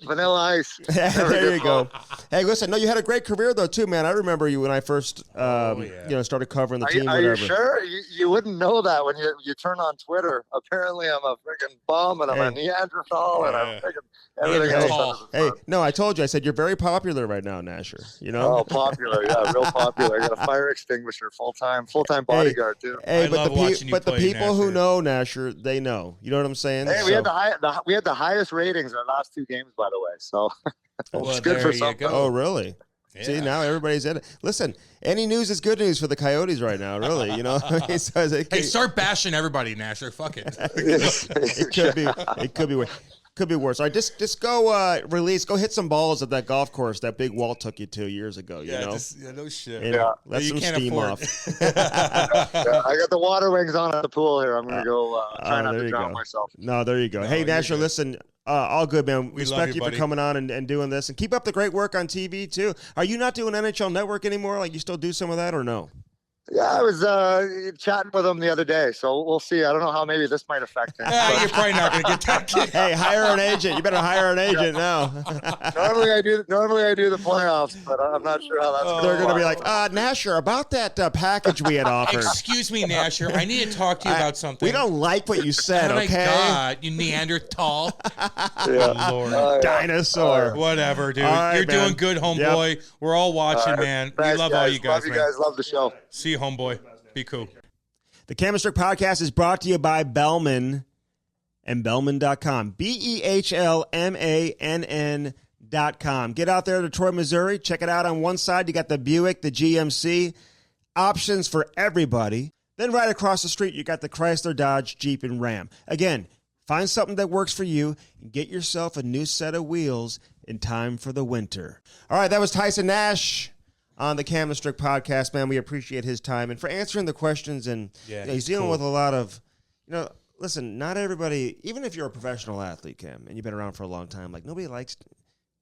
Vanilla Ice. There you go. Hey, listen. No, you had a great career though too, man. I remember you when I first, started covering the team. Are you sure? You wouldn't know that when you turn on Twitter. Apparently, I'm a freaking bum and I'm a Neanderthal and I'm freaking everything else. Hey, no, I told you. I said you're very popular right now, Nasher. You know? Oh, popular, yeah, real popular. I got a fire extinguisher, full time bodyguard too. Hey, but the people who know Nasher, they know. You know what I'm saying? Hey, we had the highest ratings in our last 2 games, by the way. So it's good for something. Oh, really? Yeah. See, now everybody's in it. Listen, any news is good news for the Coyotes right now, really. You know, hey, start bashing everybody, Nasher. Fuck it. It could be worse. All right, just go go hit some balls at that golf course that Big Walt took you to years ago. You know, no shit. And let some steam off. I got the water wings on at the pool here. I'm gonna go try not to drown myself. No, there you go. Hey, Nasher, listen. All good, man. We respect you for coming on and doing this. And keep up the great work on TV, too. Are you not doing NHL Network anymore? Like, you still do some of that or no? Yeah, I was chatting with him the other day, so we'll see. I don't know how maybe this might affect him. You're probably not going to get that kid. Hey, hire an agent. You better hire an agent now. Normally I do the playoffs, but I'm not sure how that's going to They're going to be like, Nasher, about that package we had offered. Excuse me, Nasher. I need to talk to you about something. We don't like what you said, okay? My God, you Neanderthal. Lord. Dinosaur. Whatever, dude. Right, you're doing good, homeboy. Yep. We're all watching, man. Thanks, we love all you guys, man. Love you guys. Love the show. See you, homeboy. Be cool. The Cam Strick Podcast is brought to you by Bellman and Bellman.com. BEHLMANN.com. Get out there to Detroit, Missouri. Check it out. On one side, you got the Buick, the GMC. Options for everybody. Then right across the street, you got the Chrysler, Dodge, Jeep, and Ram. Again, find something that works for you and get yourself a new set of wheels in time for the winter. All right, that was Tyson Nash on the Cam Strick Podcast, man. We appreciate his time and for answering the questions. And he's dealing with a lot of, listen, not everybody, even if you're a professional athlete, Cam, and you've been around for a long time, like nobody likes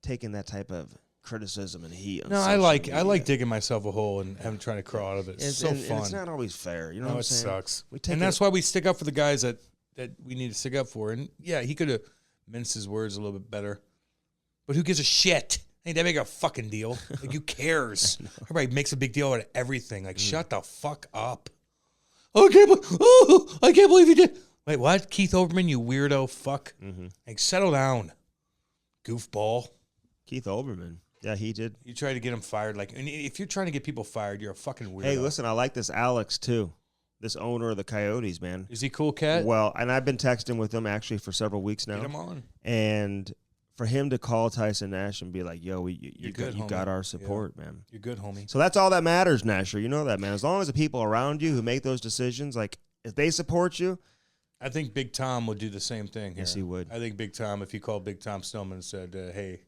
taking that type of criticism and heat. No, I like digging myself a hole and having trying to crawl out of it. It's so fun. And it's not always fair. You know what I'm saying? It sucks. And that's why we stick up for the guys that we need to stick up for. And yeah, he could have minced his words a little bit better. But who gives a shit? Ain't that big a fucking deal? Like, who cares? Everybody makes a big deal out of everything. Like, shut the fuck up. I can't believe you did. Wait, what? Keith Olbermann, you weirdo fuck. Mm-hmm. Like, settle down, goofball. Keith Olbermann. Yeah, he did. You try to get him fired. Like, and if you're trying to get people fired, you're a fucking weirdo. Hey, listen, I like this Alex, too. This owner of the Coyotes, man. Is he cool, cat? Well, and I've been texting with him, actually, for several weeks now. Get him on. And for him to call Tyson Nash and be like, yo, you got our support, man. You're good, homie. So that's all that matters, Nasher. You know that, man. As long as the people around you who make those decisions, like, if they support you. I think Big Tom would do the same thing here. Yes, he would. I think Big Tom, if you called Big Tom Stillman and said, hey,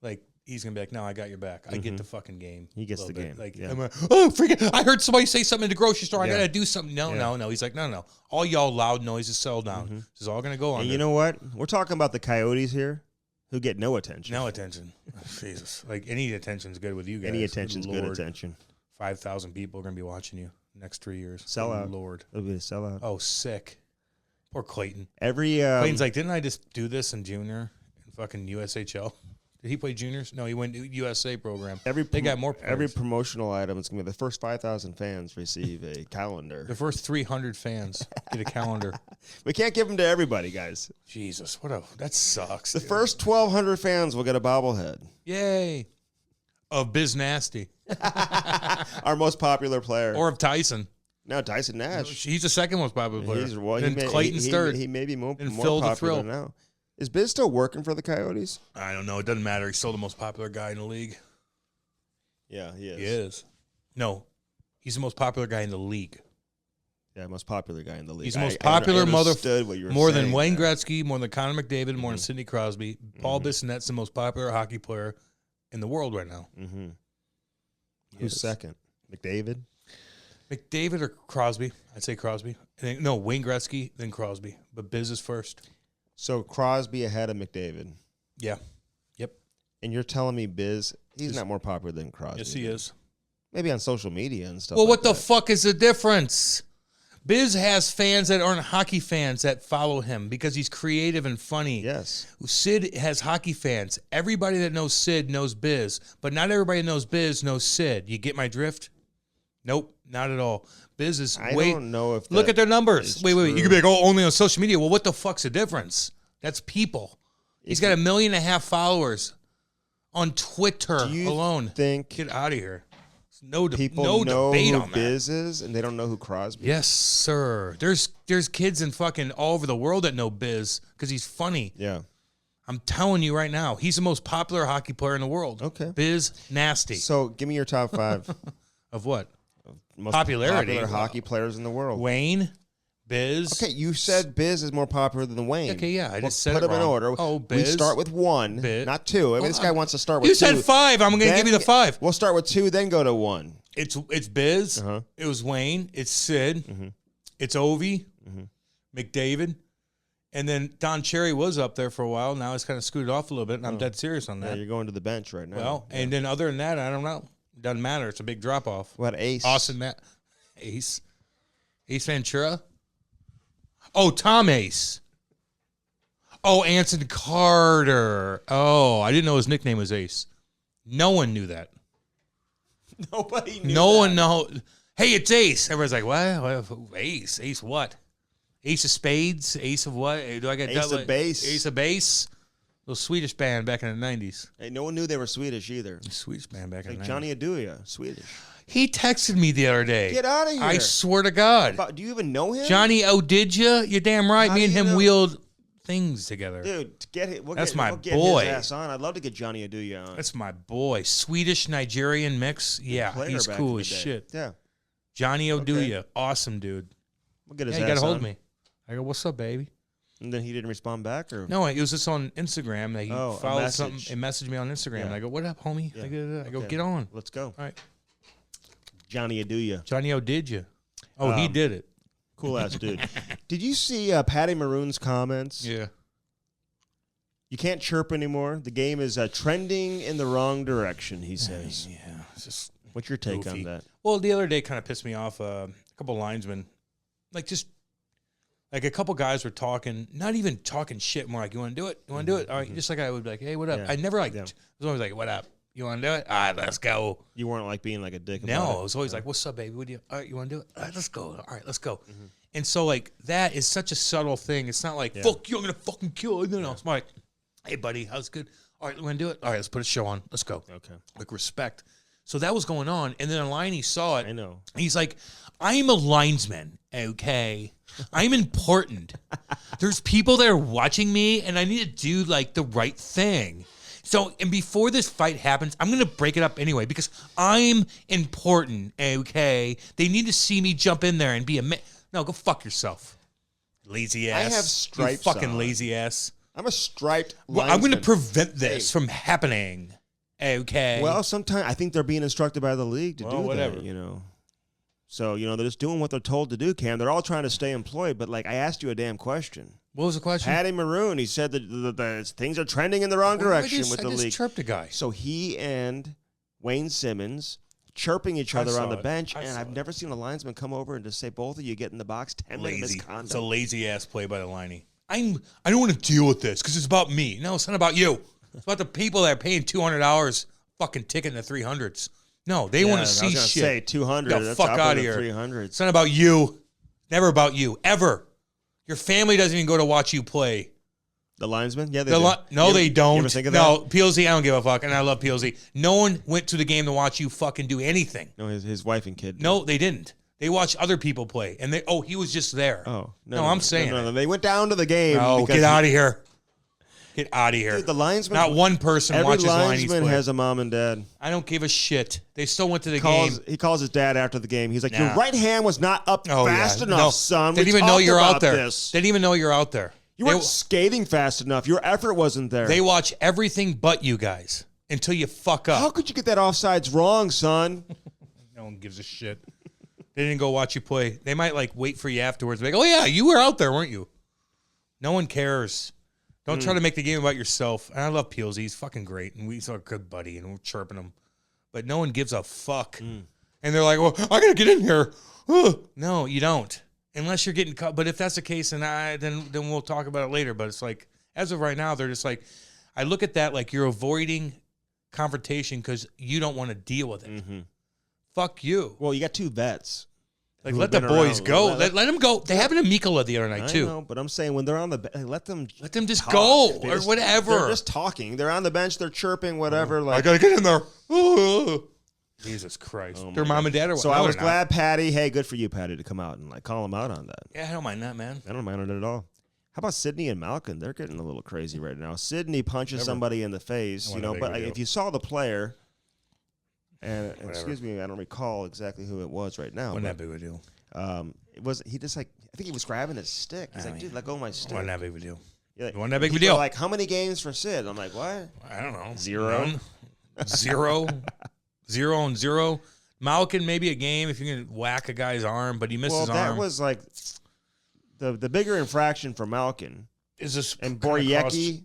like, he's going to be like, no, I got your back. I get the fucking game. He gets the game. Like, I'm like, freaking, I heard somebody say something in the grocery store. I got to do something. No. He's like, no. All y'all loud noises, settle down. This is all going to go on. And you know what? We're talking about the Coyotes here. Who get no attention. No attention. Jesus. Like, any attention's good with you guys. Any attention's good attention. 5,000 people are going to be watching you next 3 years. Sellout. Lord. It'll be a sellout. Oh, sick. Poor Clayton. Clayton's like, didn't I just do this in junior in fucking USHL? Did he play juniors? No, he went to USA program. They got more players. Every promotional item is going to be the first 5,000 fans receive a calendar. The first 300 fans get a calendar. We can't give them to everybody, guys. Jesus, that sucks. The first 1,200 fans will get a bobblehead. Yay. Of Biz Nasty. Our most popular player. Or of Tyson. No, Tyson Nash. He's the second most popular player. Clayton's third. He may be more Phil popular now. Is Biz still working for the Coyotes? I don't know. It doesn't matter. He's still the most popular guy in the league. Yeah, he is. He is. No, he's the most popular guy in the league. Yeah, most popular guy in the league. He's the most popular more than Wayne there. Gretzky, more than Connor McDavid, more than Sidney Crosby. Paul Bissonnette's the most popular hockey player in the world right now. Who's second? McDavid? McDavid or Crosby? I'd say Crosby. No, Wayne Gretzky, then Crosby. But Biz is first. So Crosby ahead of McDavid. Yeah. Yep. And you're telling me Biz, he's not more popular than Crosby. Yes, he is. Maybe on social media and stuff. Well, like what the that. fuck is the difference? Biz has fans that aren't hockey fans that follow him because he's creative and funny. Yes. Sid has hockey fans. Everybody that knows Sid knows Biz, but not everybody that knows Biz knows Sid. You get my drift? Nope, not at all. Biz is I don't know if look that at their numbers. is Wait. true. You could be like, oh, only on social media. Well, what the fuck's the difference? That's people. He's got 1.5 million followers on Twitter Do you alone. think Get out of here. No, people no know debate who on that. Biz is and they don't know who Crosby is? Yes, sir. There's kids in fucking all over the world that know Biz because he's funny. Yeah. I'm telling you right now, he's the most popular hockey player in the world. Okay. Biz nasty. So give me your top 5 Of what? most Popularity. popular hockey players in the world. Wayne, Biz. Okay, you said Biz is more popular than Wayne. Okay, yeah, I Well, just said put it them in wrong. order. Oh, We Biz. start with 1, Biz. not 2. I mean, this guy wants to start with You 2. said 5. I'm going to Then give you the 5. We'll start with 2, then go to 1. It's Biz. Uh-huh. It was Wayne. It's Sid. Mm-hmm. It's Ovi. McDavid. And then Don Cherry was up there for a while. Now he's kind of scooted off a little bit, and I'm dead serious on Yeah, that. you're going to the bench right now. Well, and then other than that, I don't know. Doesn't matter. It's a big drop off. What Ace? Ace Ventura. Oh, Tom Ace. Oh, Anson Carter. Oh, I didn't know his nickname was Ace. No one knew that. Nobody knew. No one know. Hey, it's Ace. Everyone's like, what? Ace? Ace what? Ace of Spades? Ace of what? Do I get Ace of Base. Ace of Base. Little Swedish band back in the 90s. Hey, no one knew they were Swedish either. Swedish band back in Like the 90s. Johnny Aduya, Swedish. He texted me the other day. Get out of here. I swear to God. Do you even know him? Johnny O, did you? You're damn right. How Me do and you him know? wheeled things together. Dude, get it. That's my we'll get boy. his ass on. I'd love to get Johnny Aduya on. That's my boy. Swedish Nigerian mix. Yeah, Player he's back cool in as the day. shit. Yeah. Johnny Oduya, awesome dude. We'll get his Yeah, ass he got a hold on. of me. I go, what's up, baby? And then he didn't respond back, or No, it was just on Instagram that he Oh, a followed something message. and messaged me on Instagram. Yeah. And I go, what up, homie? Yeah. I go, Okay. get on. Let's go. All right. Johnny Aduya, Johnny O, did you? Oh, he did it. cool ass dude. Did you see Patty Maroon's comments? Yeah. You can't chirp anymore. The game is trending in the wrong direction, he says. Yeah. It's just What's your take goofy. on that? Well, the other day kind of pissed me off. A couple linesmen, like a couple guys were talking, not even talking shit, more like, you want to do it? You want to do it? All right. Just like I would be like, hey, what up? Yeah. I never Yeah. was always like, what up? You want to do it? All right, let's go. You weren't like being like a dick. No, about it was always like, what's up, baby? What do you? All right, you want to do it? All right, let's go. All right, let's go. Mm-hmm. And so like that is such a subtle thing. It's not like fuck you, I'm gonna fucking kill you. No, it's more like, hey, buddy, how's it good? All right, you want to do it? All right, let's put a show on. Let's go. Okay. Like respect. So that was going on, and then a line he saw it. I know. He's like, I'm a linesman, okay? I'm important. There's people that are watching me, and I need to do, like, the right thing. So, and before this fight happens, I'm going to break it up anyway, because I'm important, okay? They need to see me jump in there and be a man. No, go fuck yourself. Lazy ass. I have You stripes fucking on. lazy ass. I'm a striped Well, I'm going to linesman. prevent this from happening, okay? Well, sometimes I think they're being instructed by the league to Well, do whatever. that, you know. So, you know, they're just doing what they're told to do, Cam. They're all trying to stay employed, but, like, I asked you a damn question. What was the question? Patty Maroon, he said that the things are trending in the wrong direction with I the just league. chirped a guy. So he and Wayne Simmons chirping each other saw on the it. bench, I and saw I've it. never seen a linesman come over and just say, both of you get in the box, 10-minute Lazy. misconduct. It's a lazy ass play by the liney. I don't want to deal with this because it's about me. No, it's not about you. It's about the people that are paying $200 fucking ticket in the 300s. No, they want to see I was gonna shit. say 200. Yo, That's fuck up out in of the here. 300s. It's not about you. Never about you. Ever. Your family doesn't even go to watch you play. The linesman? Yeah, they do. No, You they ever- don't. You ever think of No, that? PLZ, I don't give a fuck, and I love PLZ. No one went to the game to watch you fucking do anything. No, his wife and kid. No, they didn't. They watched other people play, and he was just there. Oh. No, I'm saying No, they went down to the game. No, because get out of here. Get out of here. Dude, the linesman. Not one person Every watches Liney's linesman play. has a mom and dad. I don't give a shit. They still went to the game. He calls his dad after the game. He's like, Nah. your right hand was not up fast enough, No, son. They We didn't even know talked you're out about there. this. They didn't even know you're out there. You weren't skating fast enough. Your effort wasn't there. They watch everything but you guys. until you fuck up. How could you get that offsides wrong, son? No one gives a shit. They didn't go watch you play. They might like wait for you afterwards. Like, oh yeah, you were out there, weren't you? No one cares. Don't try to make the game about yourself. And I love Peels. He's fucking great, and he's a good buddy, and we're chirping him. But no one gives a fuck. And they're like, well, I gotta get in here. No, you don't, unless you're getting cut. But if that's the case, then we'll talk about it later. But it's like, as of right now, they're just like, I look at that like you're avoiding confrontation because you don't want to deal with it. Mm-hmm. Fuck you. Well, you got 2 vets. Like, let the boys go. Let them go. They have an Mikula the other night, too. I know, but I'm saying when they're on the bench, let them just talk. go or whatever. They're just talking. They're on the bench. They're chirping, whatever. Like, I got to get in there. Jesus Christ. Their mom and dad are. So I was glad, Patty. Hey, good for you, Patty, to come out and like call him out on that. Yeah, I don't mind that, man. I don't mind it at all. How about Sydney and Malkin? They're getting a little crazy right now. Sydney punches somebody in the face, but if you saw the player, and excuse me, I don't recall exactly who it was right now. Wasn't that big of a deal? He just like, I think he was grabbing his stick. He's like, dude, let go of my stick. Wasn't that big of a deal? Yeah, wasn't that big of a deal? Like, how many games for Sid? I'm like, what? I don't know. 0. None. 0. 0 and 0. Malkin, maybe a game if you can whack a guy's arm, but he missed his arm. Well, that was like the bigger infraction for Malkin. Is this and Boryecky,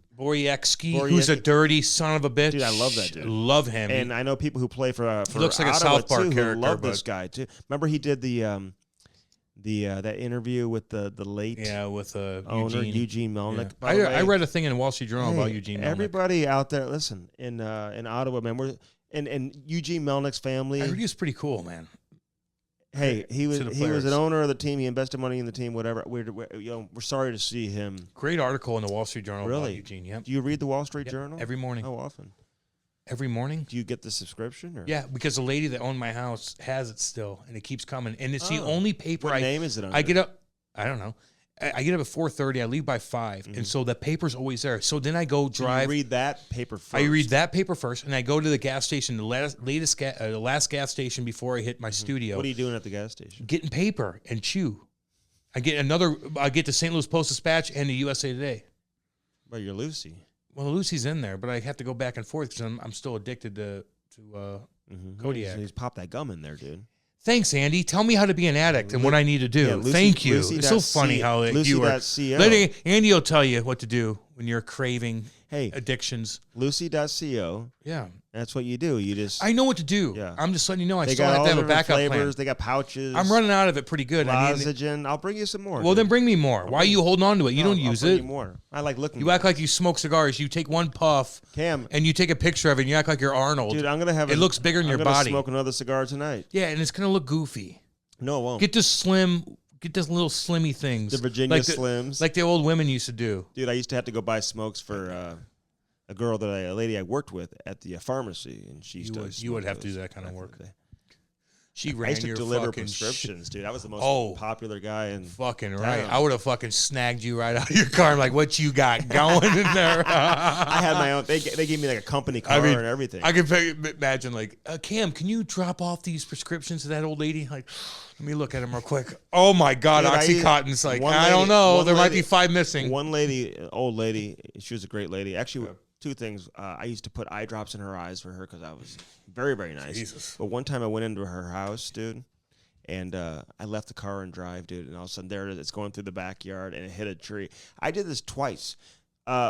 who's a dirty son of a bitch. Dude, I love that dude. Love him. And I know people who play for he looks like Ottawa a South Park too, character. Who love this guy too. Remember he did the that interview with the late with owner Eugene Melnick. Yeah. I read a thing in the Wall Street Journal about Eugene Melnick. Everybody out there, listen, in Ottawa, man, we're and Eugene Melnick's family. I heard he was pretty cool, man. Hey, he was an owner of the team. He invested money in the team. Whatever. We're sorry to see him. Great article in the Wall Street Journal about Eugene. Yep. Do you read the Wall Street Journal every morning? How often? Every morning. Do you get the subscription? Or? Yeah, because the lady that owned my house has it still, and it keeps coming. And it's the only paper. What name is it under? I get up. I don't know. I get up at 4:30. I leave by 5, and so the paper's always there. So then I go drive. You read that paper first. I read that paper first, and I go to the gas station, the last gas station before I hit my studio. What are you doing at the gas station? Getting paper and chew. I get the St. Louis Post-Dispatch and the USA Today. But you're Lucy. Well, Lucy's in there, but I have to go back and forth because I'm still addicted to Kodiak. So he's popped that gum in there, dude. Thanks, Andy. Tell me how to be an addict and what I need to do. Yeah, Thank you. It's so funny how you are. Andy will tell you what to do when you're craving addictions. Lucy.co. Yeah. That's what you do. You just. I know what to do. Yeah. I'm just letting you know I still have to have a backup plan. They got pouches. I'm running out of it pretty good. Lozagen. I'll bring you some more. Well, then bring me more. Why are you holding on to it? You don't use it. I'll bring you more. I like looking. You act like you smoke cigars. You take one puff, Cam, and you take a picture of it, and you act like you're Arnold. Dude, I'm going to have it. Looks bigger in your body. Smoke another cigar tonight. Yeah, and it's going to look goofy. No, it won't. Get this little slimmy things. The Virginia Slims. Like the old women used to do. Dude, I used to have to go buy smokes for a lady I worked with at the pharmacy, and she used to. You would have to do that kind of work. She I used to deliver prescriptions, dude. I was the most popular guy in fucking right. I would have fucking snagged you right out of your car. I'm like, what you got going in there? I had my own. They gave me like a company car and everything. I can imagine like, Cam, can you drop off these prescriptions to that old lady? Like, let me look at them real quick. Oh my God, dude, Oxycontin's like, I don't know. There might be 5 missing. One lady, old lady, she was a great lady. Actually, 2 things. I used to put eye drops in her eyes for her because I was very, very nice. Jesus. But one time I went into her house, dude, and I left the car and drive, dude, and all of a sudden there it's going through the backyard and it hit a tree. I did this twice.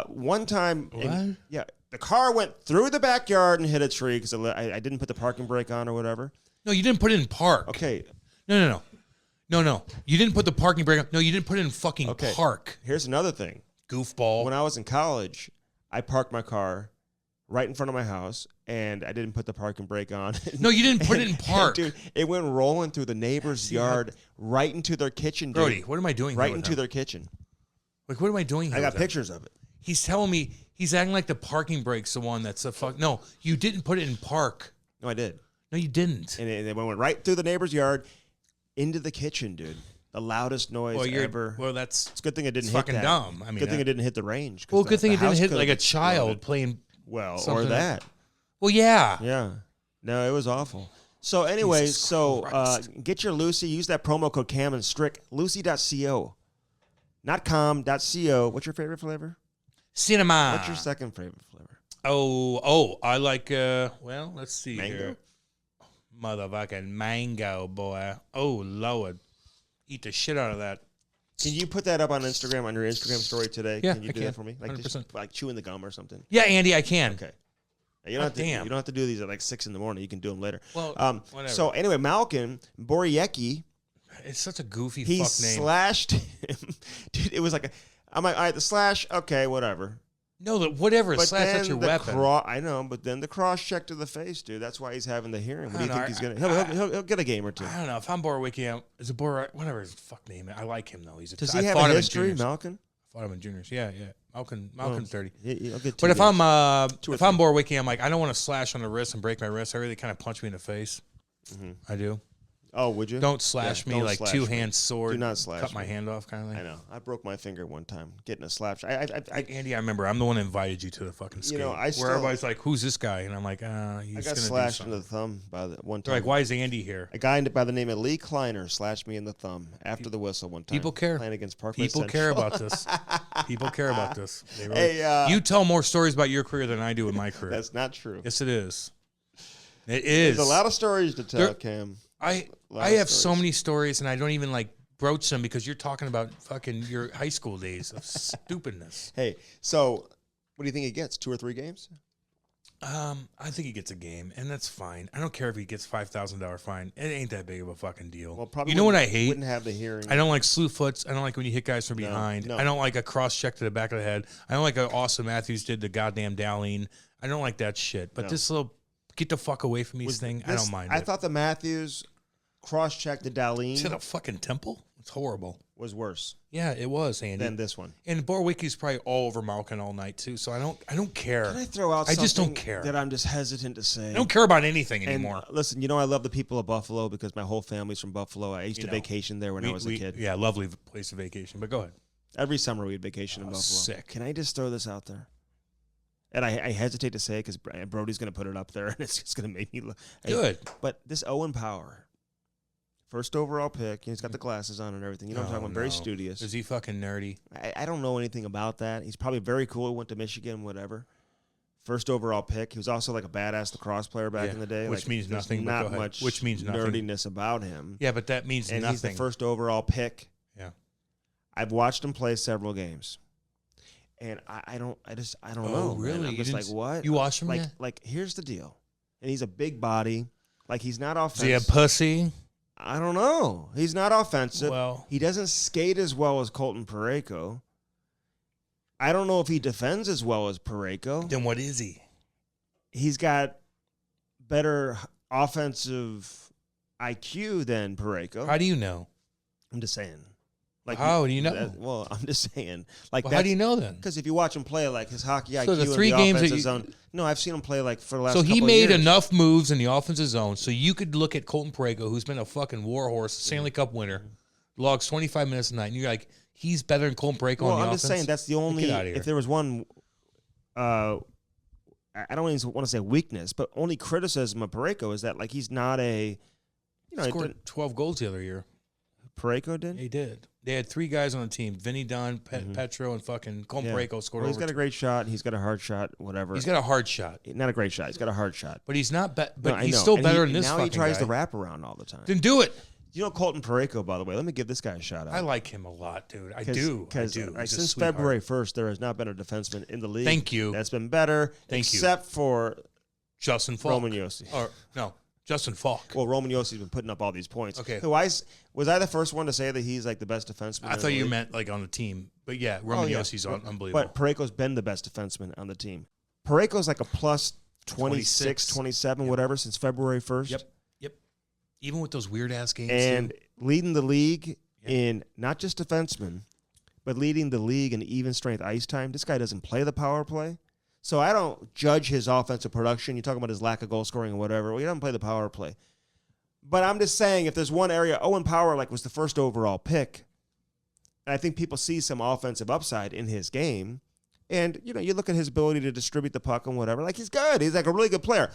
One time, the car went through the backyard and hit a tree because I didn't put the parking brake on or whatever. No, you didn't put it in park. Okay. No. You didn't put the parking brake on. No, you didn't put it in fucking park. Here's another thing. Goofball. When I was in college, I parked my car right in front of my house, and I didn't put the parking brake on. No, you didn't put it in park. Dude, it went rolling through the neighbor's yard right into their kitchen, dude. Brody, what am I doing right into their kitchen. Like, what am I doing here? I got pictures of it. He's telling me he's acting like the parking brake's the one that's a fuck. No, you didn't put it in park. No, I did. No, you didn't. And it went right through the neighbor's yard into the kitchen, dude. The loudest noise ever. Well, it's a good thing it didn't hit fucking that. dumb. I mean, good thing it didn't hit the range. Well, good thing it didn't hit like a child playing. Well, or that. Well, yeah. Yeah. No, it was awful. So anyway, get your Lucy. Use that promo code Cam and Strick. Lucy.co. Not com.co. What's your favorite flavor? Cinema. What's your second favorite flavor? I like. Well, let's see Mango? here. Motherfucking mango, boy. Oh Lord, eat the shit out of that. Can you put that up on Instagram, on your Instagram story today? Yeah, Can you I do can. that for me? Like 100%. just like chewing the gum or something. Yeah, Andy, I can. Okay. You don't, have to, damn. you don't have to do these at like 6 in the morning. You can do them later. Well, whatever. So anyway, Malkin Boriecki, It's such a goofy he fuck name. slashed him. Dude, it was like I'm like, all right, the slash, okay, whatever. No, whatever. But Slash, then that's your the weapon. I know, but then the cross check to the face, dude. That's why he's having the hearing. What do you I think don't he's know. gonna? He'll get a game or two. I don't know. If I'm Boriecki, is it whatever his fuck name is. I like him, though. Does he have a history, Malkin? I fought him in juniors. Yeah. Malkin's dirty. He'll get But if games. I'm Boriecki, I'm like, I don't want to slash on the wrist and break my wrist. I really kind of punch me in the face. Mm-hmm. I do. Oh, would you? Don't slash me don't like slash two-hand me. sword. Do not slash Cut my me. hand off, kind of thing. I know. I broke my finger one time getting a slap. Andy, I remember. I'm the one that invited you to the fucking skate. I where everybody's like, "Who's this guy?" And I'm like, "He's I gonna got do slashed in something." the thumb by the one time. They're like, "Why is Andy here?" A guy by the name of Lee Kleiner slashed me in the thumb after the whistle one time. People care. Playing against Parkway People Central. care about this. People care about this. They really, Hey, you tell more stories about your career than I do in my career. That's not true. Yes, it is. It is. There's a lot of stories to tell, There- Cam. I have so many stories, and I don't even like broach them because you're talking about fucking your high school days of stupidness. Hey, so what do you think he gets? 2 or 3 games? I think he gets a game, and that's fine. I don't care if he gets $5,000 fine. It ain't that big of a fucking deal. Well, probably. You know what I hate? Wouldn't have the hearing. I don't like slew foots. I don't like when you hit guys from behind. no. I don't like a cross check to the back of the head. I don't like how Austin Matthews did the goddamn Dowling. I don't like that shit. But No. this little get the fuck away from me thing, I don't mind I it. thought the Matthews cross-check to Is it Dowling a fucking temple? It's horrible. was worse Yeah, it was, Andy. than this one. And Boriecki's probably all over Malkin all night too. So I don't care. Can I throw out I something just don't care. that I'm just hesitant to say? I don't care about anything And anymore. listen, I love the people of Buffalo because my whole family's from Buffalo. I used to vacation there when I was a kid. Yeah, lovely place of vacation. But go ahead. Every summer we'd vacation in Buffalo. Sick. Can I just throw this out there? And I hesitate to say it because Brody's going to put it up there, and it's just going to make me look Good. But this Owen Power, first overall pick, he's got the glasses on and everything. You know what I'm talking about? Very studious. Is he fucking nerdy? I don't know anything about that. He's probably very cool. He went to Michigan, whatever. First overall pick. He was also like a badass lacrosse player back in the day. Which means there's nothing, but go Not ahead. much. Which means nothing. Nerdiness about him. Yeah, but that means And nothing. he's the first overall pick. Yeah. I've watched him play several games, and I don't know. Man. Really? I'm You just didn't like, what? You watched him? Like here's the deal, and he's a big body. Like he's not Is he a offensive. pussy? I don't know. He's not offensive. Well, He doesn't skate as well as Colton Parayko. I don't know if he defends as well as Parayko. then what is he? He's got better offensive IQ than Parayko. How do you know? I'm just saying. Like How do you know? Well, I'm just saying. Like Well, how do you know then? Because if you watch him play, like his hockey IQ So the in three the games that offensive you- zone. No, I've seen him play like for the last. So he couple of made years. enough moves in the offensive zone so you could look at Colton Parayko, who's been a fucking warhorse, Stanley Cup winner, logs 25 minutes a night, and you're like, he's better than Colton Parayko Well, on the I'm offense? just saying that's the only. Get outta here. If there was one, I don't even want to say weakness, but only criticism of Parayko is that like he's not a. You know, scored 12 goals the other year. Parayko did. He did. They had 3 guys on the team: Vinny Dunn, Petro, and fucking Colton Parayko scored Well, he's over. got a great shot. And he's got a hard shot. Whatever. He's got a hard shot, not a great shot. He's got a hard shot. but he's not. But No, I he's know. still And better than this now fucking he tries guy. to wrap around all the time. Then do it. You know Colton Parayko, by the way. Let me give this guy a shout out. I like him a lot, dude. I do. Because He's a since sweetheart. February 1st, there has not been a defenseman in the league. Thank you. That's been better. Thank you. except for Justin Falk. Roman Josi. Or no, Justin Falk. Well, Roman Yosi's been putting up all these points. Okay. Was I the first one to say that he's like the best defenseman? I in thought the you league? meant like on the team, but yeah, Roman Yossi's unbelievable. But Parayko's been the best defenseman on the team. Parayko's like a plus 26, 27, whatever, since February 1st. Yep. Even with those weird ass games, And too. leading the league in not just defensemen, but leading the league in even strength ice time. This guy doesn't play the power play. So I don't judge his offensive production. You talk about his lack of goal scoring or whatever. Well, he doesn't play the power play. But I'm just saying, if there's one area, Owen Power was the first overall pick, and I think people see some offensive upside in his game. And you look at his ability to distribute the puck and whatever. Like he's good. He's like a really good player.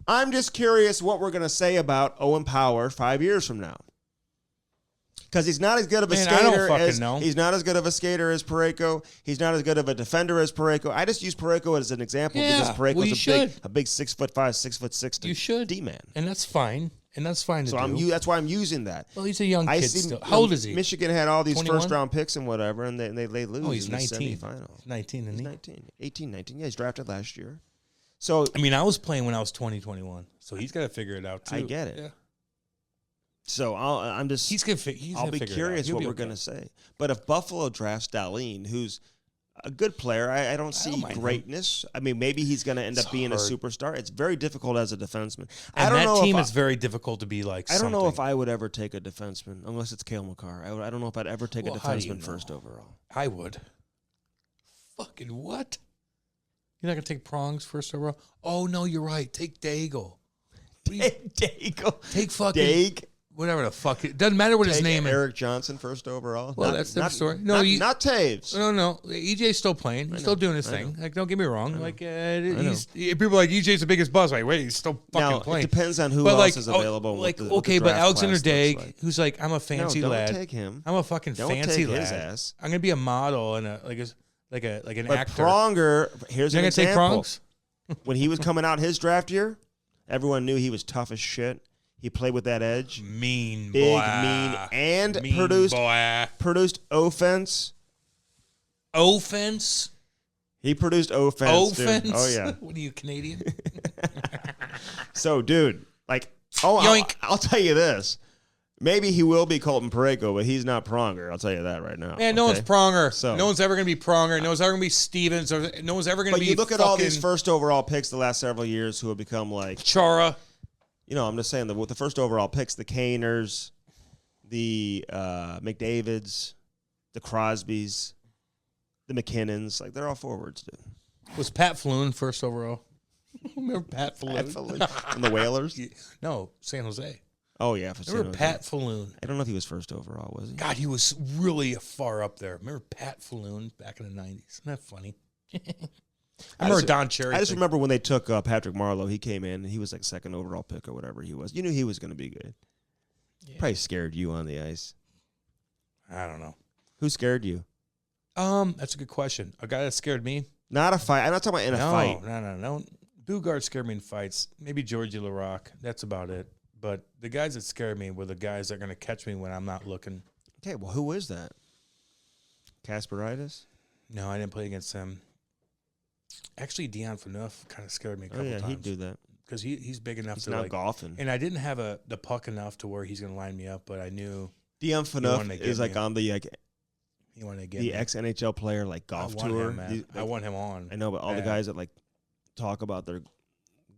I'm just curious what we're going to say about Owen Power 5 years from now. Because he's not as good of a Man, I don't skater fucking as know. he's not as good of a skater as Parayko. He's not as good of a defender as Parayko. I just use Parayko as an example because Parayko's a big 6'5", 6'6" You should. D-man. And that's fine. And that's fine So to do. that's why I'm using that. Well, he's a young kid see, still. How old is he? Michigan had all these 21? first-round picks and whatever, and they lose Oh, he's in 19. the semifinal. He's 19, isn't He's he? 19. 18, 19. Yeah, he's drafted last year. So I mean, I was playing when I was 20, 21. So he's got to figure it out, too. I get it. Yeah. So I'm just He's gonna figure I'll be it out. curious He'll what be we're okay. going to say. But if Buffalo drafts Dahlin, who's a good player, I don't see mind him. greatness. I mean, maybe he's going to end up being hard. a superstar. It's very difficult as a defenseman. And I don't that know team if is very difficult to be like. I don't know if something. I would ever take a defenseman unless it's Cale Makar. I don't know if I'd ever take Well, a how do you defenseman know? first overall. I would. Fucking what? You're not gonna take Prongs first overall? Oh no, you're right. Take Daigle. Dago. Take fucking Daig. whatever the fuck. It doesn't matter what his Take name is. Eric Johnson first overall. Well, that's the story. No, not Taves. No. EJ's still playing. He's still doing his I thing. know. Like, don't get me wrong. Like, know. people are like EJ's the biggest buzz. Like, wait, he's still fucking Now, playing. it depends on who But else like, is available. and like, what the okay, but draft Alexander class looks Daig, like. who's like, I'm a fancy No, don't lad. take him. I'm a fucking Don't fancy take lad. his ass. I'm gonna be a model and like an But actor. Pronger, here's You're an gonna take example. Prongs? When he was coming out his draft year, everyone knew he was tough as shit. He played with that edge. Mean Big, boy. mean, and Mean produced boy. offense. Offense. He produced offense. Dude. Offense. Oh, yeah. What are you, Canadian? So, dude, like, Yoink. I'll tell you this. Maybe he will be Colton Parayko, but he's not Pronger. I'll tell you that right now. Man, no one's Pronger. So- No one's ever going to be Pronger. No one's ever going to be Stevens. Or no one's ever going to But be you look at all these fucking first overall picks the last several years who have become like, Chara. I'm just saying, the first overall picks, the Caners, the McDavids, the Crosbys, the McKinnons, like they're all forwards, dude. Was Pat Floon first overall? Remember Pat Floon? And the Whalers? No, San Jose. Oh, yeah. For Remember San Jose. Pat Floon? I don't know if he was first overall, was he? God, he was really far up there. Remember Pat Floon back in the 90s? Isn't that funny? I remember Don Cherry. I just remember when they took Patrick Marleau, he came in, and he was like second overall pick or whatever he was. You knew he was going to be good. Yeah. Probably scared you on the ice. I don't know. Who scared you? That's a good question. A guy that scared me? Not a fight. I'm not talking about in a fight. No. Dugard scared me in fights. Maybe Georgie LaRocque. That's about it. But the guys that scared me were the guys that are going to catch me when I'm not looking. Okay, well, who is that? Kasperitis? No, I didn't play against him. Actually, Dion Phaneuf kind of scared me a Oh, couple yeah, times. he'd do that. Because he's big enough He's to not like golfing. And I didn't have the puck enough to where he's going to line me up, but I knew Dion wanted to Phaneuf get is like me. on the he wanted to get the me. ex-NHL player like golf I want tour. him, man. These- I want him on. I know, but all the bad. guys that like talk about their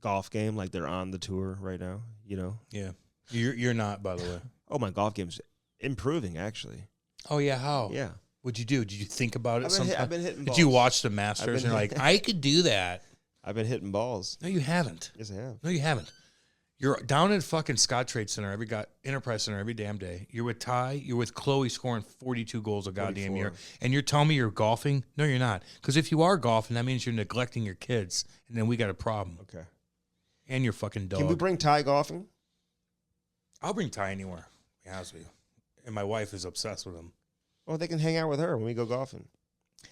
golf game like they're on the tour right now, Yeah. You're not, by the way. Oh, my golf game's improving, actually. Oh, yeah. How? Yeah. What'd you do? Did you think about it sometime? I've been hitting balls. Did you watch the Masters and you're like, I could do that? I've been hitting balls. No, you haven't. Yes, I have. No, you haven't. You're down at fucking Scott Trade Center Enterprise Center every damn day. You're with Ty. You're with Chloe scoring 42 goals a goddamn 44. year. And you're telling me you're golfing? No, you're not. Because if you are golfing, that means you're neglecting your kids. And then we got a problem. Okay. And your fucking dog. Can we bring Ty golfing? I'll bring Ty anywhere. To be honest with you. And my wife is obsessed with him. Well, they can hang out with her when we go golfing.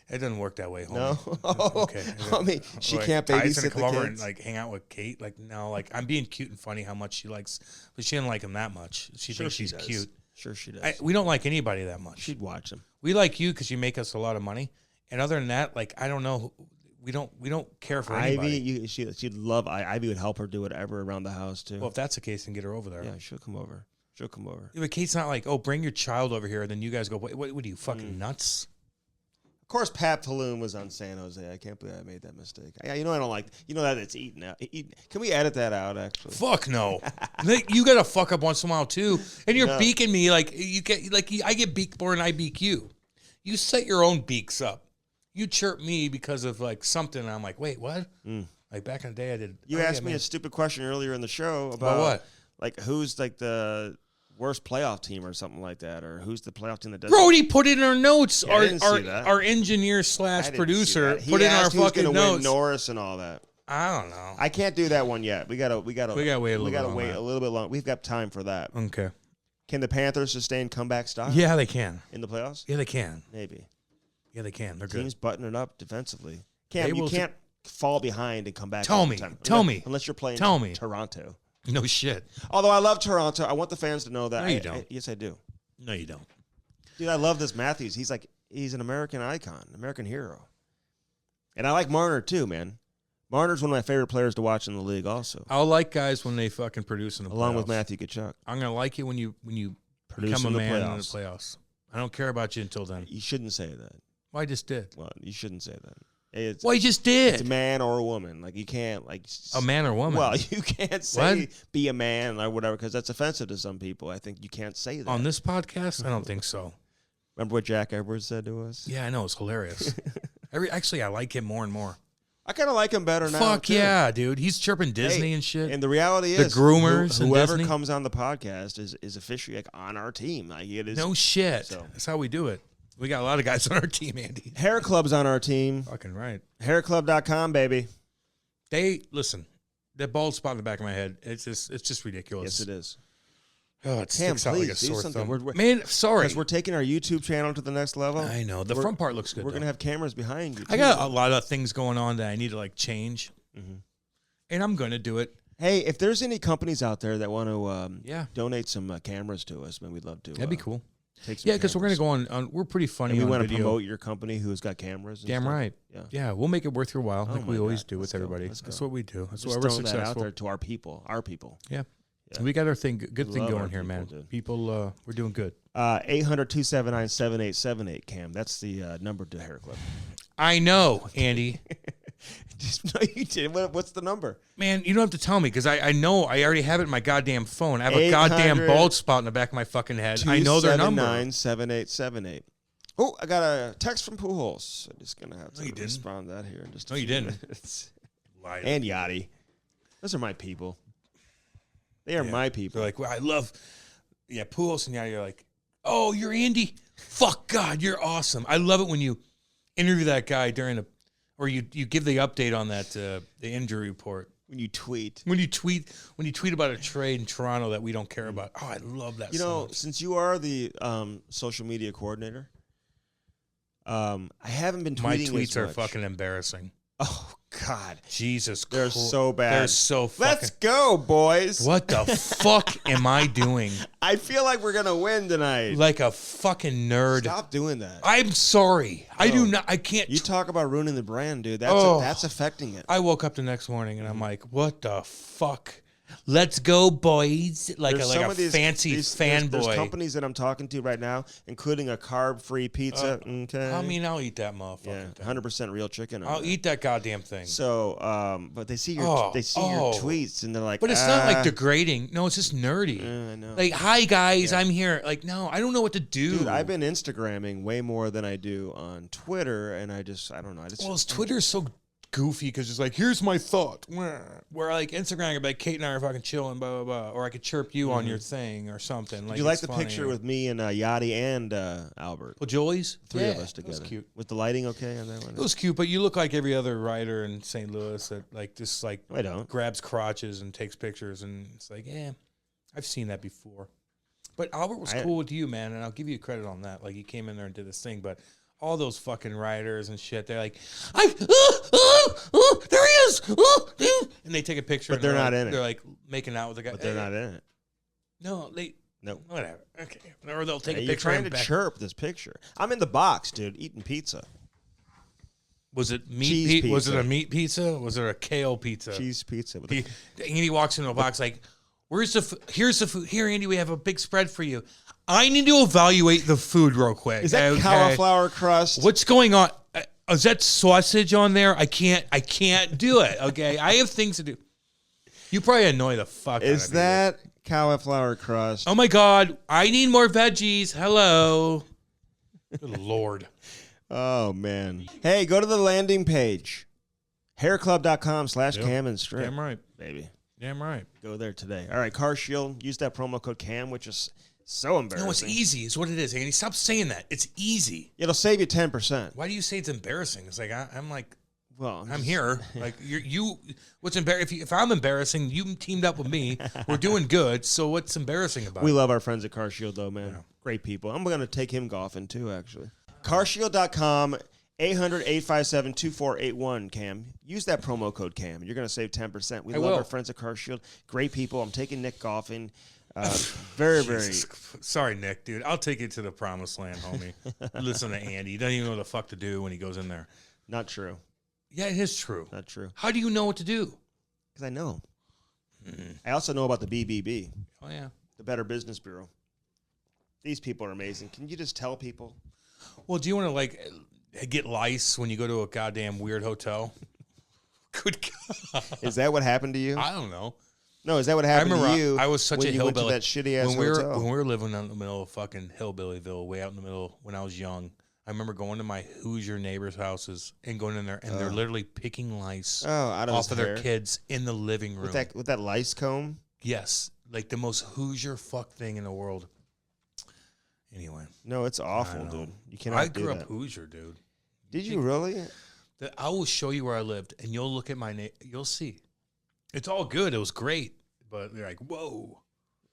It doesn't work that way, homie. No? Okay. I mean, she Like, can't Ty's gonna babysit come the over kids? and like hang out with Kate. Like, no, like I'm being cute and funny how much she likes, but she didn't like him that much. She Sure thinks she she's does. cute. Sure she does. We don't like anybody that much. She'd watch him. We like you because you make us a lot of money. And other than that, like I don't know, we don't care for anybody. Ivy, she'd love Ivy would help her do whatever around the house too. Well, if that's the case, then get her over there. Yeah, she'll come over. She'll come over. Yeah, but Kate's not like, oh, bring your child over here, and then you guys go, what are you fucking nuts? Of course, Pat Paloon was on San Jose. I can't believe I made that mistake. I don't like. That it's eaten out. Can we edit that out? Actually, Fuck no. Like, you gotta fuck up once in a while too, and you're No. beaking me like you get like I get beaked more than I beak you. You set your own beaks up. You chirp me because of like something, and I'm like, wait, what? Like back in the day, I did. You asked me a stupid question earlier in the show About what? Like who's like the worst playoff team or something like that, or who's the playoff team that doesn't. Brody put it in our notes. Yeah, I didn't see that. Our engineer I / didn't see producer that. He put in our asked who's fucking gonna notes. Win Norris and all that. I don't know. I can't do that one yet. We gotta wait a little. We gotta wait a We little gotta bit on wait that. a little bit long. We've got time for that. Okay. Can the Panthers sustain comeback style? Yeah, they can. In the playoffs? Yeah, they can. Maybe. Yeah, they can. They're Teams good. buttoning up defensively. You can't fall behind and come back. Tell me. Unless you're playing Toronto. No shit. Although I love Toronto. I want the fans to know that. No, you don't. Yes, I do. No, you don't. Dude, I love this Matthews. He's an American icon, American hero. And I like Marner too, man. Marner's one of my favorite players to watch in the league also. I'll like guys when they fucking produce in the playoffs. Along with Matthew Tkachuk. I'm going to like you when you Produce become a in the man in the playoffs. playoffs. I don't care about you until then. You shouldn't say that. Well, I just did. Well, you shouldn't say that. It's, Well, you just did. It's a man or a woman. Like, you can't, like... A man or woman? Well, you can't say be a man or whatever, because that's offensive to some people. I think you can't say that. On this podcast? I don't think so. Remember what Jack Edwards said to us? Yeah, I know. It's hilarious. Actually, I like him more and more. I kind of like him better now. Fuck too. yeah, dude. He's chirping Disney and shit. And the reality the is, groomers and whoever Disney? comes on the podcast is officially like on our team. Like, it is. No shit. So. That's how we do it. We got a lot of guys on our team, Andy. Hair Club's on our team. Fucking right. Hairclub.com, baby. Listen, that bald spot in the back of my head, it's just ridiculous. Yes, it is. Oh, it Cam, sticks out like a please do sore something. thumb. Man, sorry. Because we're taking our YouTube channel to the next level. I know. The front part looks good. We're going to have cameras behind you, too. I got a lot of things going on that I need to, like, change. Mm-hmm. And I'm going to do it. Hey, if there's any companies out there that want to donate some cameras to us, man, we'd love to. That'd be cool. Take some because we're going to go on. We're pretty funny and we on want video. to promote your company who's got cameras. And Damn stuff. right. Yeah, we'll make it worth your while, like we always do with everybody. That's what we do. That's why we're successful. That out there to our people. Yeah. We got our good thing going here, man. People, we're doing good. 800-279-7878, Cam. That's the number to Hair Club. I know, Andy. No, you didn't. What's the number? Man, you don't have to tell me because I know I already have it in my goddamn phone. I have a goddamn bald spot in the back of my fucking head. I know their number. 279-7878. Oh, I got a text from Pujols. I'm just going to have to respond to that here in just a few minutes. And Yachty. Those are my people. They are my people. They're like, well, I love, Pujols and Yachty are like, oh, you're Andy? Fuck God, you're awesome. I love it when you interview that guy or you give the update on that the injury report. When you tweet about a trade in Toronto that we don't care about. Oh, I love that. You know, since you are the social media coordinator, I haven't been tweeting. My tweets as are much. fucking embarrassing. Oh God, Jesus, they're so bad. They're so fucking. Let's go, boys. What the fuck am I doing? I feel like we're gonna win tonight. Like a fucking nerd. Stop doing that. I'm sorry. I do not. I can't. You talk about ruining the brand, dude. That's affecting it. I woke up the next morning and I'm like, what the fuck? Let's go, boys! Like a fancy fanboy. There's companies that I'm talking to right now, including a carb-free pizza. Okay, I mean, I'll eat that motherfucker. Yeah, 100% real chicken. I'll eat that goddamn thing. So, but they see your tweets and they're like, but it's not like degrading. No, it's just nerdy. I know. Like, hi guys, I'm here. Like, no, I don't know what to do. Dude, I've been Instagramming way more than I do on Twitter, and I don't know. Twitter's so goofy because it's like, here's my thought. Where like Instagram, I'd be like, Kate and I are fucking chilling, blah, blah, blah. Or I could chirp you on your thing or something. Did you like the picture with me and Yachty and Albert? Pujols? Three of us together. It was cute. Was the lighting okay on that one? It was cute, but you look like every other writer in St. Louis that I don't. grabs crotches and takes pictures. And it's like, I've seen that before. But Albert was cool with you, man, and I'll give you credit on that. Like, he came in there and did this thing, but all those fucking writers and shit, they're like, there he is, and they take a picture. But they're not in it. They're like making out with the guy. But they're not in it. No, No. Whatever. Okay. Or they'll take a You're picture. trying to chirp this picture. I'm in the box, dude, eating pizza. Was it meat? Cheese pizza. Was it a meat pizza? Was it a kale pizza? Cheese pizza. Andy walks into a box like, here's the food. Here, Andy, we have a big spread for you. I need to evaluate the food real quick. Is that cauliflower crust? What's going on? Is that sausage on there? I can't do it. Okay, I have things to do. You probably annoy the fuck out of me. Is that cauliflower crust? Oh my God, I need more veggies. Hello. Good Lord. Oh man. Hey, go to the landing page. Hairclub.com/Cam and Strick. Damn right. Baby. Damn right. Go there today. All right, Car Shield. Use that promo code CAM, which is so embarrassing. No, it's easy. Is what it is, Andy. Stop saying that. It's easy. It'll save you 10%. Why do you say it's embarrassing? It's like I'm like, Well, I'm here. Like you. What's embarrassing? If I'm embarrassing, you teamed up with me. We're doing good. So what's embarrassing about We it? love our friends at CarShield, though, man. Yeah. Great people. I'm going to take him golfing, too, actually. CarShield.com, 800-857-2481, Cam. Use that promo code, Cam. You're going to save 10%. We love our friends at CarShield. Great people. I'm taking Nick golfing. Very. Sorry, Nick, dude. I'll take you to the promised land, homie. Listen to Andy. He doesn't even know what the fuck to do when he goes in there. Not true. Yeah, it is true. Not true. How do you know what to do? Because I know. I also know about the BBB. Oh, yeah. The Better Business Bureau. These people are amazing. Can you just tell people? Well, do you want to, like, get lice when you go to a goddamn weird hotel? Good God. Is that what happened to you? I don't know. No, is that what happened to you? I was such when a you hillbilly. went to that shitty-ass hotel? When we were living in the middle of fucking Hillbillyville, way out in the middle when I was young, I remember going to my Hoosier neighbors' houses and going in there, and they're literally picking lice off of their kids in the living room. With that lice comb? Yes. Like the most Hoosier fuck thing in the world. Anyway. No, it's awful, dude. You cannot do that. I grew up Hoosier, dude. Did you really? I will show you where I lived, and you'll look at you'll see. It's all good. It was great. But they're like, whoa.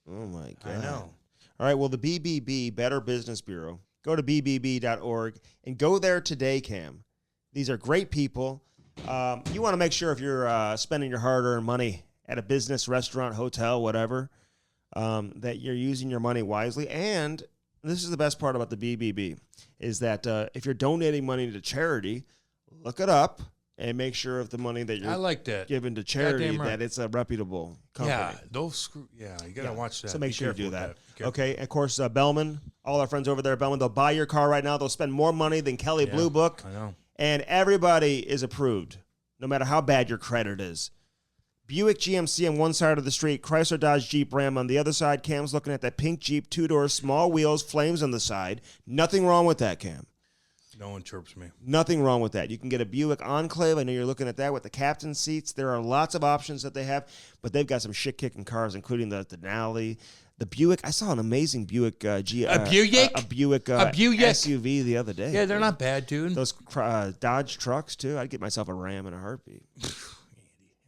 Oh, my God. I know. All right, well, the BBB, Better Business Bureau, go to bbb.org and go there today, Cam. These are great people. You want to make sure if you're spending your hard-earned money at a business, restaurant, hotel, whatever, that you're using your money wisely. And this is the best part about the BBB, is that if you're donating money to charity, look it up. And make sure if the money that you're giving to charity that it's a reputable company. Yeah, you got to watch that. So make sure you do that. Okay, of course, Bellman, all our friends over there at Bellman, they'll buy your car right now. They'll spend more money than Kelley Blue Book. I know. And everybody is approved, no matter how bad your credit is. Buick GMC on one side of the street, Chrysler Dodge Jeep Ram on the other side. Cam's looking at that pink Jeep, 2-door, small wheels, flames on the side. Nothing wrong with that, Cam. No one chirps me. Nothing wrong with that. You can get a Buick Enclave. I know you're looking at that with the captain seats. There are lots of options that they have, but they've got some shit-kicking cars, including the Denali, the Buick. I saw an amazing Buick Buick SUV the other day. Yeah, they're not bad, dude. Those Dodge trucks too. I'd get myself a Ram in a heartbeat.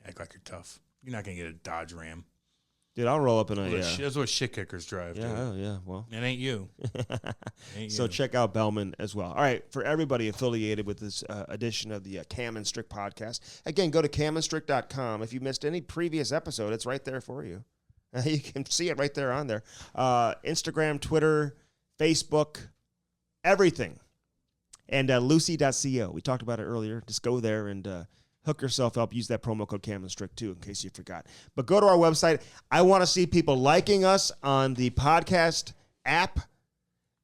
Act like you're tough. You're not gonna get a Dodge Ram. Dude, I'll roll up in a... That's what shit kickers drive, dude. Yeah, well. It ain't you. So check out Bellman as well. All right, for everybody affiliated with this edition of the Cam and Strick podcast, again, go to camandstrick.com. If you missed any previous episode, it's right there for you. You can see it right there on there. Instagram, Twitter, Facebook, everything. And Lucy.co. We talked about it earlier. Just go there and... hook yourself up. Use that promo code Cam and Strick too, in case you forgot. But go to our website. I want to see people liking us on the podcast app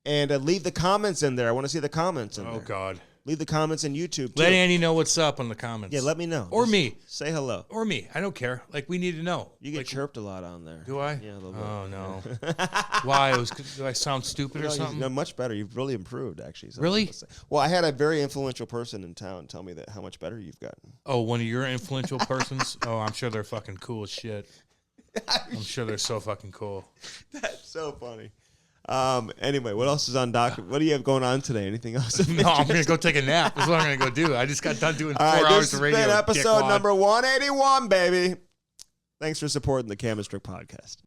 and leave the comments in there. I want to see the comments in there. Oh, God. Leave the comments in YouTube, too. Let Andy know what's up in the comments. Yeah, let me know. Or Just me. Say hello. Or me. I don't care. Like, we need to know. You get chirped a lot on there. Do I? Yeah, a little bit. Oh, no. Why? Do I sound stupid or something? No, much better. You've really improved, actually. Really? Well, I had a very influential person in town tell me that how much better you've gotten. Oh, one of your influential persons? Oh, I'm sure they're fucking cool as shit. I'm sure they're so fucking cool. That's so funny. Anyway, what else is on doc? What do you have going on today? Anything else? No, I'm going to go take a nap. That's what I'm going to go do. I just got done doing 4 hours of radio. This has been episode number 181, baby. Thanks for supporting the Cam and Strick podcast.